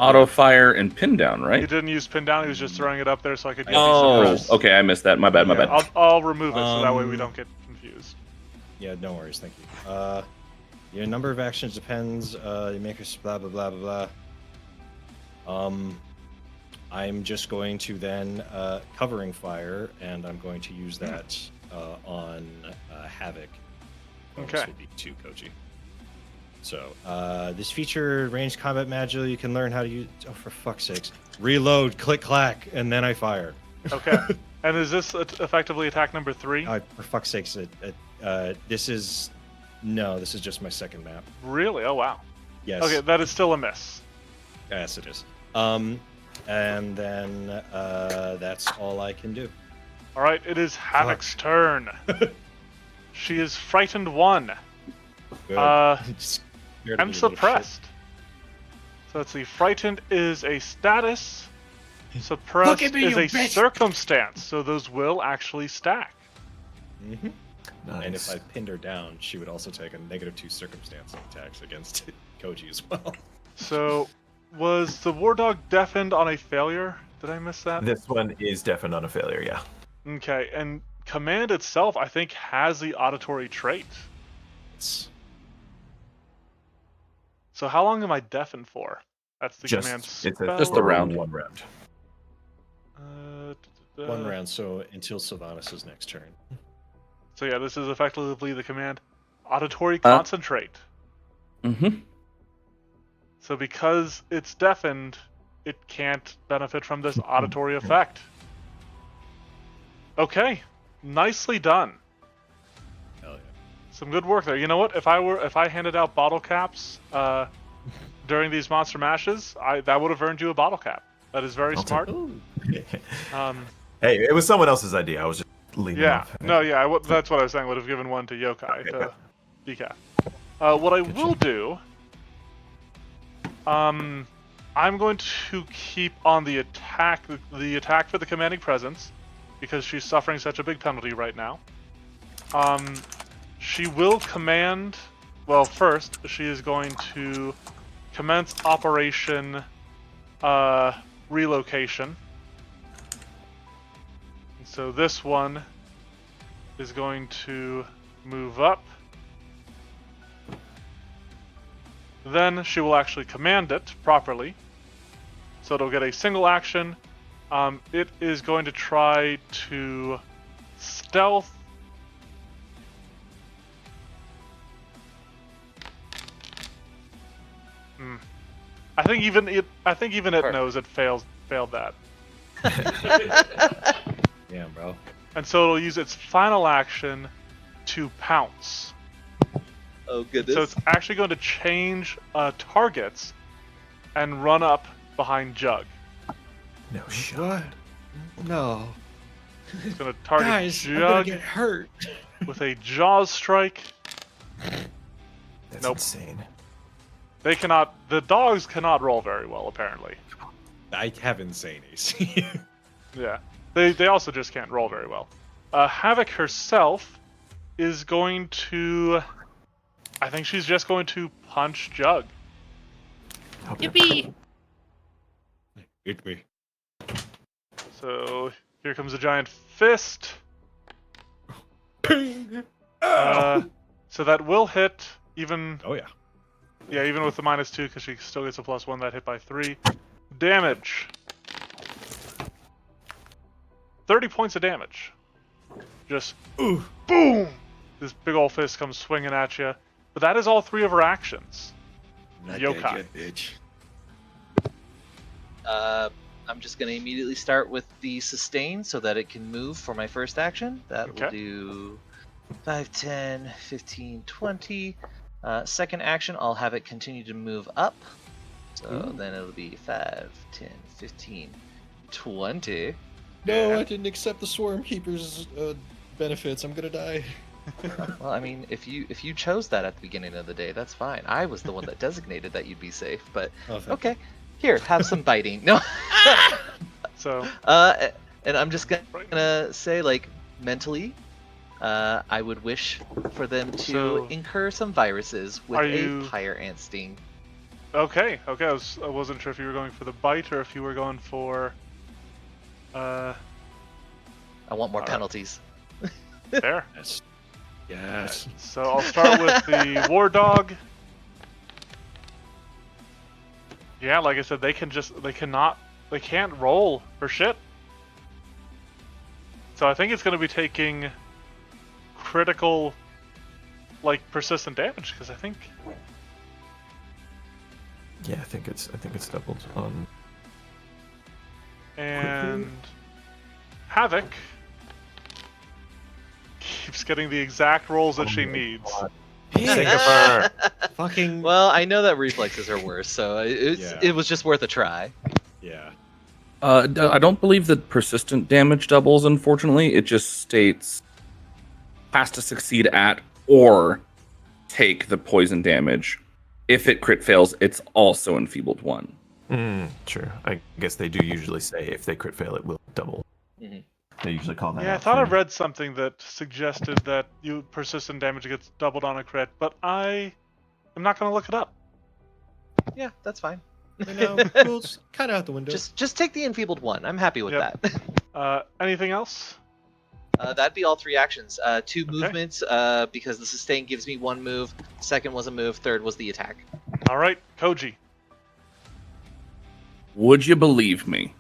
Speaker 5: auto fire, and pin down,
Speaker 2: He
Speaker 5: right?
Speaker 2: didn't use pin down. He was just throwing it up there so I could get
Speaker 5: Oh,
Speaker 2: these suppressed.
Speaker 5: okay, I missed that. My bad, my
Speaker 1: Yeah.
Speaker 5: bad.
Speaker 2: I'll remove it so that way we
Speaker 1: Um,
Speaker 2: don't get confused.
Speaker 1: Yeah, no worries, thank you. Your number of actions depends. You make a blah blah blah blah blah. I'm just going to then covering fire, and I'm going to use that on Havoc. Bonus
Speaker 2: Okay.
Speaker 1: will be 2 Koji. So this feature ranged combat module. You can learn how to use. Oh, for fuck's sakes! Reload, click clack, and then I fire.
Speaker 2: Okay. And is this effectively attack number 3?
Speaker 1: For fuck's sakes! This is no. This is just my second map.
Speaker 2: Really? Oh wow.
Speaker 1: Yes.
Speaker 2: Okay, that is still a miss.
Speaker 1: Yes, it is. And then that's all I can do.
Speaker 2: All right, it is Havoc's turn. She is frightened 1
Speaker 1: Good. Just scared of
Speaker 2: and
Speaker 1: me, little
Speaker 2: suppressed. So let's see. Frightened is a status. Suppressed
Speaker 1: at me,
Speaker 2: is
Speaker 1: you
Speaker 2: a
Speaker 1: bitch!
Speaker 2: circumstance. So those will actually stack.
Speaker 1: shit. Mhm.
Speaker 3: Nice.
Speaker 1: And if I pinned her down, she would also take a -2 circumstance attacks against Koji as well.
Speaker 2: So was the war dog deafened on a failure? Did I miss that?
Speaker 3: This one is definitely on a failure, yeah.
Speaker 2: Okay, and command itself, I think, has the auditory trait.
Speaker 1: It's
Speaker 2: So how long am I deafened for? That's the command
Speaker 3: Just
Speaker 2: spell.
Speaker 5: Just a round.
Speaker 3: one round.
Speaker 1: one round, so until Sylvanas' next turn.
Speaker 2: So yeah, this is effectively the command auditory concentrate.
Speaker 5: Mm-hmm.
Speaker 2: So because it's deafened, it can't benefit from this auditory effect. Okay, ticely done.
Speaker 1: Hell yeah.
Speaker 2: Some good work there. You know what? If I handed out bottle caps during these monster mashes, that would have earned you a bottle cap. That is very
Speaker 3: I'll
Speaker 2: smart.
Speaker 3: take
Speaker 2: Um,
Speaker 3: Hey, it was someone else's idea. I was just leading
Speaker 2: yeah,
Speaker 3: off.
Speaker 2: no, yeah, that's what I was saying. Would have given one to Yokai
Speaker 3: Okay,
Speaker 2: to decaf. What I will do, I'm going to keep on the attack for the commanding presence, because she's suffering such a big penalty right now. She will command. Well, first she is going to commence Operation Relocation. And so this one is going to move up. Then she will actually command it properly. So it'll get a single action. It is going to try to stealth. I think even it knows it failed that.
Speaker 1: Damn, bro.
Speaker 2: And so it'll use its final action to pounce.
Speaker 4: Oh goodness.
Speaker 2: So it's actually going to change targets and run up behind Jug.
Speaker 3: No shot.
Speaker 1: What? No.
Speaker 2: It's going to target
Speaker 1: Guys, I'm gonna
Speaker 2: Jug
Speaker 1: get hurt.
Speaker 2: with a Jaws strike.
Speaker 3: That's
Speaker 2: Nope.
Speaker 3: insane.
Speaker 2: The dogs cannot roll very well, apparently.
Speaker 1: I have insane AC.
Speaker 2: Yeah. They also just can't roll very well. Havoc herself is going to... I think she's just going to punch Jug.
Speaker 6: Yippee!
Speaker 1: Hit me.
Speaker 2: So here comes a giant fist.
Speaker 1: Ping!
Speaker 2: So that will hit even...
Speaker 1: Oh yeah.
Speaker 2: Yeah, even with the -2, because she still gets a +1, that hit by 3. Damage. 30 points of damage. Just boom! This big old fist comes swinging at you. But that is all 3 of her actions.
Speaker 1: Not
Speaker 2: Yokai.
Speaker 1: dead yet, bitch.
Speaker 4: I'm just going to immediately start with the sustain so that it can move for my first action. That
Speaker 2: Okay.
Speaker 4: will do 5, 10, 15, 20. Second action, I'll have it continue to move up. So then it'll be 5, 10, 15, 20.
Speaker 1: No, I didn't accept the Swarm Keeper's benefits. I'm gonna die.
Speaker 4: Well, I mean, if you chose that at the beginning of the day, that's fine. I was the one that designated that you'd be safe, but
Speaker 1: Oh, thank
Speaker 4: okay. Here, have some biting. No.
Speaker 2: So,
Speaker 4: And I'm just gonna say, like, mentally, I would wish for them to
Speaker 2: So,
Speaker 4: incur some viruses with
Speaker 2: are
Speaker 4: a
Speaker 2: you-
Speaker 4: fire ant sting.
Speaker 2: okay. I wasn't sure if you were going for the bite or if you were going for...
Speaker 4: I want more
Speaker 2: Alright.
Speaker 4: penalties.
Speaker 2: There.
Speaker 1: Yes. Yes.
Speaker 2: So I'll start with the War Dog. Yeah, like I said, they can't roll for shit. So I think it's going to be taking critical, like, persistent damage, because I think...
Speaker 3: Yeah, I think it's doubled on.
Speaker 2: And Havoc keeps getting the exact rolls that she needs.
Speaker 3: Sick of her.
Speaker 1: Fucking.
Speaker 4: Well, I know that reflexes are worse, so it was just worth a try.
Speaker 1: Yeah.
Speaker 5: I don't believe that persistent damage doubles, unfortunately. It just states has to succeed at or take the poison damage. If it crit fails, it's also enfeebled 1.
Speaker 3: Sure. I guess they do usually say if they crit fail, it will double.
Speaker 4: Mhm.
Speaker 3: They usually call that
Speaker 2: Yeah, I
Speaker 3: out
Speaker 2: thought I
Speaker 3: for-
Speaker 2: read something that suggested that persistent damage gets doubled on a crit, but I am not going to look it up.
Speaker 4: Yeah, that's fine.
Speaker 1: You know, rules kind of out the window.
Speaker 4: Just take the enfeebled 1. I'm happy with
Speaker 2: Yep.
Speaker 4: that.
Speaker 2: Anything else?
Speaker 4: That'd be all 3 actions. 2 movements, because the sustain gives me 1 move. Second was a move. Third was the attack.
Speaker 2: All right, Koji.
Speaker 5: Would you believe me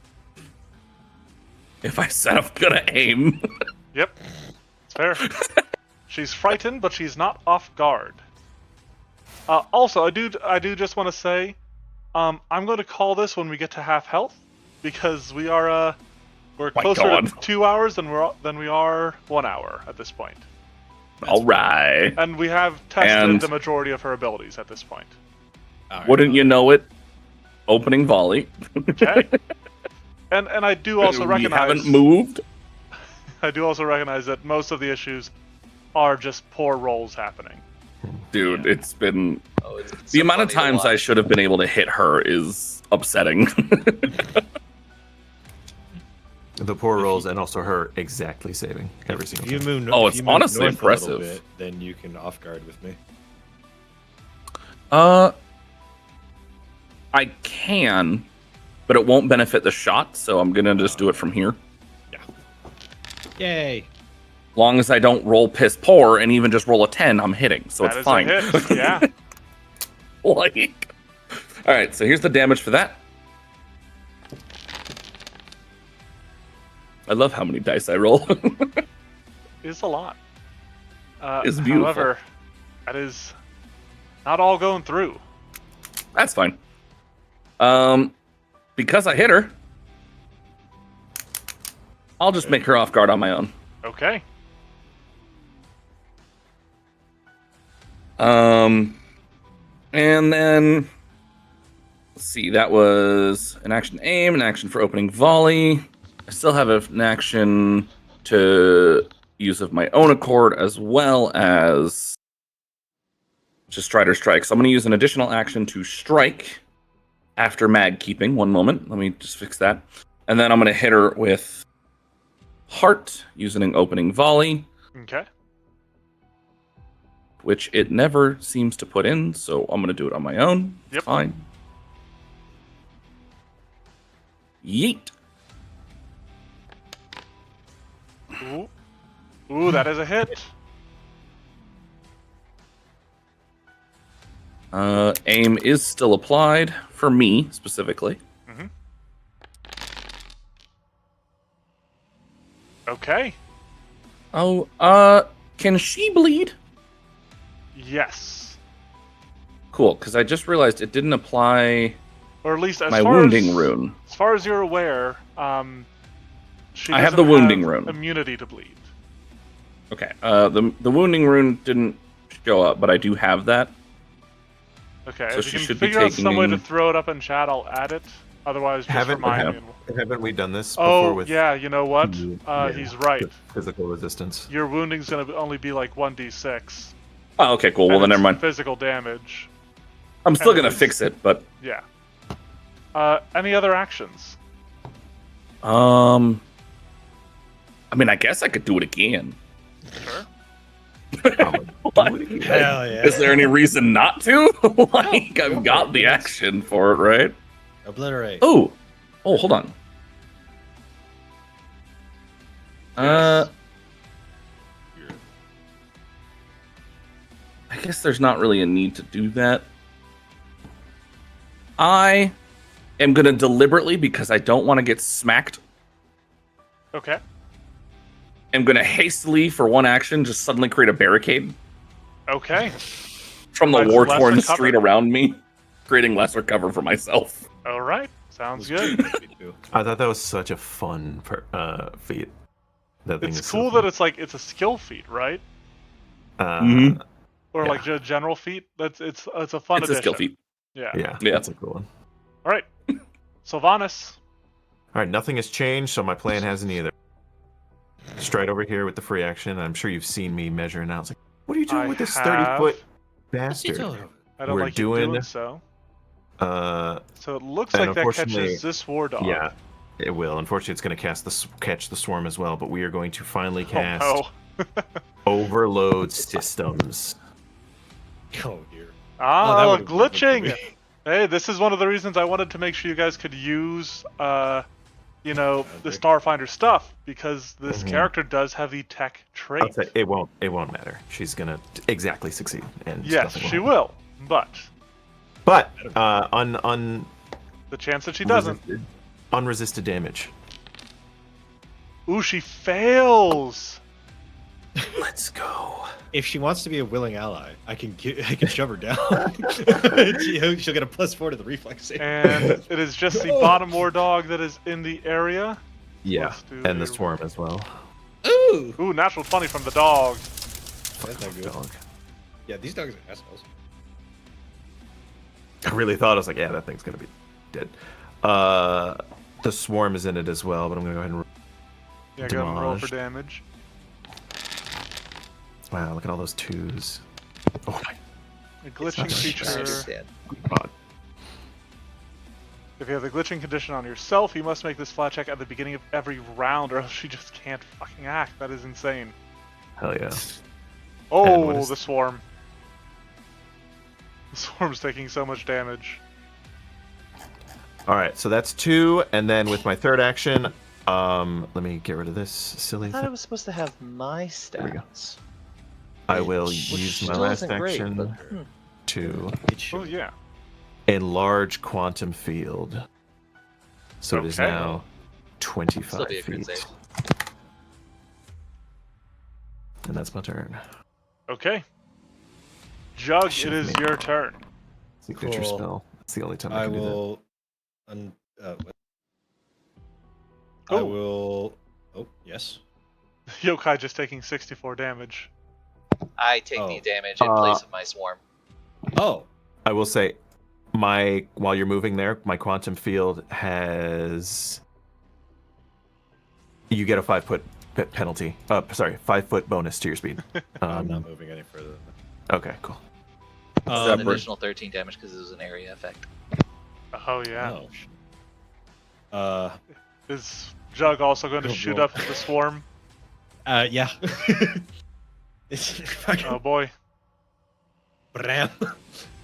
Speaker 5: if I said I'm gonna aim?
Speaker 2: Yep, it's fair. She's frightened, but she's not off guard. Also, I do just want to say, I'm going to call this when we get to half health, because we're
Speaker 5: My
Speaker 2: closer
Speaker 5: God.
Speaker 2: to 2 hours than we are 1 hour at this point.
Speaker 5: All right.
Speaker 2: And we have tested
Speaker 5: And-
Speaker 2: the majority of her abilities at this point.
Speaker 1: All right,
Speaker 5: Wouldn't you know it? Opening volley.
Speaker 2: Okay. And I do also
Speaker 5: we
Speaker 2: recognize
Speaker 5: haven't moved.
Speaker 2: I do also recognize that most of the issues are just poor rolls happening.
Speaker 5: Dude, it's been
Speaker 4: Oh, it's
Speaker 5: the
Speaker 4: so
Speaker 5: amount of
Speaker 4: funny to
Speaker 5: times I
Speaker 4: watch.
Speaker 5: should have been able to hit her is upsetting.
Speaker 3: The poor rolls and also her exactly saving every single
Speaker 1: If you
Speaker 3: time.
Speaker 1: move,
Speaker 5: Oh,
Speaker 1: if
Speaker 5: it's
Speaker 1: you move
Speaker 5: honestly
Speaker 1: north a little
Speaker 5: impressive.
Speaker 1: bit, then you can off guard with me.
Speaker 5: I can, but it won't benefit the shot, so I'm gonna just do it from here.
Speaker 1: Yay!
Speaker 5: Long as I don't roll piss poor and even just roll a 10, I'm hitting, so
Speaker 2: That
Speaker 5: it's
Speaker 2: is
Speaker 5: fine.
Speaker 2: a hit. Yeah.
Speaker 5: Like, all right, so here's the damage for that. I love how many dice I roll.
Speaker 2: It's a lot.
Speaker 5: It's beautiful.
Speaker 2: However, that is not all going through.
Speaker 5: That's fine. Because I hit her, I'll just make her off guard on my own.
Speaker 2: Okay.
Speaker 5: And then let's see, that was an action aim, an action for opening volley. I still have an action to use of my own accord, as well as just Strider Strike. So I'm going to use an additional action to strike after mag keeping. One moment, let me just fix that. And then I'm going to hit her with heart using an opening volley,
Speaker 2: Okay.
Speaker 5: which it never seems to put in, so I'm going to do it on my own. It's
Speaker 2: Yep.
Speaker 5: fine. Yeet.
Speaker 2: Ooh. Ooh, that is a hit.
Speaker 5: Aim is still applied for me specifically.
Speaker 2: Okay.
Speaker 5: Oh, can she bleed?
Speaker 2: Yes.
Speaker 5: Cool, because I just realized it didn't apply
Speaker 2: Or at least as
Speaker 5: my
Speaker 2: far
Speaker 5: wounding
Speaker 2: as,
Speaker 5: rune.
Speaker 2: As far as you're aware, she
Speaker 5: I have
Speaker 2: doesn't
Speaker 5: the wounding rune.
Speaker 2: Immunity to bleed.
Speaker 5: Okay, the wounding rune didn't show up, but I do have that.
Speaker 2: Okay,
Speaker 5: So
Speaker 2: if
Speaker 5: she
Speaker 2: you can
Speaker 5: should be
Speaker 2: figure out some way to
Speaker 5: taking-
Speaker 2: throw it up in chat, I'll add it. Otherwise, just
Speaker 3: Haven't-
Speaker 2: remind
Speaker 5: okay.
Speaker 2: me.
Speaker 3: Haven't we done this before
Speaker 2: Oh,
Speaker 3: with
Speaker 2: yeah, you know what?
Speaker 3: Yeah,
Speaker 2: He's right.
Speaker 3: with physical resistance?
Speaker 2: Your wounding's going to only be like 1d6.
Speaker 5: Oh, okay, cool. Well,
Speaker 2: and
Speaker 5: then
Speaker 2: it's
Speaker 5: never mind.
Speaker 2: Physical damage.
Speaker 5: I'm still
Speaker 2: and
Speaker 5: gonna
Speaker 2: it's-
Speaker 5: fix it, but
Speaker 2: Yeah. Any other actions?
Speaker 5: I mean, I guess I could do it again.
Speaker 2: Sure.
Speaker 5: What?
Speaker 1: Hell yeah!
Speaker 5: Is there any reason not to? Like, I've got the action for it, right?
Speaker 1: Obliterate.
Speaker 5: Oh, hold on.
Speaker 2: Yes.
Speaker 5: I guess there's not really a need to do that. I am gonna deliberately, because I don't want to get smacked,
Speaker 2: Okay.
Speaker 5: am gonna hastily, for one action, just suddenly create a barricade
Speaker 2: Okay.
Speaker 5: from the
Speaker 2: Provides
Speaker 5: war-torn
Speaker 2: lesser cover.
Speaker 5: street around me, creating lesser cover for myself.
Speaker 2: All right. Sounds
Speaker 1: That's
Speaker 2: good.
Speaker 1: creepy, too.
Speaker 3: I thought that was such a fun feat. That thing
Speaker 2: It's
Speaker 3: is
Speaker 2: cool
Speaker 3: so
Speaker 2: that it's a skill feat, right?
Speaker 3: fun.
Speaker 5: Mhm.
Speaker 2: Or
Speaker 3: Yeah.
Speaker 2: like a general feat. It's a fun
Speaker 5: It's a
Speaker 2: addition.
Speaker 5: skill feat.
Speaker 2: Yeah.
Speaker 3: Yeah,
Speaker 5: Yeah.
Speaker 3: that's a cool one.
Speaker 2: All right. Sylvanas.
Speaker 3: All right, nothing has changed, so my plan hasn't either. Straight over here with the free action. I'm sure you've seen me measuring out. It's like, what are you doing
Speaker 2: I
Speaker 3: with this
Speaker 2: have.
Speaker 3: 30-foot
Speaker 1: What's he
Speaker 3: bastard?
Speaker 1: doing?
Speaker 2: I don't
Speaker 3: We're
Speaker 2: like you doing
Speaker 3: doing-
Speaker 2: so.
Speaker 3: Uh,
Speaker 2: So it looks
Speaker 3: and
Speaker 2: like that
Speaker 3: unfortunately-
Speaker 2: catches this war dog.
Speaker 3: yeah, it will. Unfortunately, it's going to catch the swarm as well. But we are going to finally cast
Speaker 2: Oh no.
Speaker 3: overload systems.
Speaker 1: Oh dear.
Speaker 2: Ah,
Speaker 1: that would've been good for
Speaker 2: glitching.
Speaker 1: me.
Speaker 2: Hey, this is one of the reasons I wanted to make sure you guys could use you know, the
Speaker 1: Okay.
Speaker 2: Starfinder stuff, because this
Speaker 3: Mhm.
Speaker 2: character does have the tech
Speaker 3: I'll
Speaker 2: trait.
Speaker 3: say it won't matter. She's gonna exactly succeed, and
Speaker 2: Yes,
Speaker 3: nothing
Speaker 2: she
Speaker 3: happen.
Speaker 2: will, but
Speaker 3: But
Speaker 2: the chance that she doesn't.
Speaker 3: unresisted damage.
Speaker 2: Ooh, she fails.
Speaker 3: Let's go.
Speaker 1: If she wants to be a willing ally, I can shove her down. She'll get a +4 to the reflex save.
Speaker 2: And it is just the bottom war dog that is in the area.
Speaker 3: Yeah,
Speaker 2: Let's do
Speaker 3: and
Speaker 2: a-
Speaker 3: the swarm as well.
Speaker 6: Ooh!
Speaker 2: Ooh, natural 20 from the dog.
Speaker 1: That's not good.
Speaker 3: Dog.
Speaker 1: Yeah, these dogs are assholes.
Speaker 3: I really thought I was like, yeah, that thing's gonna be dead. The swarm is in it as well, but I'm gonna go ahead and.
Speaker 2: Yeah, go ahead and roll for
Speaker 3: Demolished.
Speaker 2: damage.
Speaker 3: Wow, look at all those twos. Oh my
Speaker 2: A glitching
Speaker 3: not
Speaker 4: I
Speaker 2: feature.
Speaker 4: understand.
Speaker 3: god.
Speaker 2: If you have the glitching condition on yourself, you must make this flat check at the beginning of every round, or else she just can't fucking act. That is insane.
Speaker 3: Hell yeah.
Speaker 2: Oh,
Speaker 3: what is-
Speaker 2: the swarm. The swarm's taking so much damage.
Speaker 3: All right, so that's 2, and then with my third action, let me get rid of this silly
Speaker 4: I thought I
Speaker 3: thing.
Speaker 4: was supposed to have my
Speaker 3: we go.
Speaker 4: stats.
Speaker 3: I will
Speaker 6: Which
Speaker 3: use my
Speaker 4: still
Speaker 3: last
Speaker 4: isn't great,
Speaker 3: action
Speaker 4: but,
Speaker 3: to
Speaker 1: It should.
Speaker 2: Oh yeah.
Speaker 3: enlarge quantum field. So it is
Speaker 2: Okay.
Speaker 3: now 25
Speaker 4: Still be a crit
Speaker 3: feet.
Speaker 4: save.
Speaker 3: And that's my turn.
Speaker 2: Okay. Jug,
Speaker 3: Should
Speaker 2: it is
Speaker 3: make-
Speaker 2: your turn.
Speaker 3: Signature
Speaker 1: Cool.
Speaker 3: spell. It's the only time I
Speaker 1: I
Speaker 3: can do that.
Speaker 1: will. I
Speaker 2: Oh.
Speaker 1: will. Oh yes.
Speaker 2: Yokai just taking 64 damage.
Speaker 4: I take
Speaker 1: Oh.
Speaker 4: the damage in
Speaker 3: Uh,
Speaker 4: place of my swarm.
Speaker 1: Oh.
Speaker 3: I will say, while you're moving there, my quantum field has. You get a 5-foot penalty. 5-foot bonus to your speed.
Speaker 1: I'm not moving any further than
Speaker 3: Okay, cool.
Speaker 1: that.
Speaker 4: It's an
Speaker 5: Separate.
Speaker 4: additional 13 damage because it was an area effect.
Speaker 2: Oh yeah.
Speaker 1: Oh, sh-
Speaker 2: Is Jug also going to
Speaker 1: Oh,
Speaker 2: shoot
Speaker 1: boy.
Speaker 2: up the swarm?
Speaker 1: yeah. It's fucking
Speaker 2: Oh boy.
Speaker 1: bram.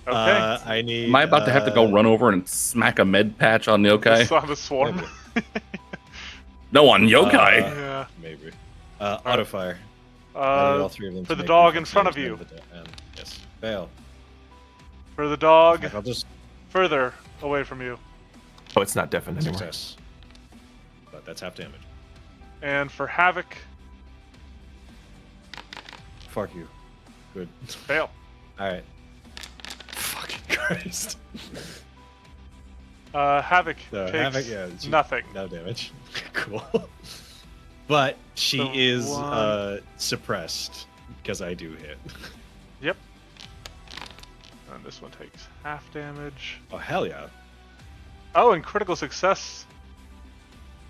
Speaker 2: Okay.
Speaker 1: I need.
Speaker 5: Am I about to have to go run over and smack a med patch on Yokai?
Speaker 2: On the swarm.
Speaker 5: No, on Yokai.
Speaker 2: Yeah.
Speaker 1: Maybe. Auto fire. I need all
Speaker 2: Uh,
Speaker 1: 3 of them
Speaker 2: for
Speaker 1: to
Speaker 2: the
Speaker 1: make
Speaker 2: dog in
Speaker 1: reflex
Speaker 2: front of
Speaker 1: saves
Speaker 2: you.
Speaker 1: and and yes. Fail.
Speaker 2: for the dog
Speaker 1: I'll just
Speaker 2: further away from you.
Speaker 3: Oh, it's not deafened anymore.
Speaker 1: success. But that's half damage.
Speaker 2: And for Havoc,
Speaker 1: Fuck you. Good.
Speaker 2: fail.
Speaker 1: All right. Fucking Christ.
Speaker 2: Havoc
Speaker 1: So,
Speaker 2: takes
Speaker 1: Havoc, yeah, she-
Speaker 2: nothing.
Speaker 1: No damage. Cool. But she
Speaker 2: So
Speaker 1: is
Speaker 2: one-
Speaker 1: suppressed because I do hit.
Speaker 2: Yep. And this one takes half damage.
Speaker 1: Oh hell yeah.
Speaker 2: Oh, and critical success.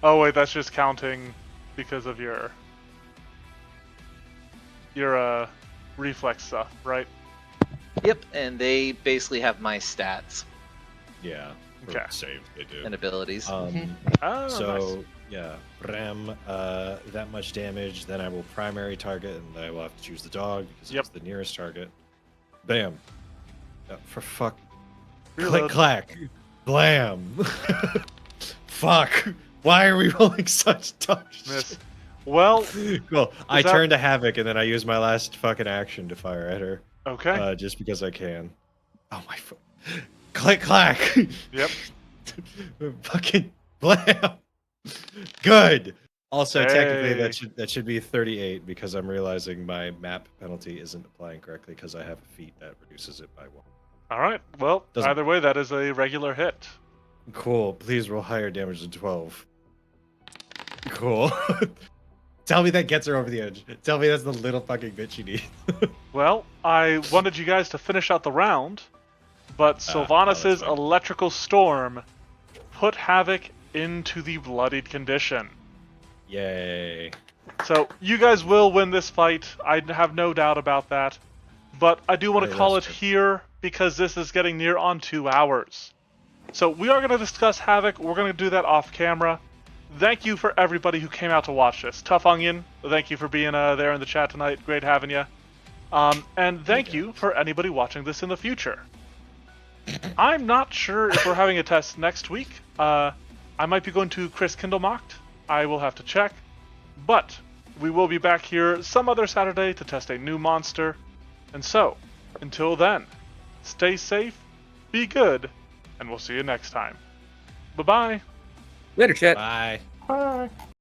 Speaker 2: Oh wait, that's just counting because of your reflex stuff, right?
Speaker 4: Yep, and they basically have my stats
Speaker 1: Yeah. For
Speaker 2: Okay.
Speaker 1: save they do.
Speaker 4: and abilities.
Speaker 2: Oh,
Speaker 1: So
Speaker 2: nice.
Speaker 1: yeah, Ram, that much damage. Then I will primary target, and I will have to choose the dog because
Speaker 2: Yep.
Speaker 1: it's the nearest target. Bam. For fuck.
Speaker 2: Reload.
Speaker 1: Click clack. Blam. Fuck. Why are we rolling such tough
Speaker 2: Miss.
Speaker 1: shit?
Speaker 2: Well,
Speaker 1: Cool. I
Speaker 2: that-
Speaker 1: turn to Havoc, and then I use my last fucking action to fire at her,
Speaker 2: okay.
Speaker 1: just because I can. Oh my. Click clack.
Speaker 2: Yep.
Speaker 1: Fucking blam. Good. Also, technically,
Speaker 2: Hey.
Speaker 1: that should be 38 because I'm realizing my map penalty isn't applying correctly because I have a feat that reduces it by 1.
Speaker 2: All right. Well,
Speaker 1: Doesn't-
Speaker 2: either way, that is a regular hit.
Speaker 1: Cool. Please roll higher damage than 12. Cool. Tell me that gets her over the edge. Tell me that's the little fucking bit she needs.
Speaker 2: Well, I wanted you guys to finish out the round, but
Speaker 1: no,
Speaker 2: Sylvanas'
Speaker 1: that's fine.
Speaker 2: electrical storm put Havoc into the bloodied condition.
Speaker 1: Yay.
Speaker 2: So you guys will win this fight. I have no doubt about that. But I do want to
Speaker 1: Hey,
Speaker 2: call it
Speaker 1: that's good.
Speaker 2: here because this is getting near on 2 hours. So we are going to discuss Havoc. We're going to do that off camera. Thank you for everybody who came out to watch this. Tough Onion, thank you for being there in the chat tonight. Great having you. And thank you for anybody watching this in the future. I'm not sure if we're having a test next week. I might be going to Chris Kindlemocht. I will have to check. But we will be back here some other Saturday to test a new monster. And so, until then, stay safe, be good, and we'll see you next time. Bye-bye.
Speaker 5: Later, chat.
Speaker 1: Bye.
Speaker 2: Bye.